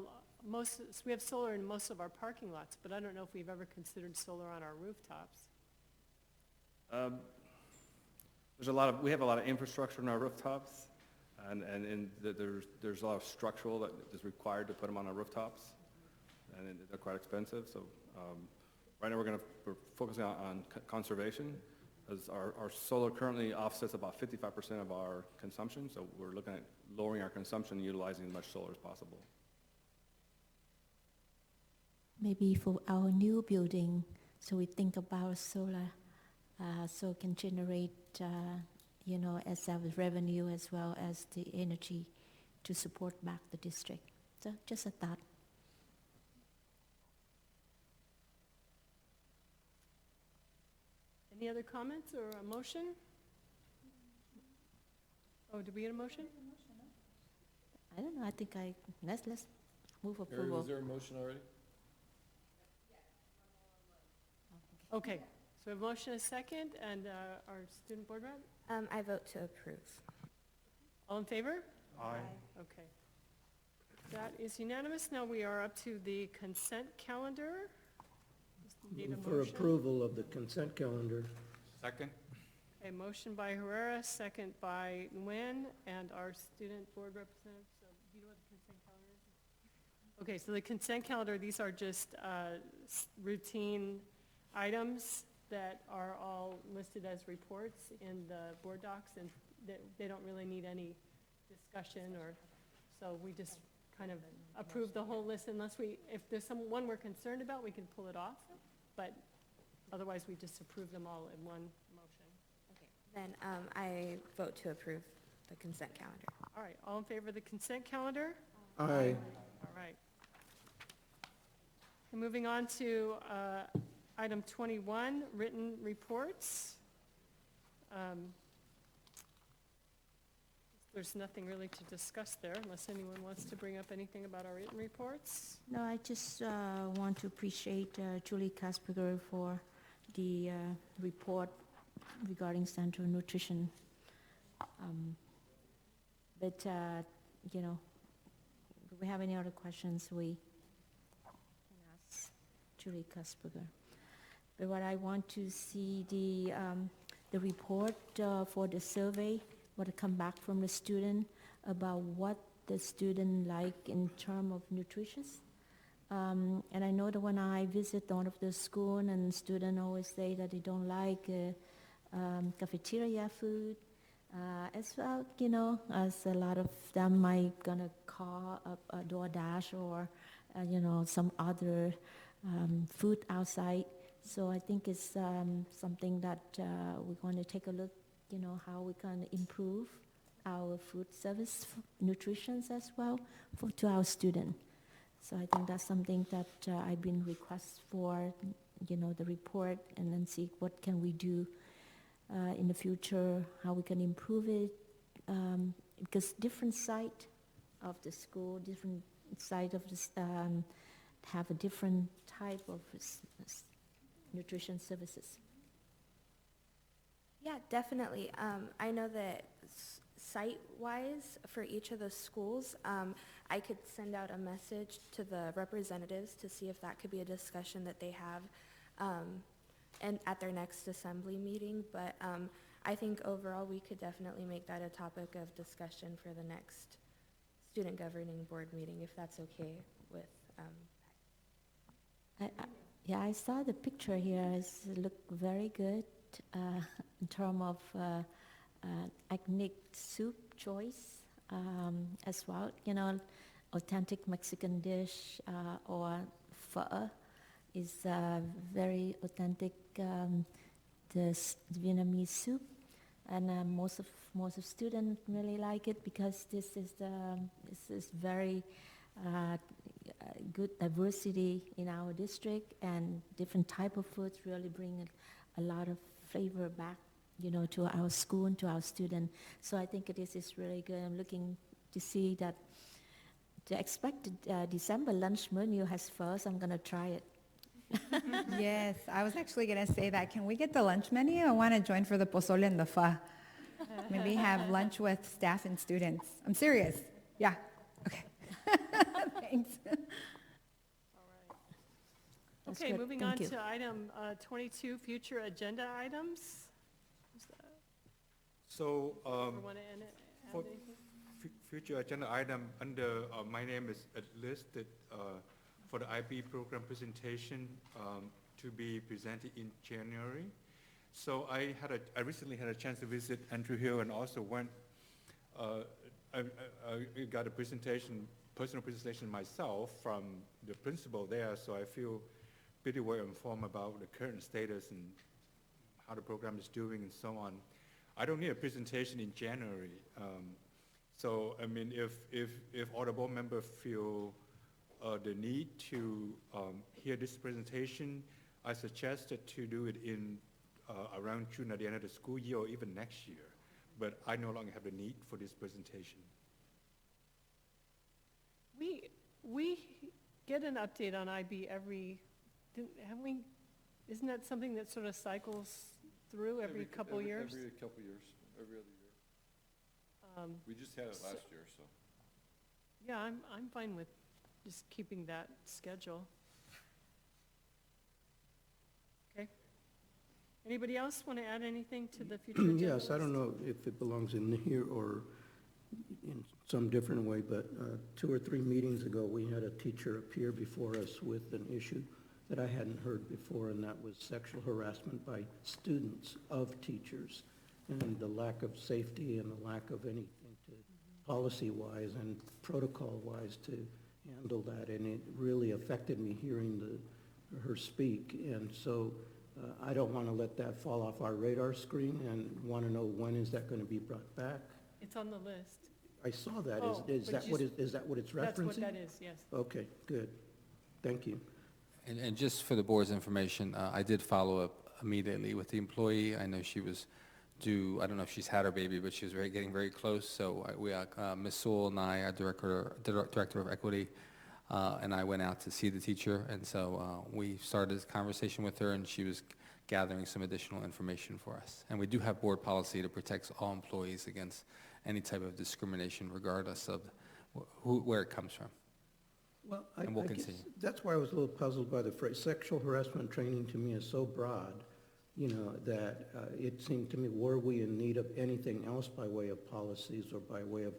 solar in most of our parking lots, but I don't know if we've ever considered solar on our rooftops. We have a lot of infrastructure on our rooftops, and there's a lot of structural that is required to put them on our rooftops, and they're quite expensive. So right now we're focusing on conservation, as our solar currently offsets about 55% of our consumption. So we're looking at lowering our consumption and utilizing as much solar as possible. Maybe for our new building, so we think about solar, so it can generate, as our revenue as well as the energy to support back the district. So just a thought. Any other comments or a motion? Oh, did we get a motion? I don't know, I think let's move approval. Was there a motion already? Okay, so we have a motion, a second, and our student board rep? I vote to approve. All in favor? Aye. Okay. That is unanimous. Now we are up to the consent calendar. Need a For motion? approval of the consent calendar. Second? A motion by Herrera, second by Nguyen, and our student board representative. So do you know what the consent calendar is? Okay, so the consent calendar, these are just routine items that are all listed as reports in the board docs, and they don't really need any discussion, or so we just kind of approve the whole list unless if there's one we're concerned about, we can pull it off, but otherwise we just approve them all in one motion. Okay. Then I vote to approve the consent calendar. All right, all in favor of the consent calendar? Aye. All right. And moving on to item 21, written reports. There's nothing really to discuss there unless anyone wants to bring up anything about our written reports. No, I just want to appreciate Julie Kasperger for the report regarding Central Nutrition. But, if we have any other questions, we can ask Julie Kasperger. But what I want to see the report for the survey, what come back from the student about what the student like in terms of nutrition. And I know that when I visit one of the school, and students always say that they don't like cafeteria food. As well, as a lot of them might gonna call up a DoorDash or, some other food outside. So I think it's something that we're going to take a look, how we can improve our food service nutrition as well to our students. So I think that's something that I've been requested for, the report, and then see what can we do in the future, how we can improve it, because different site, of the school, different side of this, have a different type of nutrition services. Yeah, definitely. I know that site-wise for each of the schools, I could send out a message to the representatives to see if that could be a discussion that they have and at their next assembly meeting. But I think overall we could definitely make that a topic of discussion for the next student governing board meeting, if that's okay with Yeah, I saw the picture here. It looked very good in terms of ethnic soup choice as well. You know, authentic Mexican dish or pho is very authentic. The Vietnamese soup, and most of students really like it because this is very good diversity in our district, and different type of foods really bring a lot of flavor back, you know, to our school and to our students. So I think this is really good. I'm looking to see that the expected December lunch menu has first. I'm gonna try it. Yes, I was actually going to say that. Can we get the lunch menu? I want to join for the pozole and the pho. Maybe have lunch with staff and students. I'm serious. Yeah. Okay. Thanks. Okay, good. moving Thank on you. to item 22, future agenda items. Who's that? So, Ever wanna add for anything? future agenda item under, my name is listed for the IB program presentation to be presented in January. So I recently had a chance to visit Andrew Hill and also went, I got a personal presentation myself from the principal there, so I feel pretty well informed about the current status and how the program is doing and so on. I don't need a presentation in January. So, I mean, if all the board members feel the need to hear this presentation, I suggested to do it in around June at the end of the school year or even next year. But I no longer have the need for this presentation. We get an update on IB haven't we? Isn't that something that sort of cycles through every couple years? Every couple years, every other year. We just had it last year, so. Yeah, I'm fine with just keeping that schedule. Okay. Anybody else want to add anything to the future agenda Yes, I don't list? know if it belongs in here or in some different way, but 2 or 3 meetings ago, we had a teacher appear before us with an issue that I hadn't heard before, and that was sexual harassment by students of teachers, and the lack of safety and the lack of anything to policy-wise and protocol-wise to handle that, and it really affected me hearing her speak, and so I don't want to let that fall off our radar screen, and want to know when is that going to be brought back. It's on the list. I saw that. Oh, Is but that what it's referencing? That's what that is, yes. Okay, good. Thank you. And just for the board's information, I did follow up immediately with the employee. I know she was due, I don't know if she's had her baby, but she was getting very close. So Ms. Sewell and I, our director of equity, and I went out to see the teacher. And so we started this conversation with her, and she was gathering some additional information for us. And we do have board policy that protects all employees against any type of discrimination, regardless of where it comes from. Well, And we'll I guess continue. that's why I was a little puzzled by the phrase. Sexual harassment training to me is so broad, you know, that it seemed to me, were we in need of anything else by way of policies or by way of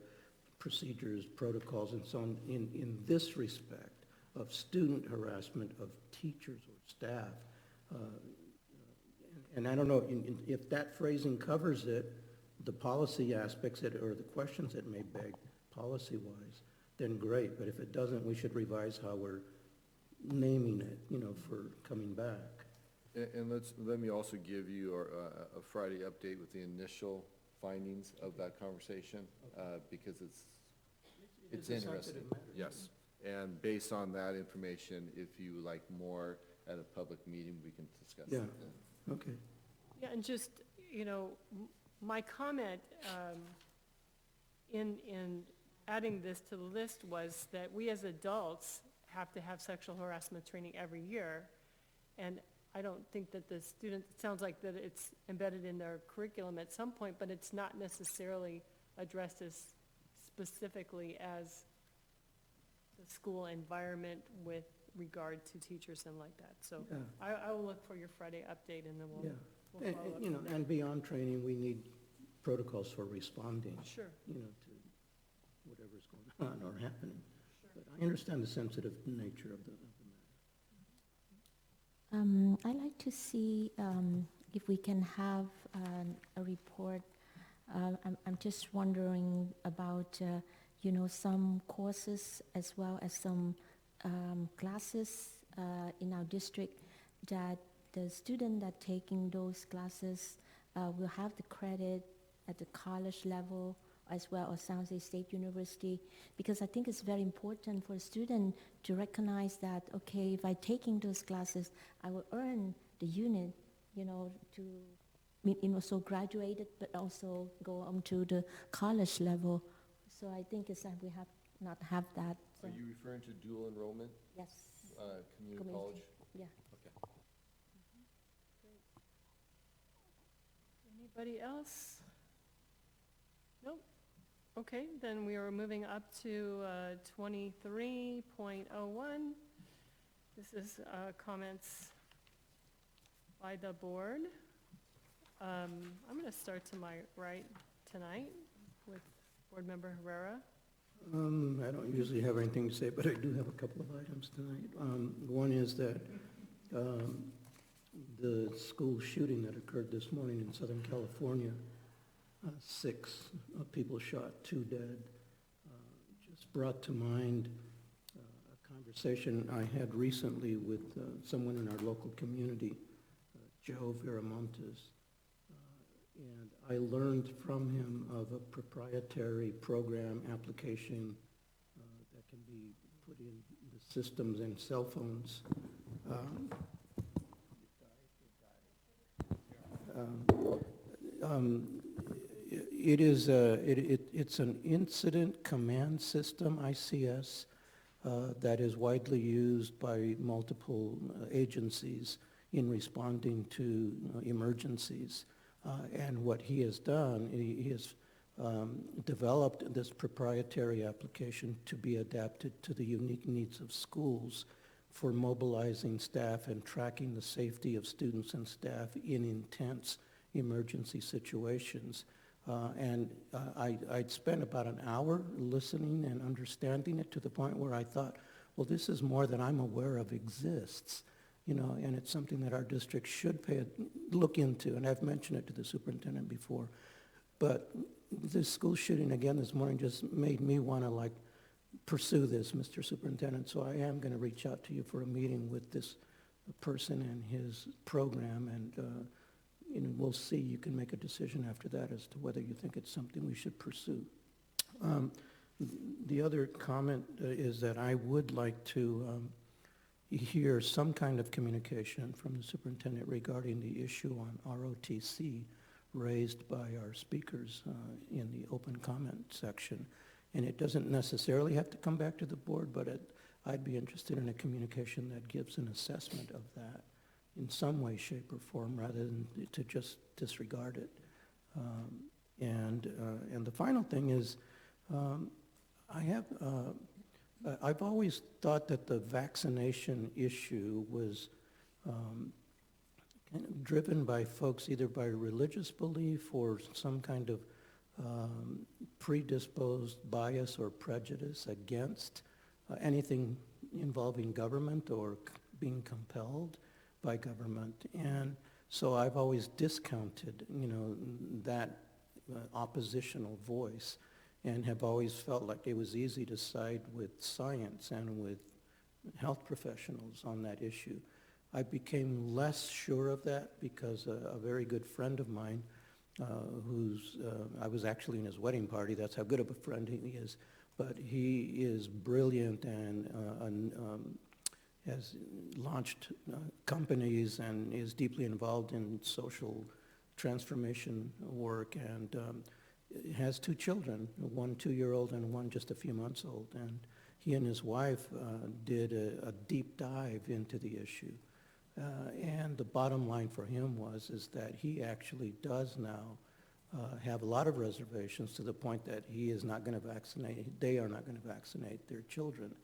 procedures, protocols, and so on, in this respect of student harassment of teachers or staff? And I don't know if that phrasing covers it, the policy aspects or the questions it may beg policy-wise, then great. But if it doesn't, we should revise how we're naming it, you know, for coming back. And let me also give you a Friday update with the initial findings of that conversation, because it's interesting. Yes, and based on that information, if you would like more at a public meeting, we can discuss it. Yeah, okay. Yeah, and just, you know, my comment in adding this to the list was that we as adults have to have sexual harassment training every year. And I don't think that the student, it sounds like that it's embedded in their curriculum at some point, but it's not necessarily addressed as specifically as the school environment with regard to teachers and like that. So Yeah. I will look for your Friday update and then Yeah. we'll follow up. You know, from there. and beyond training, we need protocols for responding. Sure. You know, to whatever's going on or happening. But I understand the sensitive nature of the matter. I'd like to see if we can have a report. I'm just wondering about, you know, some courses as well as some classes in our district that the student that taking those classes will have the credit at the college level as well as San Jose State University, because I think it's very important for a student to recognize that, okay, if I'm taking those classes, I will earn the unit, you know, to, you know, so graduated, but also go on to the college level. So I think it's that we have not have that. So. Are you referring to dual enrollment? Yes. Community college? Yeah. Okay. Anybody else? Nope. Okay, then we are moving up to 23.01. This is comments by the board. I'm going to start to my right tonight with Board Member Herrera. I don't usually have anything to say, but I do have a couple of items tonight. One is that the school shooting that occurred this morning in Southern California, 6 people shot, 2 dead, just brought to mind a conversation I had recently with someone in our local community, Joe Viramontes. And I learned from him of a proprietary program application that can be put in the systems and cell phones. It's an incident command system, ICS, that is widely used by multiple agencies in responding to emergencies. And what he has done, he has developed this proprietary application to be adapted to the unique needs of schools for mobilizing staff and tracking the safety of students and staff in intense emergency situations. I'd spent about an hour listening and understanding it to the point where I thought, well, this is more than I'm aware of exists. You know, and it's something that our district should look into, and I've mentioned it to the superintendent before. But this school shooting again this morning just made me want to pursue this, Mr. Superintendent. So I am going to reach out to you for a meeting with this person and his program, and you know, we'll see. You can make a decision after that as to whether you think it's something we should pursue. The other comment is that I would like to hear some kind of communication from the superintendent regarding the issue on ROTC raised by our speakers in the open comment section. And it doesn't necessarily have to come back to the board, but I'd be interested in a communication that gives an assessment of that in some way, shape, or form, rather than to just disregard it. And the final thing is, I've always thought that the vaccination issue was kind of driven by folks either by religious belief or some kind of predisposed bias or prejudice against anything involving government or being compelled by government. And so I've always discounted, you know, that oppositional voice, and have always felt like it was easy to side with science and with health professionals on that issue. I became less sure of that because a very good friend of mine, I was actually in his wedding party, that's how good of a friend he is, but he is brilliant and has launched companies and is deeply involved in social transformation work, and has two children, one 2-year-old and one just a few months old. And he and his wife did a deep dive into the issue. And the bottom line for him is that he actually does now have a lot of reservations to the point that he is not going to vaccinate, they are not going to vaccinate their children.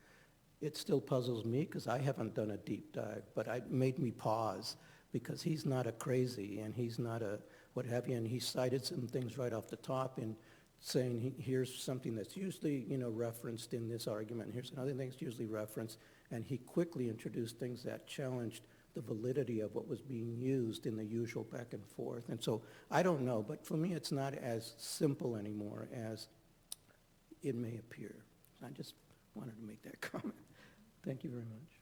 It still puzzles me because I haven't done a deep dive, but it made me pause because he's not a crazy and he's not a what have you, and he cited some things right off the top in saying here's something that's usually, referenced in this argument, here's another thing that's usually referenced, and he quickly introduced things that challenged the validity of what was being used in the usual back and forth. And so I don't know, but for me it's not as simple anymore as it may appear. I just wanted to make that comment. Thank you very much.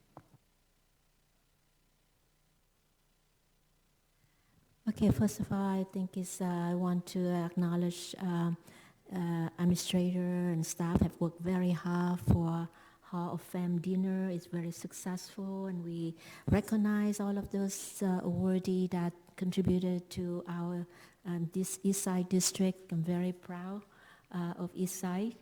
Okay, first of all, I think I want to acknowledge administrator and staff have worked very hard for Hall of Fame dinner. It's very successful, and we recognize all of those awardees that contributed to our this Eastside district. I'm very proud of Eastside.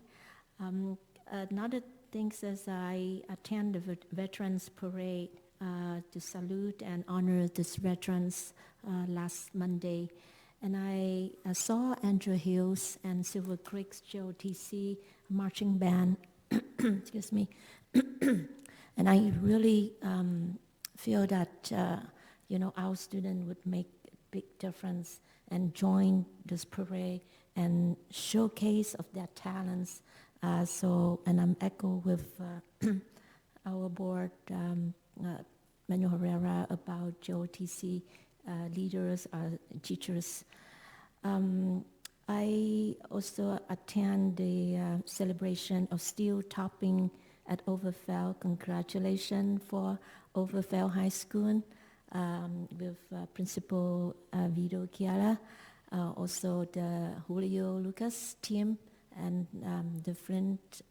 Another thing is I attend the Veterans Parade to salute and honor these veterans last Monday. And I saw Andrew Hills and Silver Creek's JOTC marching band, excuse me. And I really feel that, our students would make a big difference and join this parade and showcase of their talents. And I'm echo with our board, Manuel Herrera, about JOTC leaders, teachers. I also attend the celebration of steel topping at Overfell. Congratulations for Overfell High School with Principal Vito Chiara, also the Julio Lucas team and different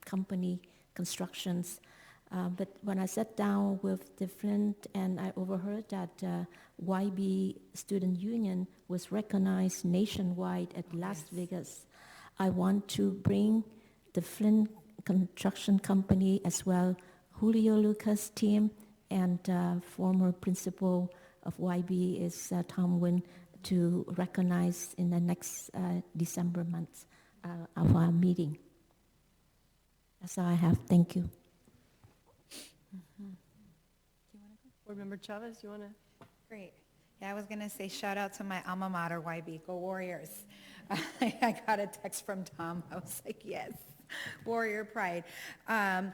company constructions. But when I sat down with different, and I overheard that YB Student Union was recognized nationwide at Las Vegas, I want to bring the Flint Construction Company as well, Julio Lucas team, and former principal of YB is Tom Wynn, to recognize in the next December month of our meeting. That's all I have. Thank you. Board Member Chavez, you want to? Great. Yeah, I was going to say shout out to my alma mater, YB. Go Warriors. I got a text from Tom. I was like, yes, Warrior pride. Two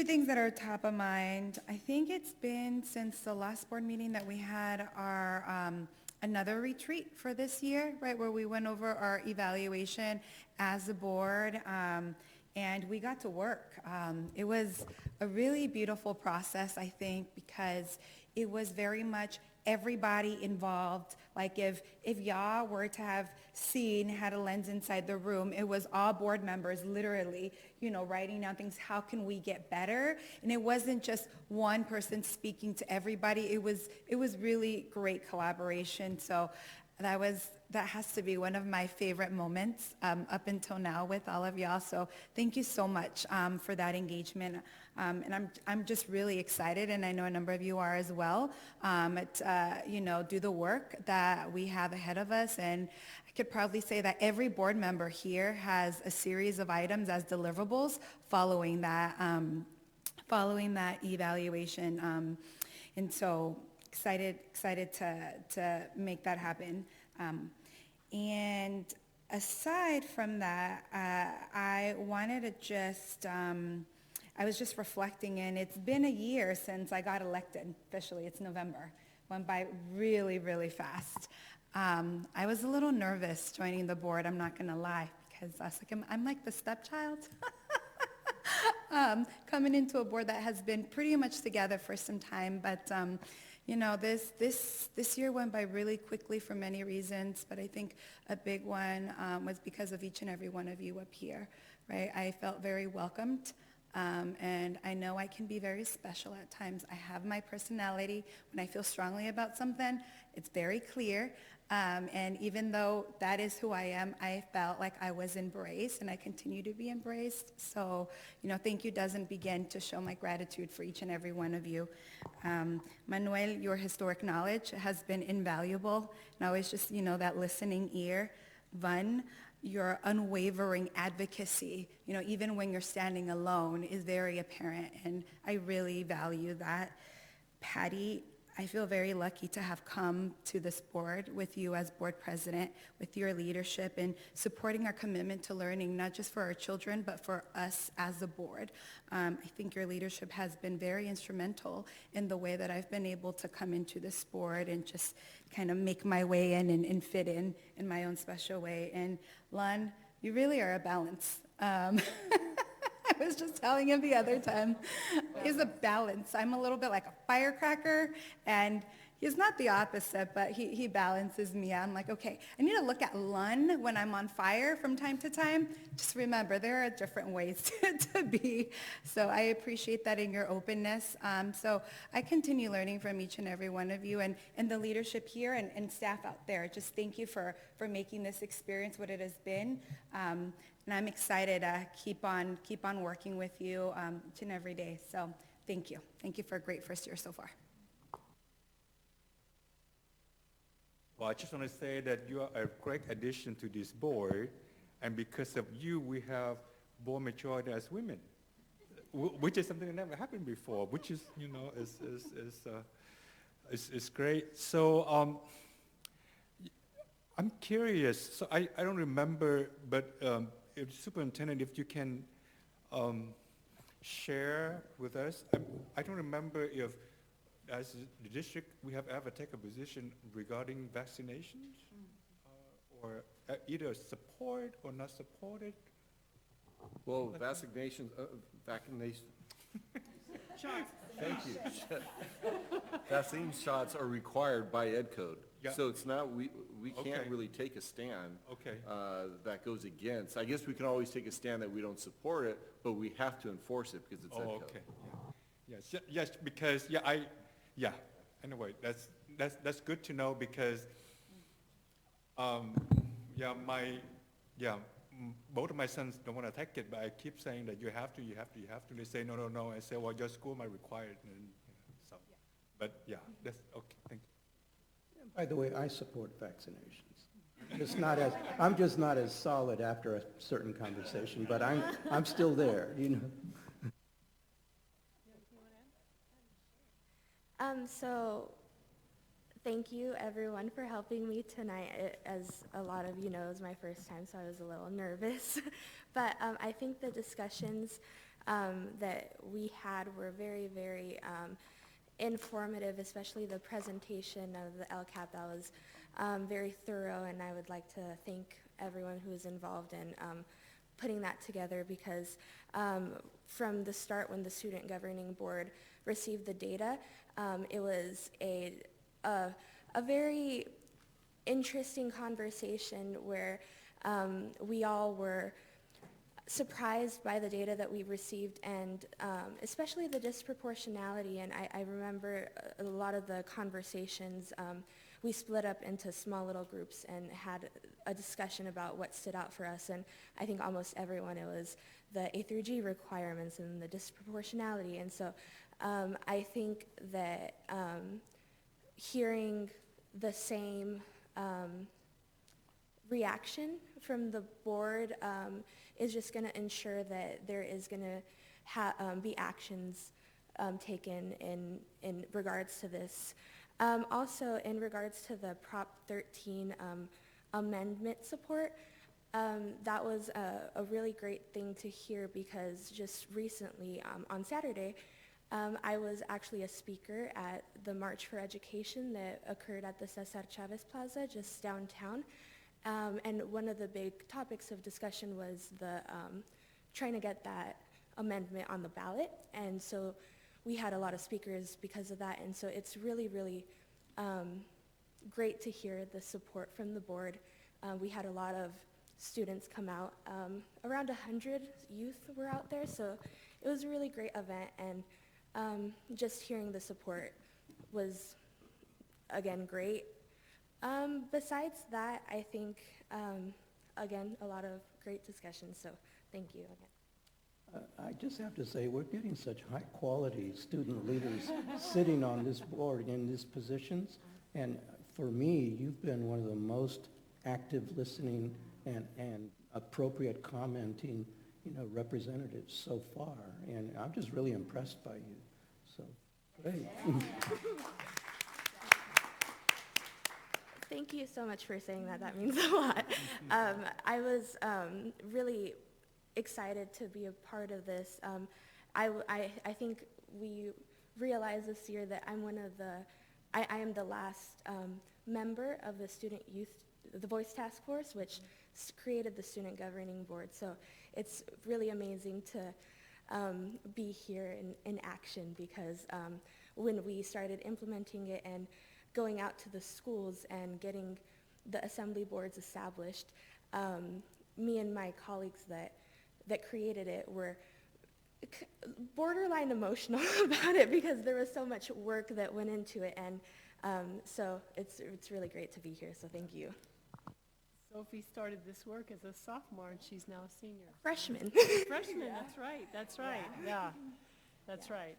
things that are top of mind. I think it's been since the last board meeting that we had our another retreat for this year, right, where we went over our evaluation as a board. And we got to work. It was a really beautiful process, I think, because it was very much everybody involved. Like if y'all were to have seen, had a lens inside the room, it was all board members literally, writing down things, how can we get better? And it wasn't just one person speaking to everybody. It was really great collaboration. So that has to be one of my favorite moments up until now with all of y'all. So thank you so much for that engagement. And I'm just really excited, and I know a number of you are as well, do the work that we have ahead of us. And I could probably say that every board member here has a series of items as deliverables following that evaluation. And so excited to make that happen. And aside from that, I wanted to just, I was just reflecting, and it's been a year since I got elected officially. It's November. Went by really, really fast. I was a little nervous joining the board, I'm not going to lie, because I was like, I'm like the stepchild. Coming into a board that has been pretty much together for some time, but this year went by really quickly for many reasons, but I think a big one was because of each and every one of you up here, right? I felt very welcomed And I know I can be very special at times. I have my personality. When I feel strongly about something, it's very clear. And even though that is who I am, I felt like I was embraced, and I continue to be embraced. So, thank you doesn't begin to show my gratitude for each and every one of you. Manuel, your historic knowledge has been invaluable, and always just, that listening ear. Van, your unwavering advocacy, even when you're standing alone, is very apparent, and I really value that. Patty, I feel very lucky to have come to this board with you as board president, with your leadership and supporting our commitment to learning, not just for our children, but for us as a board. I think your leadership has been very instrumental in the way that I've been able to come into this board and just kind of make my way in and fit in my own special way. And Lon, you really are a balance. I was just telling him the other time, he's a balance. I'm a little bit like a firecracker, and he's not the opposite, but he balances me. I'm like, okay, I need to look at Lun when I'm on fire from time to time. Just remember, there are different ways to be. So I appreciate that in your openness. So I continue learning from each and every one of you, and the leadership here and staff out there. Just thank you for making this experience what it has been. And I'm excited to keep on working with you each and every day. So thank you. Thank you for a great first year so far. Well, I just want to say that you are a great addition to this board, and because of you, we have board majority as women, which is something that never happened before, which is, is great. So I'm curious. So I don't remember, but Superintendent, if you can share with us, I don't remember if, as the district, we have ever taken a position regarding vaccinations, or either support or not supported. Well, vaccination. Shots. Thank you. Vaccine shots are required by Ed Code. Yeah. So it's not, we can't Okay. really take a stand Okay. that goes against. I guess we can always take a stand that we don't support it, but we have to enforce it because it's Ed Code. Okay. Yeah. Yes, because, anyway, that's good to know because, both of my sons don't want to take it, but I keep saying that you have to. They say, no. I say, well, your school might require it, and so. But that's okay, thank you. By the way, I support vaccinations. I'm just not as solid after a certain conversation, but I'm still there, So thank you everyone for helping me tonight. As a lot of you know, it was my first time, so I was a little nervous. But I think the discussions that we had were very, very informative, especially the presentation of the LCAP. That was very thorough, and I would like to thank everyone who was involved in putting that together, because from the start, when the Student Governing Board received the data, it was a very interesting conversation where we all were surprised by the data that we received, and especially the disproportionality. And I remember a lot of the conversations, we split up into small little groups and had a discussion about what stood out for us. And I think almost everyone, it was the A through G requirements and the disproportionality. And so I think that hearing the same reaction from the board is just going to ensure that there is going to be actions taken in regards to this. Also, in regards to the Prop 13 amendment support, that was a really great thing to hear, because just recently, on Saturday, I was actually a speaker at the March for Education that occurred at the Cesar Chavez Plaza just downtown. And one of the big topics of discussion was the trying to get that amendment on the ballot. And so we had a lot of speakers because of that. And so it's really, really great to hear the support from the board. We had a lot of students come out. Around 100 youth were out there, so it was a really great event, and just hearing the support was, again, great. Besides that, I think, again, a lot of great discussions, so thank you again. I just have to say, we're getting such high-quality student leaders sitting on this board in these positions. And for me, you've been one of the most active listening and appropriate commenting, representatives so far. And I'm just really impressed by you. So, great. Thank you so much for saying that. That means a lot. I was really excited to be a part of this. I think we realized this year that I am the last member of the the Voice Task Force, which created the Student Governing Board. So it's really amazing to be here in action, because when we started implementing it and going out to the schools and getting the assembly boards established, me and my colleagues that created it were borderline emotional about it, because there was so much work that went into it, and so it's really great to be here, so thank you. Sophie started this work as a sophomore, and she's now a senior. Freshman. Freshman, that's right, yeah. That's right.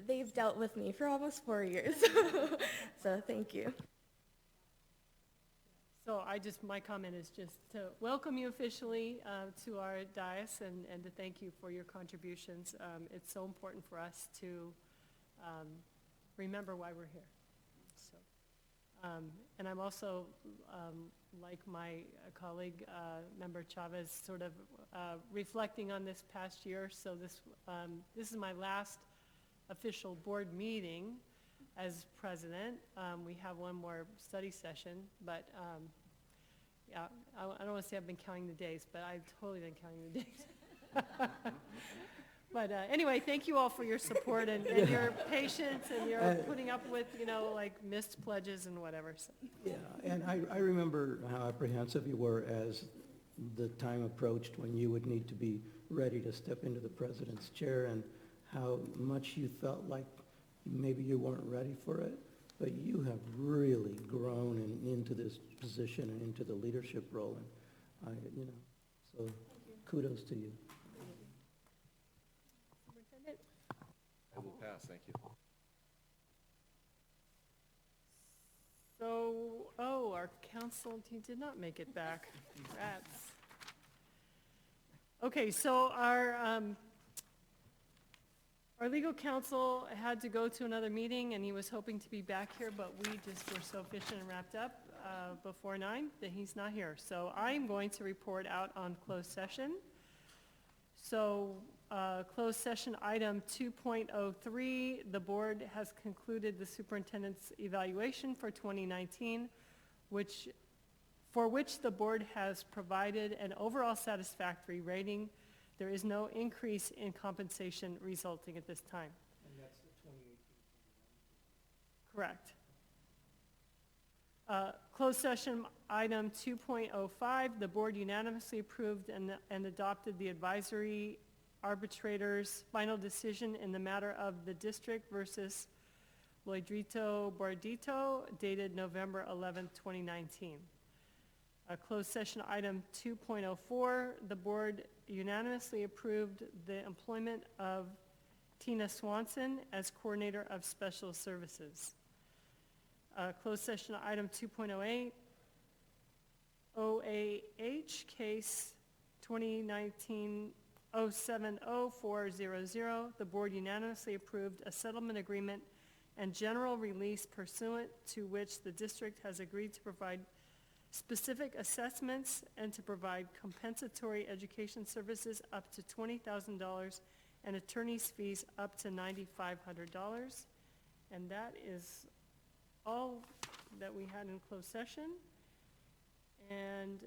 They've dealt with me for almost 4 years, so thank you. So my comment is just to welcome you officially to our dais and to thank you for your contributions. It's so important for us to remember why we're here. So, and I'm also, like my colleague, Member Chavez, sort of reflecting on this past year. So this is my last official board meeting as president. We have one more study session, but yeah, I don't want to say I've been counting the days, but I've totally been counting the days. But anyway, thank you all for your support and your patience and your putting up with, like missed pledges and whatever. So. Yeah, and I remember how apprehensive you were as the time approached when you would need to be ready to step into the president's chair, and how much you felt like maybe you weren't ready for it. But you have really grown into this position and into the leadership role, and so kudos to you. Superintendent? I will pass, thank you. So, our council team did not make it back. Rats. Okay, so our legal counsel had to go to another meeting, and he was hoping to be back here, but we just were so efficient and wrapped up before 9 that he's not here. So I'm going to report out on closed session. So closed session item 2.03, the board has concluded the superintendent's evaluation for 2019, for which the board has provided an overall satisfactory rating. There is no increase in compensation resulting at this time. And that's the 2018. Correct. Closed session item 2.05, the board unanimously approved and adopted the advisory arbitrator's final decision in the matter of the district versus Loydrito Bordito, dated November 11th, 2019. Closed session item 2.04, the board unanimously approved the employment of Tina Swanson as coordinator of special services. Closed session item 2.08, OAH case 2019-070400, the board unanimously approved a settlement agreement and general release pursuant to which the district has agreed to provide specific assessments and to provide compensatory education services up to $20,000 and attorney's fees up to $9,500. And that is all that we had in closed session. And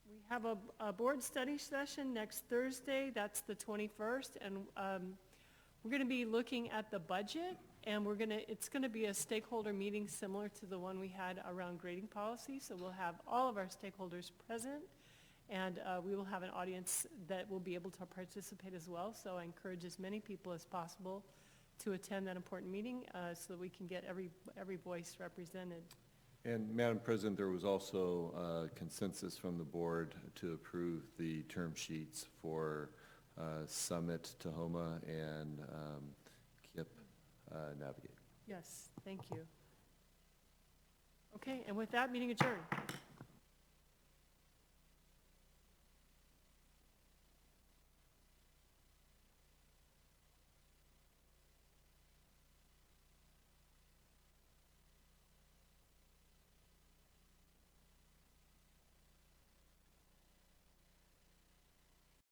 we have a board study session next Thursday. That's the 21st. And we're going to be looking at the budget. And it's going to be a stakeholder meeting similar to the one we had around grading policy. So we'll have all of our stakeholders present. And we will have an audience that will be able to participate as well. So I encourage as many people as possible to attend that important meeting so that we can get every voice represented. And Madam President, there was also consensus from the board to approve the term sheets for Summit, Tahoma, and KIP Navigate. Yes, thank you. Okay, and with that, meeting adjourned.